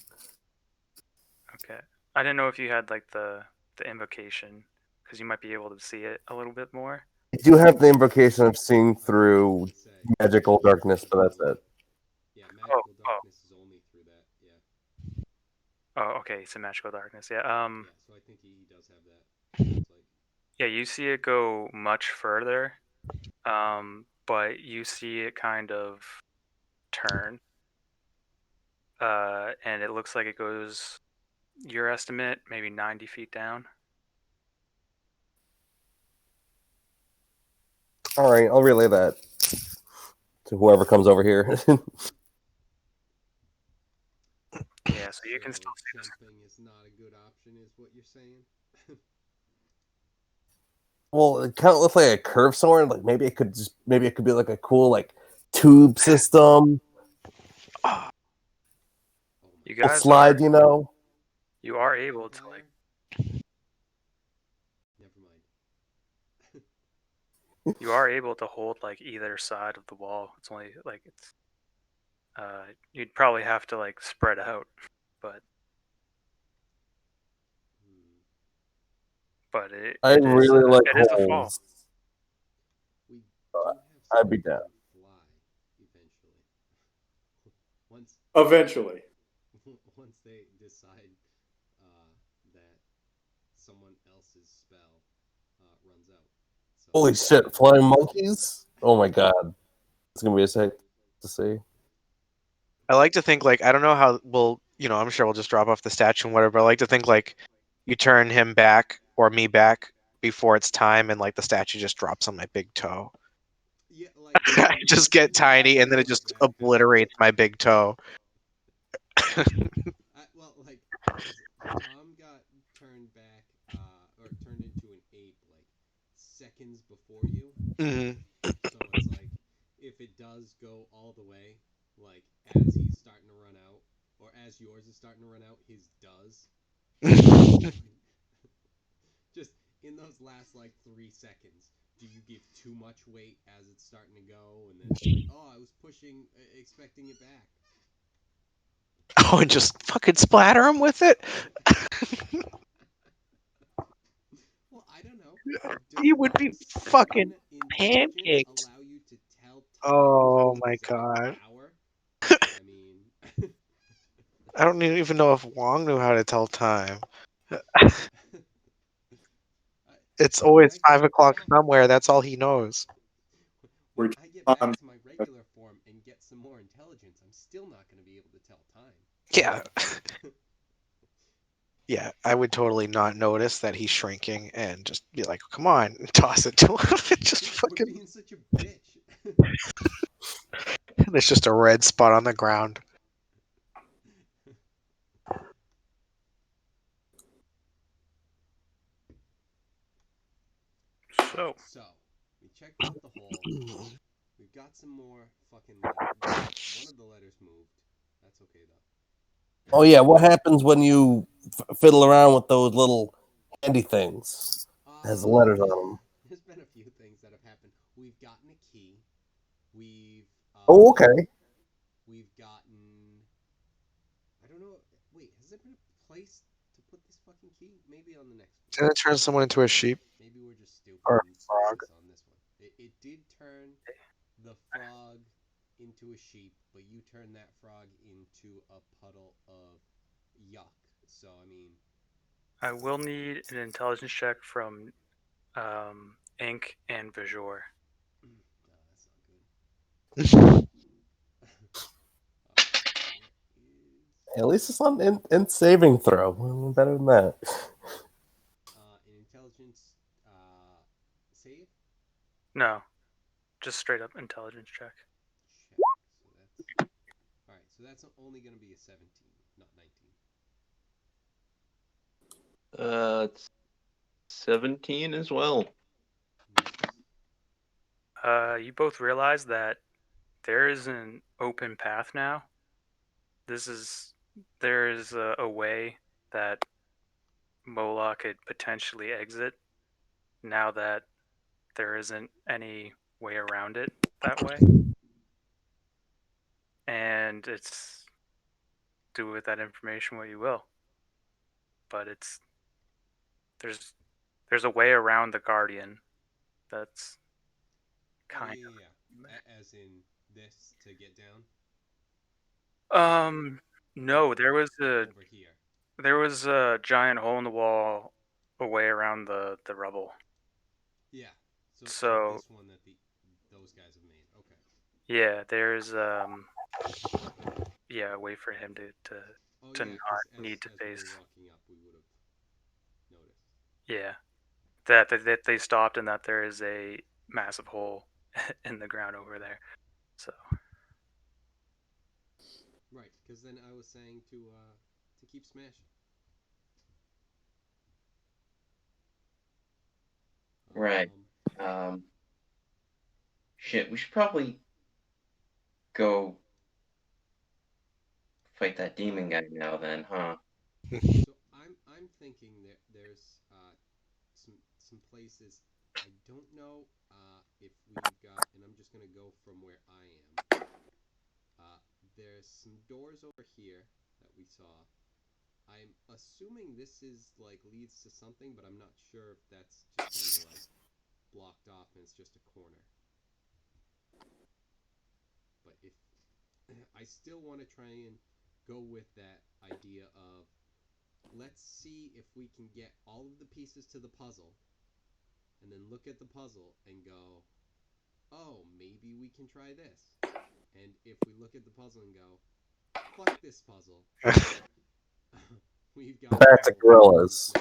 Okay, I didn't know if you had like the invocation, because you might be able to see it a little bit more. I do have the invocation of seeing through Say, magical darkness, but that's it. Yeah, magical oh. darkness is only through that. Yeah. Oh, okay, so magical darkness. Yeah. Yeah, so I think he does have that. It's like, Yeah, you see it go much further, but you see it kind of turn, and it looks like it goes, your estimate, maybe 90 feet down. All right, I'll relay that to whoever comes over here. Yeah, so you can still see this. jumping is not a good option, is what you're saying. Well, it kind of looks like a curve somewhere. Like maybe it could be like a cool like tube system, Oh You my a guys slide, are, you know. you are able to like, Never mind. you are able to hold like either side of the wall. It's only like it's, you'd probably have to like spread out, but it, I it is really like it is a fall. holes. We do have I'd be someone down. who can fly eventually. Eventually. Once they decide that someone else's spell runs out. So Holy shit, flying monkeys! Oh my god, it's gonna be a sight to see. I like to think like I don't know how we'll I'm sure we'll just drop off the statue and whatever. But I like to think like you turn him back or me back before it's time, and like the statue just drops on my big toe. Yeah, like I just get tiny, and then it just obliterates my big toe. Well, like Tom got turned back or turned into an ape like seconds before you. hmm So it's like if it does go all the way, like as he's starting to run out, or as yours is starting to run out, his does. Just in those last like 3 seconds, do you give too much weight as it's starting to go, and then it's like, oh, I was pushing, expecting it back. Oh, and just fucking splatter him with it. Well, I don't know. You would be fucking pancaked. Allow you to tell Oh time my is out god. hour? I mean, I don't even know if Wong knew how to tell time. It's always 5 o'clock somewhere. That's all he knows. when I get back to my regular form and get some more intelligence, I'm still not going to be able to tell time. Yeah. Yeah, I would totally not notice that he's shrinking and just be like, "Come on, toss it to him." Just Quit fucking. being such a bitch. There's just a red spot on the ground. So we checked out the hole. We've got some more fucking letters. One of the letters moved. That's okay though. Oh yeah, what happens when you fiddle around with those little handy things? It has letters on them. There's been a few things that have happened. We've gotten a key. We've Oh, okay. We've gotten. I don't know. Wait, has there been a place to put this fucking key? Maybe on the next one. Did it turn someone into a sheep? Maybe we're just stupid. Or a and frog. on this one. It did turn the frog into a sheep, but you turned that frog into a puddle of yuck. So I mean, I will need an intelligence check from Ink and Visual. no, that's not good. At least it's not in saving throw. Well, better than that. An intelligence save? No, just straight up intelligence check. Check. So that's alright, so that's only gonna be a 17, not 19. It's 17 as well. You both realize that there is an open path now. There is a way that Mola could potentially exit now that there isn't any way around it that way. And it's do with that information what you will. But there's a way around the Guardian that's kind of As in this to get down? No, there was Over here. a giant hole in the wall away around the rubble. Yeah. So this one that those guys have made. Okay. yeah, there's a way for him to not need to face. Walking up, we would have noticed. Yeah, that they stopped and that there is a massive hole in the ground over there. So right, because then I was saying to keep smashing. Right. Shit, we should probably go fight that demon guy now then, huh? So I'm thinking that there's some places I don't know if we've got, and I'm just gonna go from where I am. There's some doors over here that we saw. I'm assuming this is like leads to something, but I'm not sure if that's just kind of like blocked off and it's just a corner. But if I still want to try and go with that idea of let's see if we can get all of the pieces to the puzzle and then look at the puzzle and go, oh, maybe we can try this. And if we look at the puzzle and go, fuck this puzzle, we've got Back to gorillas.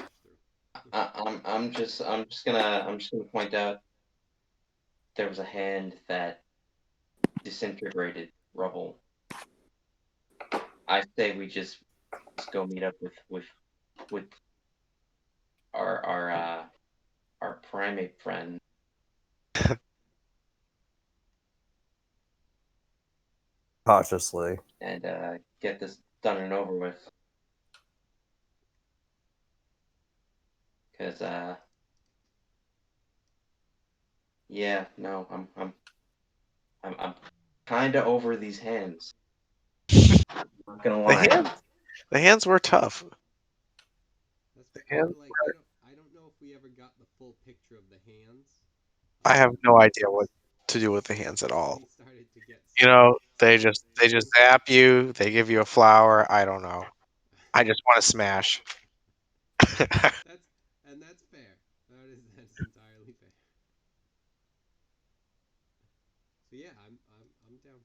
I'm just gonna point out there was a hand that disintegrated rubble. I say we just go meet up with our primate friend. Cautiously. And get this done and over with. Cause yeah, no, I'm kind of over these hands. I'm not gonna lie. The hands were tough. That's I don't know if we ever got the full picture of the hands. I have no idea what to do with the hands at all. You know, they just zap you. They give you a flower. I don't know. I just want to smash. That's fair. That's entirely fair. So yeah, I'm down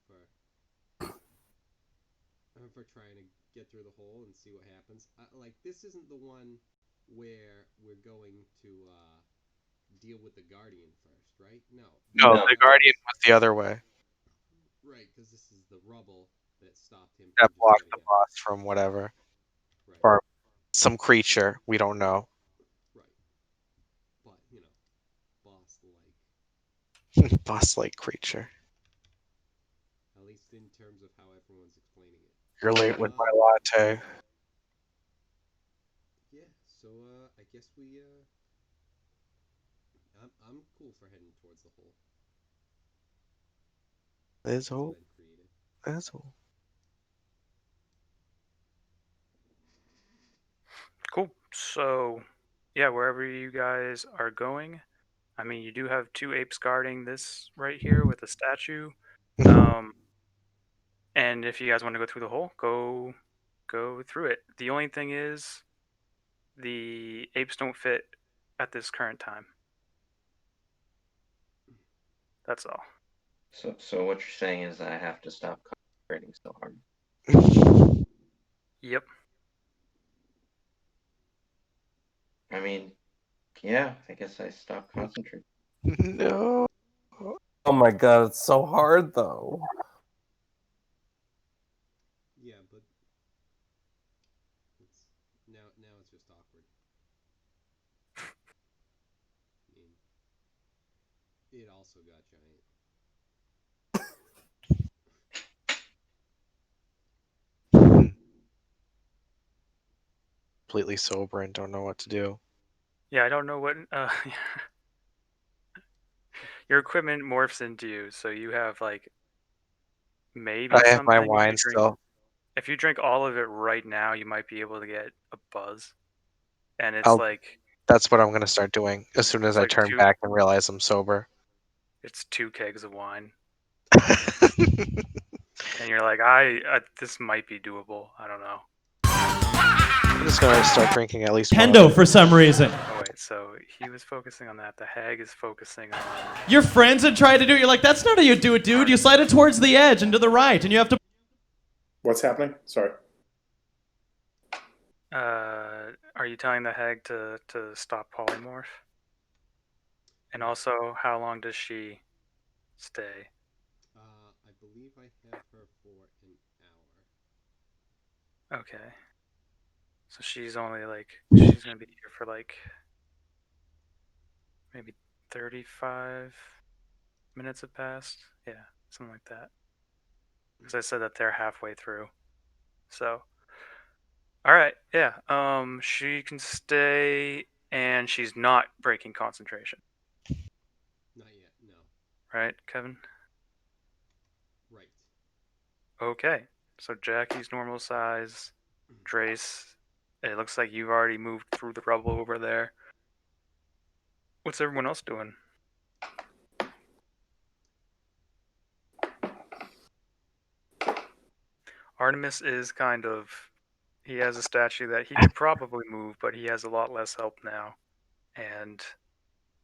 for trying to get through the hole and see what happens. Like this isn't the one where we're going to deal with the Guardian first, right? No, the Guardian was the other way. Right, because this is the rubble that stopped him. That blocked the boss from whatever. Right. Or some creature. We don't know. Right. But, you know, boss-like. Boss-like creature. At least in terms of how everyone's explaining it. You're late with my latte. Yeah, so I guess we I'm cool for heading towards the hole. There's hole. There's hole. cool. So yeah, wherever you guys are going, I mean, you do have two apes guarding this right here with a statue. And if you guys want to go through the hole, go through it. The only thing is, the apes don't fit at this current time. That's all. So what you're saying is that I have to stop concentrating so hard. Yep. I mean, yeah, I guess I stopped concentrating. No. Oh my god, it's so hard though. Yeah, but it's now it's just awkward. I mean, it also got giant. Completely sober and don't know what to do. Yeah, I don't know what. Your equipment morphs into you, so you have like maybe I have my something. wine still. If you drink all of it right now, you might be able to get a buzz, and it's I'll- like That's what I'm gonna start doing as soon as It's I like turn two- back and realize I'm sober. it's 2 kegs of wine, and you're like, this might be doable. I don't know. I'm just gonna start drinking at least one. Kendo for some reason. Oh wait, so he was focusing on that. The hag is focusing on. Your friends had tried to do it. You're like, that's not how you do it, dude. You slide it towards the edge and to the right, and you have to. What's happening? Sorry. Are you telling the hag to stop polymorph? And also, how long does she stay? I believe I have her for an hour. Okay. So she's only like she's gonna be here for like maybe 35 minutes have passed. Yeah, something like that. Because I said that they're halfway through. So, all right, yeah. She can stay, and she's not breaking concentration, Not yet, no. right, Kevin? Right. Okay. So Jackie's normal size. Drace, it looks like you've already moved through the rubble over there. What's everyone else doing? Artemis is kind of. He has a statue that he could probably move, but he has a lot less help now. And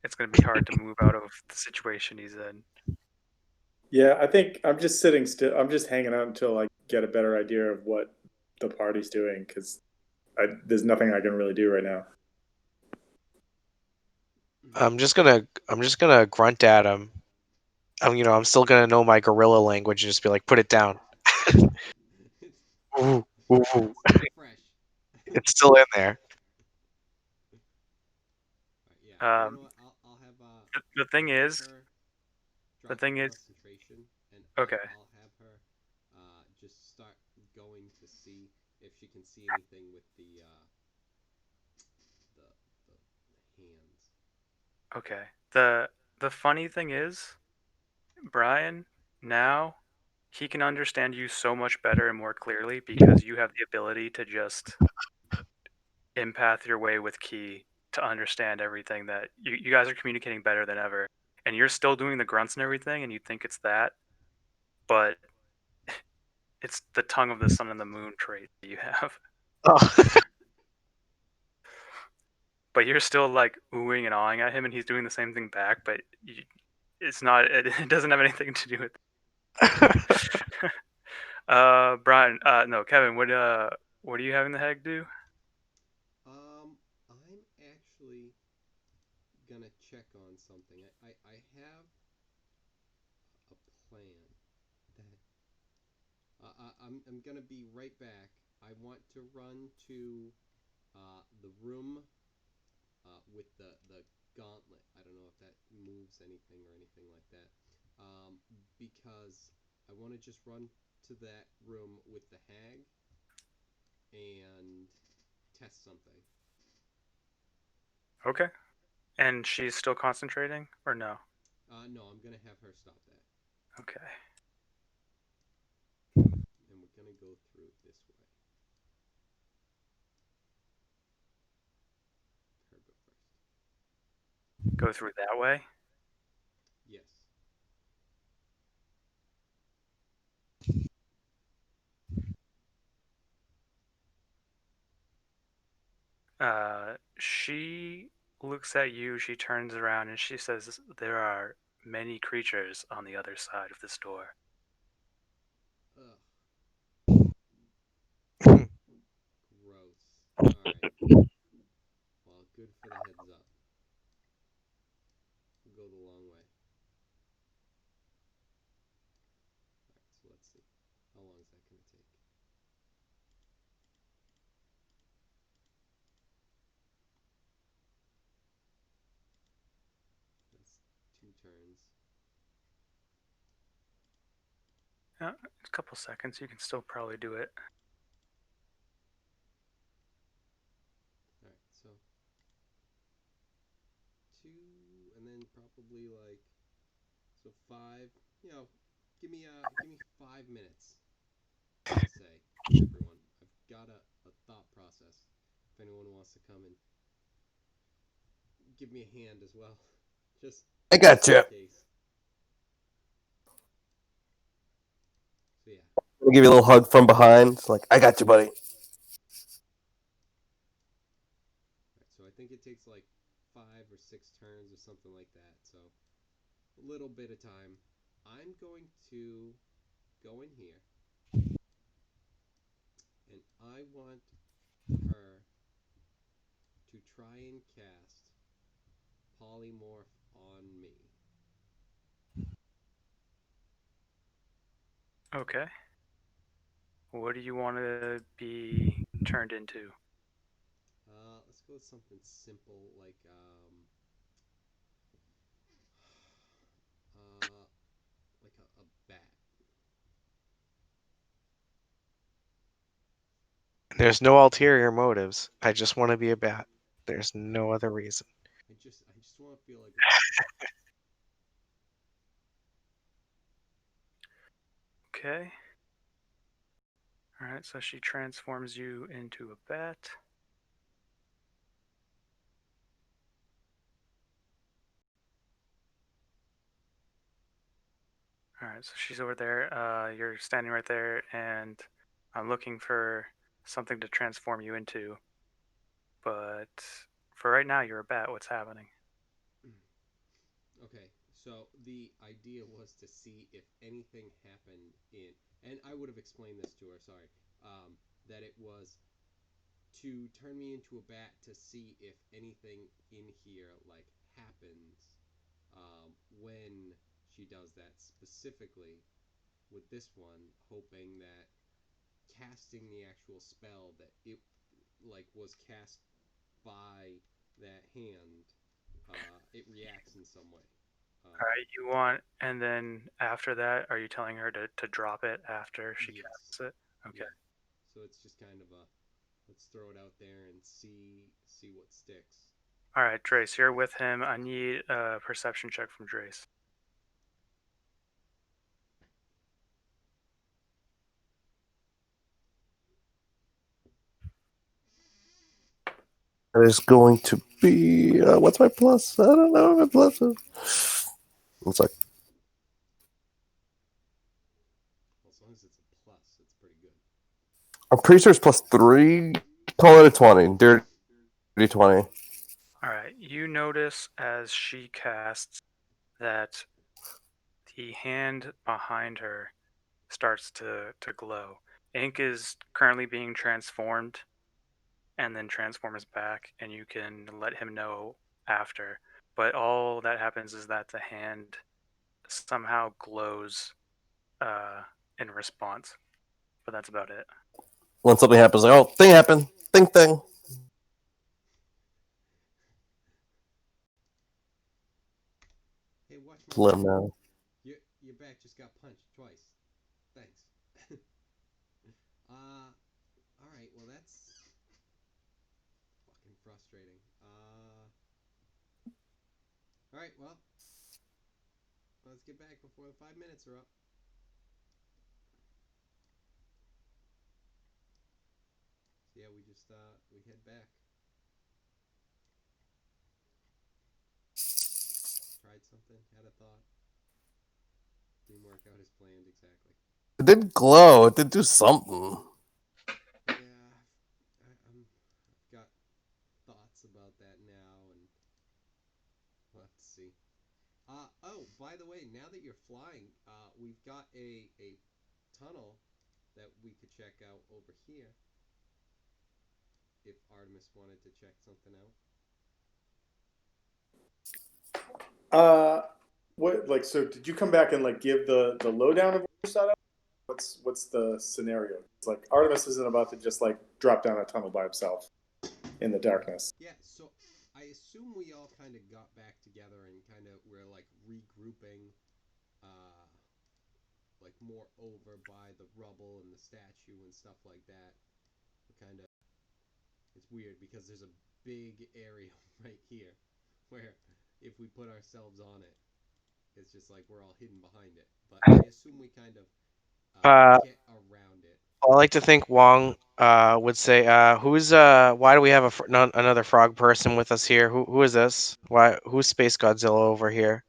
it's going to be hard to move out of the situation he's in. Yeah, I think I'm just sitting still. I'm just hanging out until I get a better idea of what the party's doing, because there's nothing I can really do right now. I'm just gonna grunt at him. I'm still gonna know my gorilla language and just be like, put it down. Ooh, ooh, ooh. Still fresh. It's still in there. Right, yeah. You know what? I'll have The thing is, drop thing her is- concentration, and okay. I'll have her just start going to see if she can see anything with the hands. Okay. The funny thing is, Brian, now he can understand you so much better and more clearly because you have the ability to just empath your way with Key to understand everything that you guys are communicating better than ever. And you're still doing the grunts and everything, and you think it's that, but it's the tongue of the sun and the moon trait that you have. Oh. But you're still like oohing and awing at him, and he's doing the same thing back. But it's not. It doesn't have anything to do with. Brian. No, Kevin. What are you having the hag do? I'm actually gonna check on something. I have a plan that I'm gonna be right back. I want to run to the room with the gauntlet. I don't know if that moves anything or anything like that. Because I want to just run to that room with the hag and test something. Okay. And she's still concentrating, or no? No, I'm gonna have her stop that. Okay. And we're gonna go through it this way. Her go first. Go through that way. Yes. She looks at you. She turns around and she says, "There are many creatures on the other side of this door." Ugh. turns. A couple seconds. You can still probably do it. Alright, so 2, and then probably like, so 5. You know, give me 5 minutes. I'll say, everyone. I've got a thought process. If anyone wants to come and give me a hand as well, just I got you. in case. So yeah. I'll give you a little hug from behind. It's like, I got you, buddy. So I think it takes like 5 or 6 turns or something like that. So a little bit of time. I'm going to go in here, and I want her to try and cast polymorph on me. Okay. What do you want to be turned into? Let's go with something simple like a bat. There's no ulterior motives. I just want to be a bat. There's no other reason. I just want to feel like a bat. Okay. Alright, so she transforms you into a bat. Alright, so she's over there. You're standing right there, and I'm looking for something to transform you into. But for right now, you're a bat. What's happening? Okay, so the idea was to see if anything happened in, and I would have explained this to her, sorry, that it was to turn me into a bat to see if anything in here, like, happens when she does that, specifically with this one, hoping that casting the actual spell that it, like, was cast by that hand, it reacts in some way. Alright, you want, and then after that, are you telling her to drop it after she Yes. casts it? Okay. Yeah. So it's just kind of a, let's throw it out there and see what sticks. Alright, Drace, you're with him. I need a perception check from Drace. That is going to be what's my plus? I don't know. My plus is. It's like Well, as long as it's a plus, it's pretty good. I'm pretty sure it's +3. Call it a 20. Dirty 20. Alright, you notice as she casts that the hand behind her starts to glow. Ink is currently being transformed and then transforms back, and you can let him know after. But all that happens is that the hand somehow glows in response. But that's about it. When something happens, like, oh, thing happened. Thing. Hey, watch Let him know. Your back just got punched twice. Thanks. Alright, well that's fucking frustrating. Alright, well, let's get back before the 5 minutes are up. So yeah, we just we head back. Tried something, had a thought. Didn't work out as planned exactly. It didn't glow. It did do something. Yeah, I've got thoughts about that now, and we'll have to see. Oh, by the way, now that you're flying, we've got a tunnel that we could check out over here. If Artemis wanted to check something out. What, like, so did you come back and like give the lowdown of what you saw? What's the scenario? It's like Artemis isn't about to just like drop down a tunnel by himself in the darkness. Yeah, so I I assume we all kind of got back together and kind of we're like regrouping, uh, like more over by the rubble and the statue and stuff like that. Kind of, it's weird because there's a big area right here where if we put ourselves on it, it's just like we're all hidden behind it. But I assume we kind of get around it. I like to think Wong would say, why do we have another frog person with us here? Who is this? Who's Space Godzilla over here?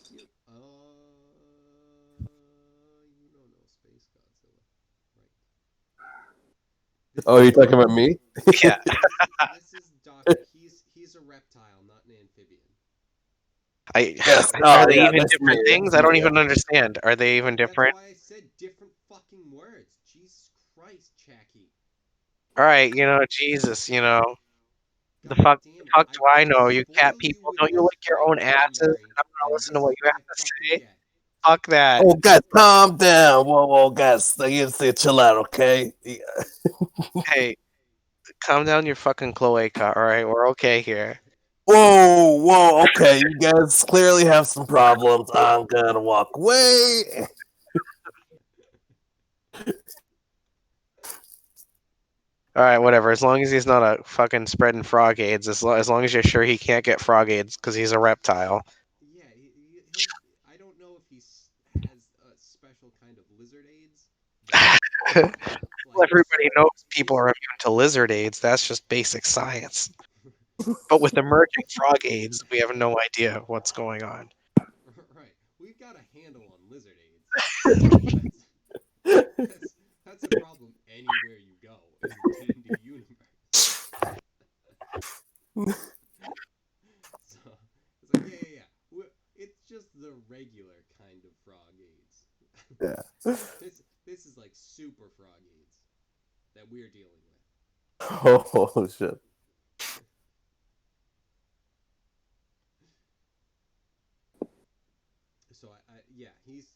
You don't know Space Godzilla, right? Oh, you're talking about me? Yeah. This is Doctor. He's a reptile, not an amphibian. Yes. Are they yeah, even that's different me, things? that's I don't me, even understand. Are they even different? That's why I said different fucking words. Jesus Christ, Chacky. All right, Jesus, the God fuck, damn the it. fuck do I know? You cat spoil people, with don't you this lick your own fight, asses? And January, I'm gonna and listen to this what is you what have to I fucking say. get. Fuck that. Oh, guys, calm down. Whoa, guys. You need to chill out, okay? Yeah. Hey, calm down your fucking cloaca, all right? We're okay here. Whoa, okay. You guys clearly have some problems. I'm gonna walk away. All right, whatever. As long as he's not a fucking spreading frog AIDS, as long as you're sure he can't get frog AIDS because he's a reptile. Yeah, he'll. I don't know if he has a special kind of lizard AIDS. Well, everybody knows people are immune to lizard AIDS. That's just basic science. But with emerging frog AIDS, we have no idea what's going on. Right. We've got a handle on lizard AIDS. That's a problem anywhere you go in the D&D universe. So, it's like, yeah. It's just the regular kind of frog AIDS. Yeah. This is like super frog AIDS that we're dealing with. Oh, shit. So yeah, he's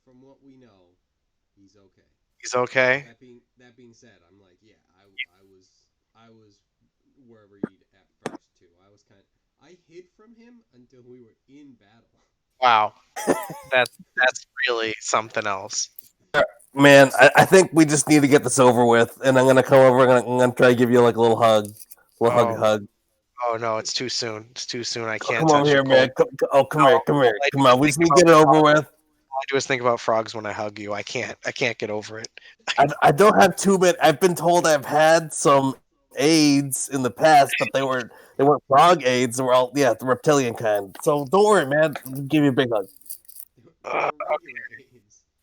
from what we know, he's okay. He's okay. That being said, I'm like, yeah, I was wherever he'd at first too. I hid from him until we were in battle. Wow, that's really something else. Man, I think we just need to get this over with, and I'm gonna come over and I'm gonna try to give you like a little hug. Hug. Oh no, it's too soon. It's too soon. I can't Come touch over here, your man. cold. Come here. Come on. We just need to get it over with. All I do is think about frogs when I hug you. I can't get over it. I don't have too many. I've been told I've had some AIDS in the past, but they weren't frog AIDS. They were all the reptilian kind. So don't worry, man. I'll give you a big hug.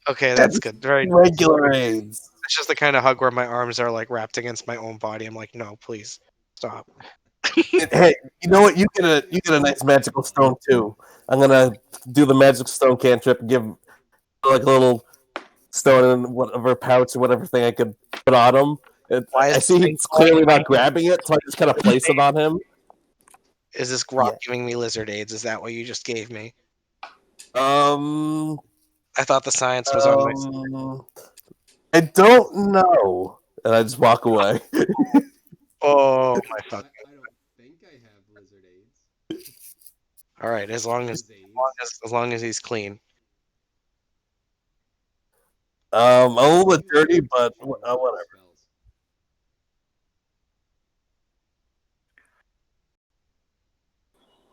Okay, that's good. Right. Regular AIDS. It's just the kind of hug where my arms are like wrapped against my own body. I'm like, no, please stop. Hey, you know what? You get a nice magical stone too. I'm gonna do the magic stone cantrip and give like a little stone in whatever pouch or whatever thing I could put on him. I see he's clearly not grabbing it, so I just kind of place it on him. Is this rock giving me lizard AIDS? Is that what you just gave me? I thought the science was on my side. I don't know. And I just walk away. Oh my fucking! I don't think I have lizard AIDS. All right, as long as he's clean. A little bit dirty, but whatever.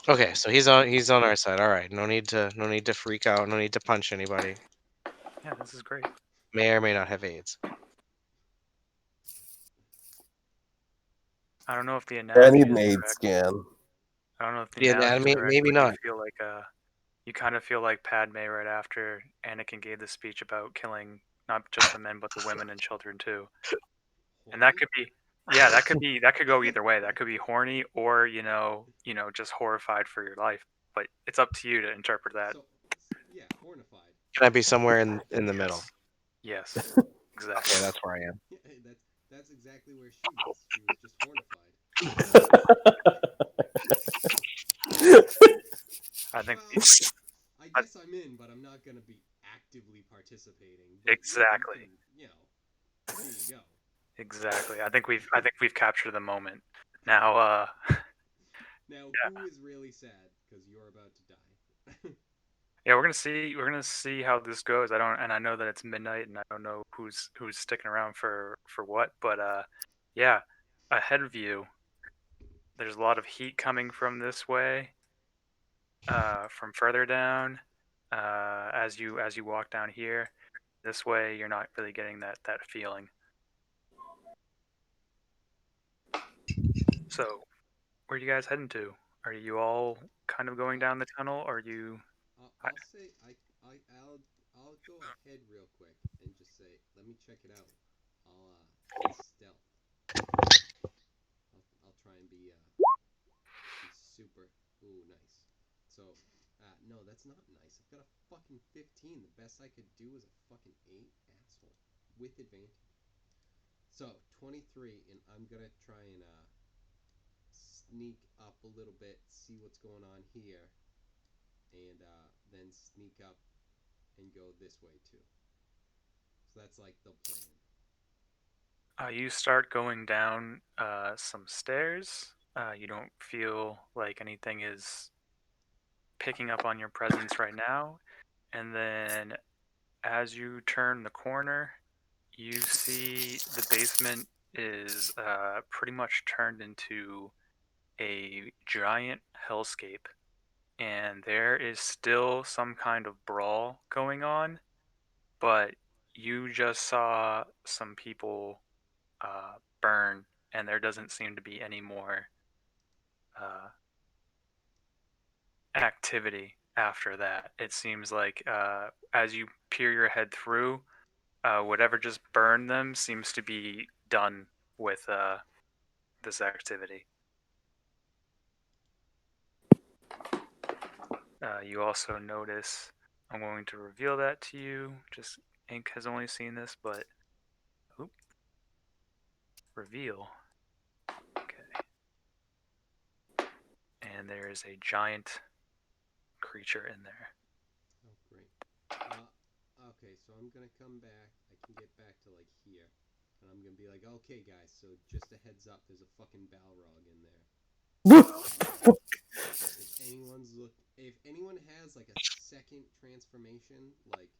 Okay, so he's on our side. All right, no need to freak out. No need to punch anybody. Yeah, this is great. May or may not have AIDS. I don't know if the anatomy. I need an is AIDS correct. scan. I don't know if The anatomy, is correct, maybe but not. You kind of feel like Padme right after Anakin gave the speech about killing not just the men but the women and children too. And that could be, that could go either way. That could be horny or just horrified for your life. But it's up to you to interpret that. So, yeah, hornified. Can I be somewhere in the middle? Yes, exactly. Okay, that's where I am. Yeah, that's exactly where she was. She was just hornified. I think. I guess I'm in, but I'm not gonna be actively participating. But Exactly. there you go. Exactly. I think we've captured the moment. Now, Now, who is really sad because you're about to die? yeah, we're gonna see how this goes. I know that it's midnight, and I don't know who's sticking around for what, but yeah, ahead of you, there's a lot of heat coming from this way, from further down, as you walk down here. This way, you're not really getting that feeling. So, where are you guys heading to? Are you all kind of going down the tunnel? Or are you? I'll say I'll go ahead real quick and just say, let me check it out. I'll stealth. I'll try and be super. Ooh, nice. So, no, that's not nice. I've got a fucking 15. The best I could do is a fucking 8, asshole, with advantage. So 23, and I'm gonna try and sneak up a little bit, see what's going on here, and then sneak up and go this way too. So that's like the plan. You start going down some stairs. You don't feel like anything is picking up on your presence right now. And then as you turn the corner, you see the basement is pretty much turned into a giant hellscape. And there is still some kind of brawl going on, but you just saw some people burn, and there doesn't seem to be any more uh, activity after that. It seems like as you peer your head through, whatever just burned them seems to be done with this activity. You also notice, I'm going to reveal that to you. Just Ink has only seen this, but reveal. Okay. And there is a giant creature in there. Oh, great. Okay, so I'm gonna come back. I can get back to like here, and I'm gonna be like, okay, guys. So just a heads up, there's a fucking Balrog in there. If anyone has like a second transformation, like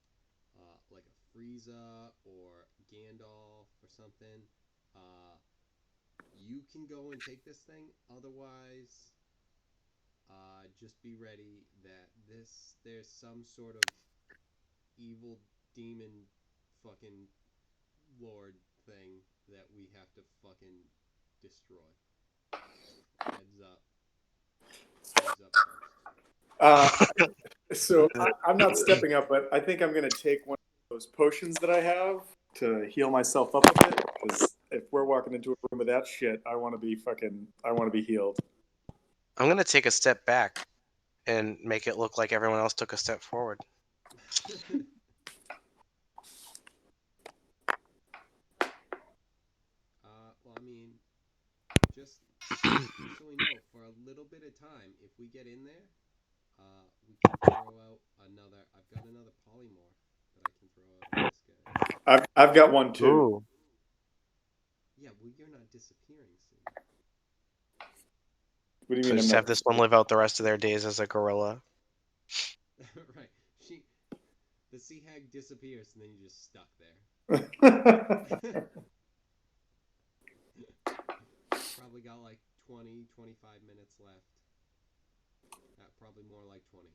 a Frieza or Gandalf or something, you can go and take this thing. Otherwise, just be ready that there's some sort of evil demon fucking lord thing that we have to fucking destroy. Heads up. So I'm not stepping up, but I think I'm gonna take one of those potions that I have to heal myself up a bit. Because if we're walking into a room with that shit, I want to be healed. I'm gonna take a step back and make it look like everyone else took a step forward. Well, I mean, just so we know, for a little bit of time, if we get in there, we can throw out another. I've got another polymorph that I can throw out at this guy. I've got one too. Ooh. Yeah, well, you're not disappearing soon. What do you So mean? just have this one live out the rest of their days as a gorilla. Right. The sea hag disappears, and then you're just stuck there. Probably got like 20, 25 minutes left. Probably more like 20.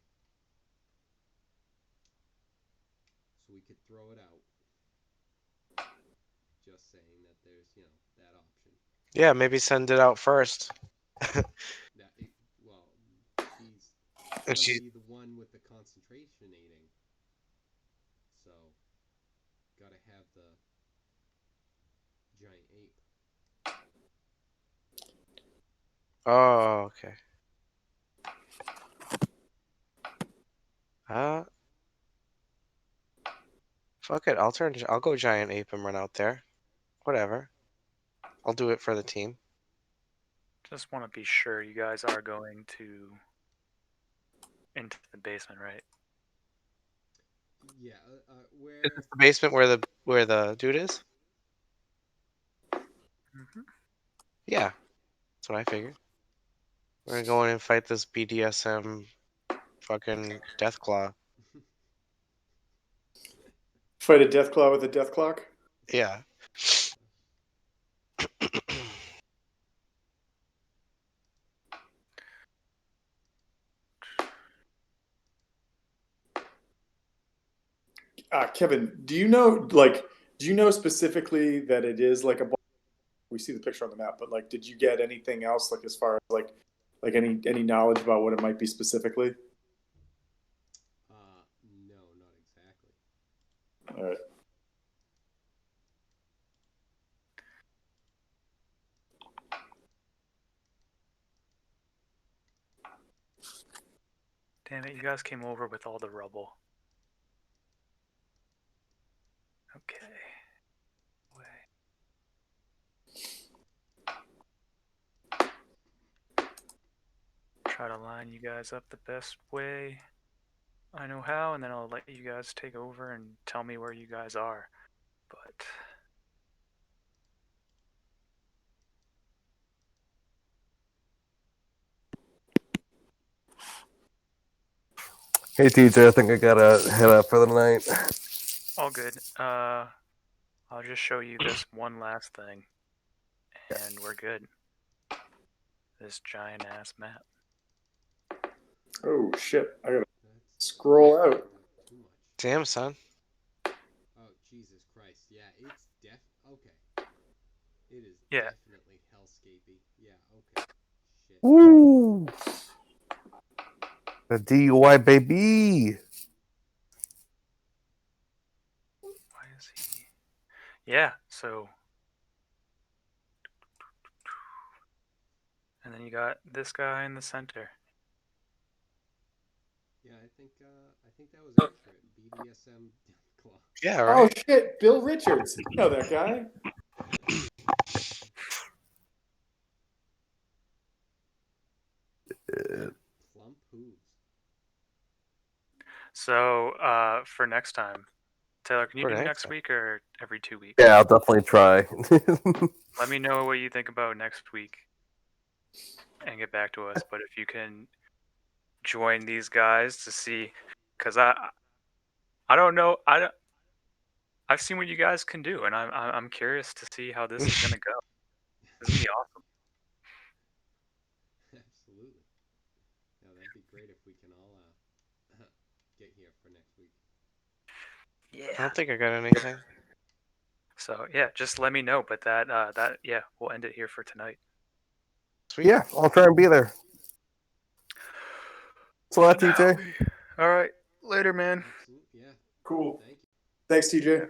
So we could throw it out. Just saying that there's, that option. Yeah, maybe send it out first. She's gonna be the one with the concentrationating. So, gotta have the giant ape. Oh, okay. Fuck it. I'll go giant ape and run out there. Whatever. I'll do it for the team. Just want to be sure you guys are going into the basement, right? Yeah. Where? Is this the basement where the dude is? Yeah, that's what I figured. We're gonna go in and fight this BDSM fucking Deathclaw. Fight a Deathclaw with a Deathclock? Yeah. Kevin, do you know specifically that it is like a ball? We see the picture on the map, but like, did you get anything else like as far as like any knowledge about what it might be specifically? No, not exactly. All right. Damn it, you guys came over with all the rubble. Okay. Try to line you guys up the best way I know how, and then I'll let you guys take over and tell me where you guys are. But Hey TJ, I think I gotta head out for the night. all good. I'll just show you this one last thing, and we're good. This giant ass map. Oh shit! I gotta That's scroll out. too much. Damn, son. Oh Jesus Christ! Yeah, it's okay. It is Yeah. definitely hellscapey. Yeah. Okay. Shit. Woo! The DUI baby. Why is he? Yeah. So. And then you got this guy in the center. Yeah, I think that was accurate. BDSM Deathclaw. Yeah, Oh right. shit! Bill Richards. You know that guy? Plump hooves. So for next time, Taylor, can you For do next next time. week or every 2 weeks? Yeah, I'll definitely try. Let me know what you think about next week and get back to us. But if you can join these guys to see, because I don't know, I've seen what you guys can do, and I'm curious to see how this is gonna go. This is gonna be awesome. Absolutely. Yeah, that'd be great if we can all get here for next week. I Yeah. don't think I got anything. So yeah, just let me know. But that yeah, we'll end it here for tonight. Sweet. Yeah, I'll try and be there. So that TJ. All right, later, man. Absolutely. Yeah. Cool. Thank you. Thanks, TJ.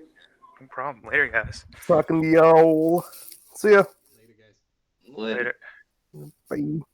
No problem. Later, guys. Talking to y'all. See ya. Later, guys. Later. Later. Bye.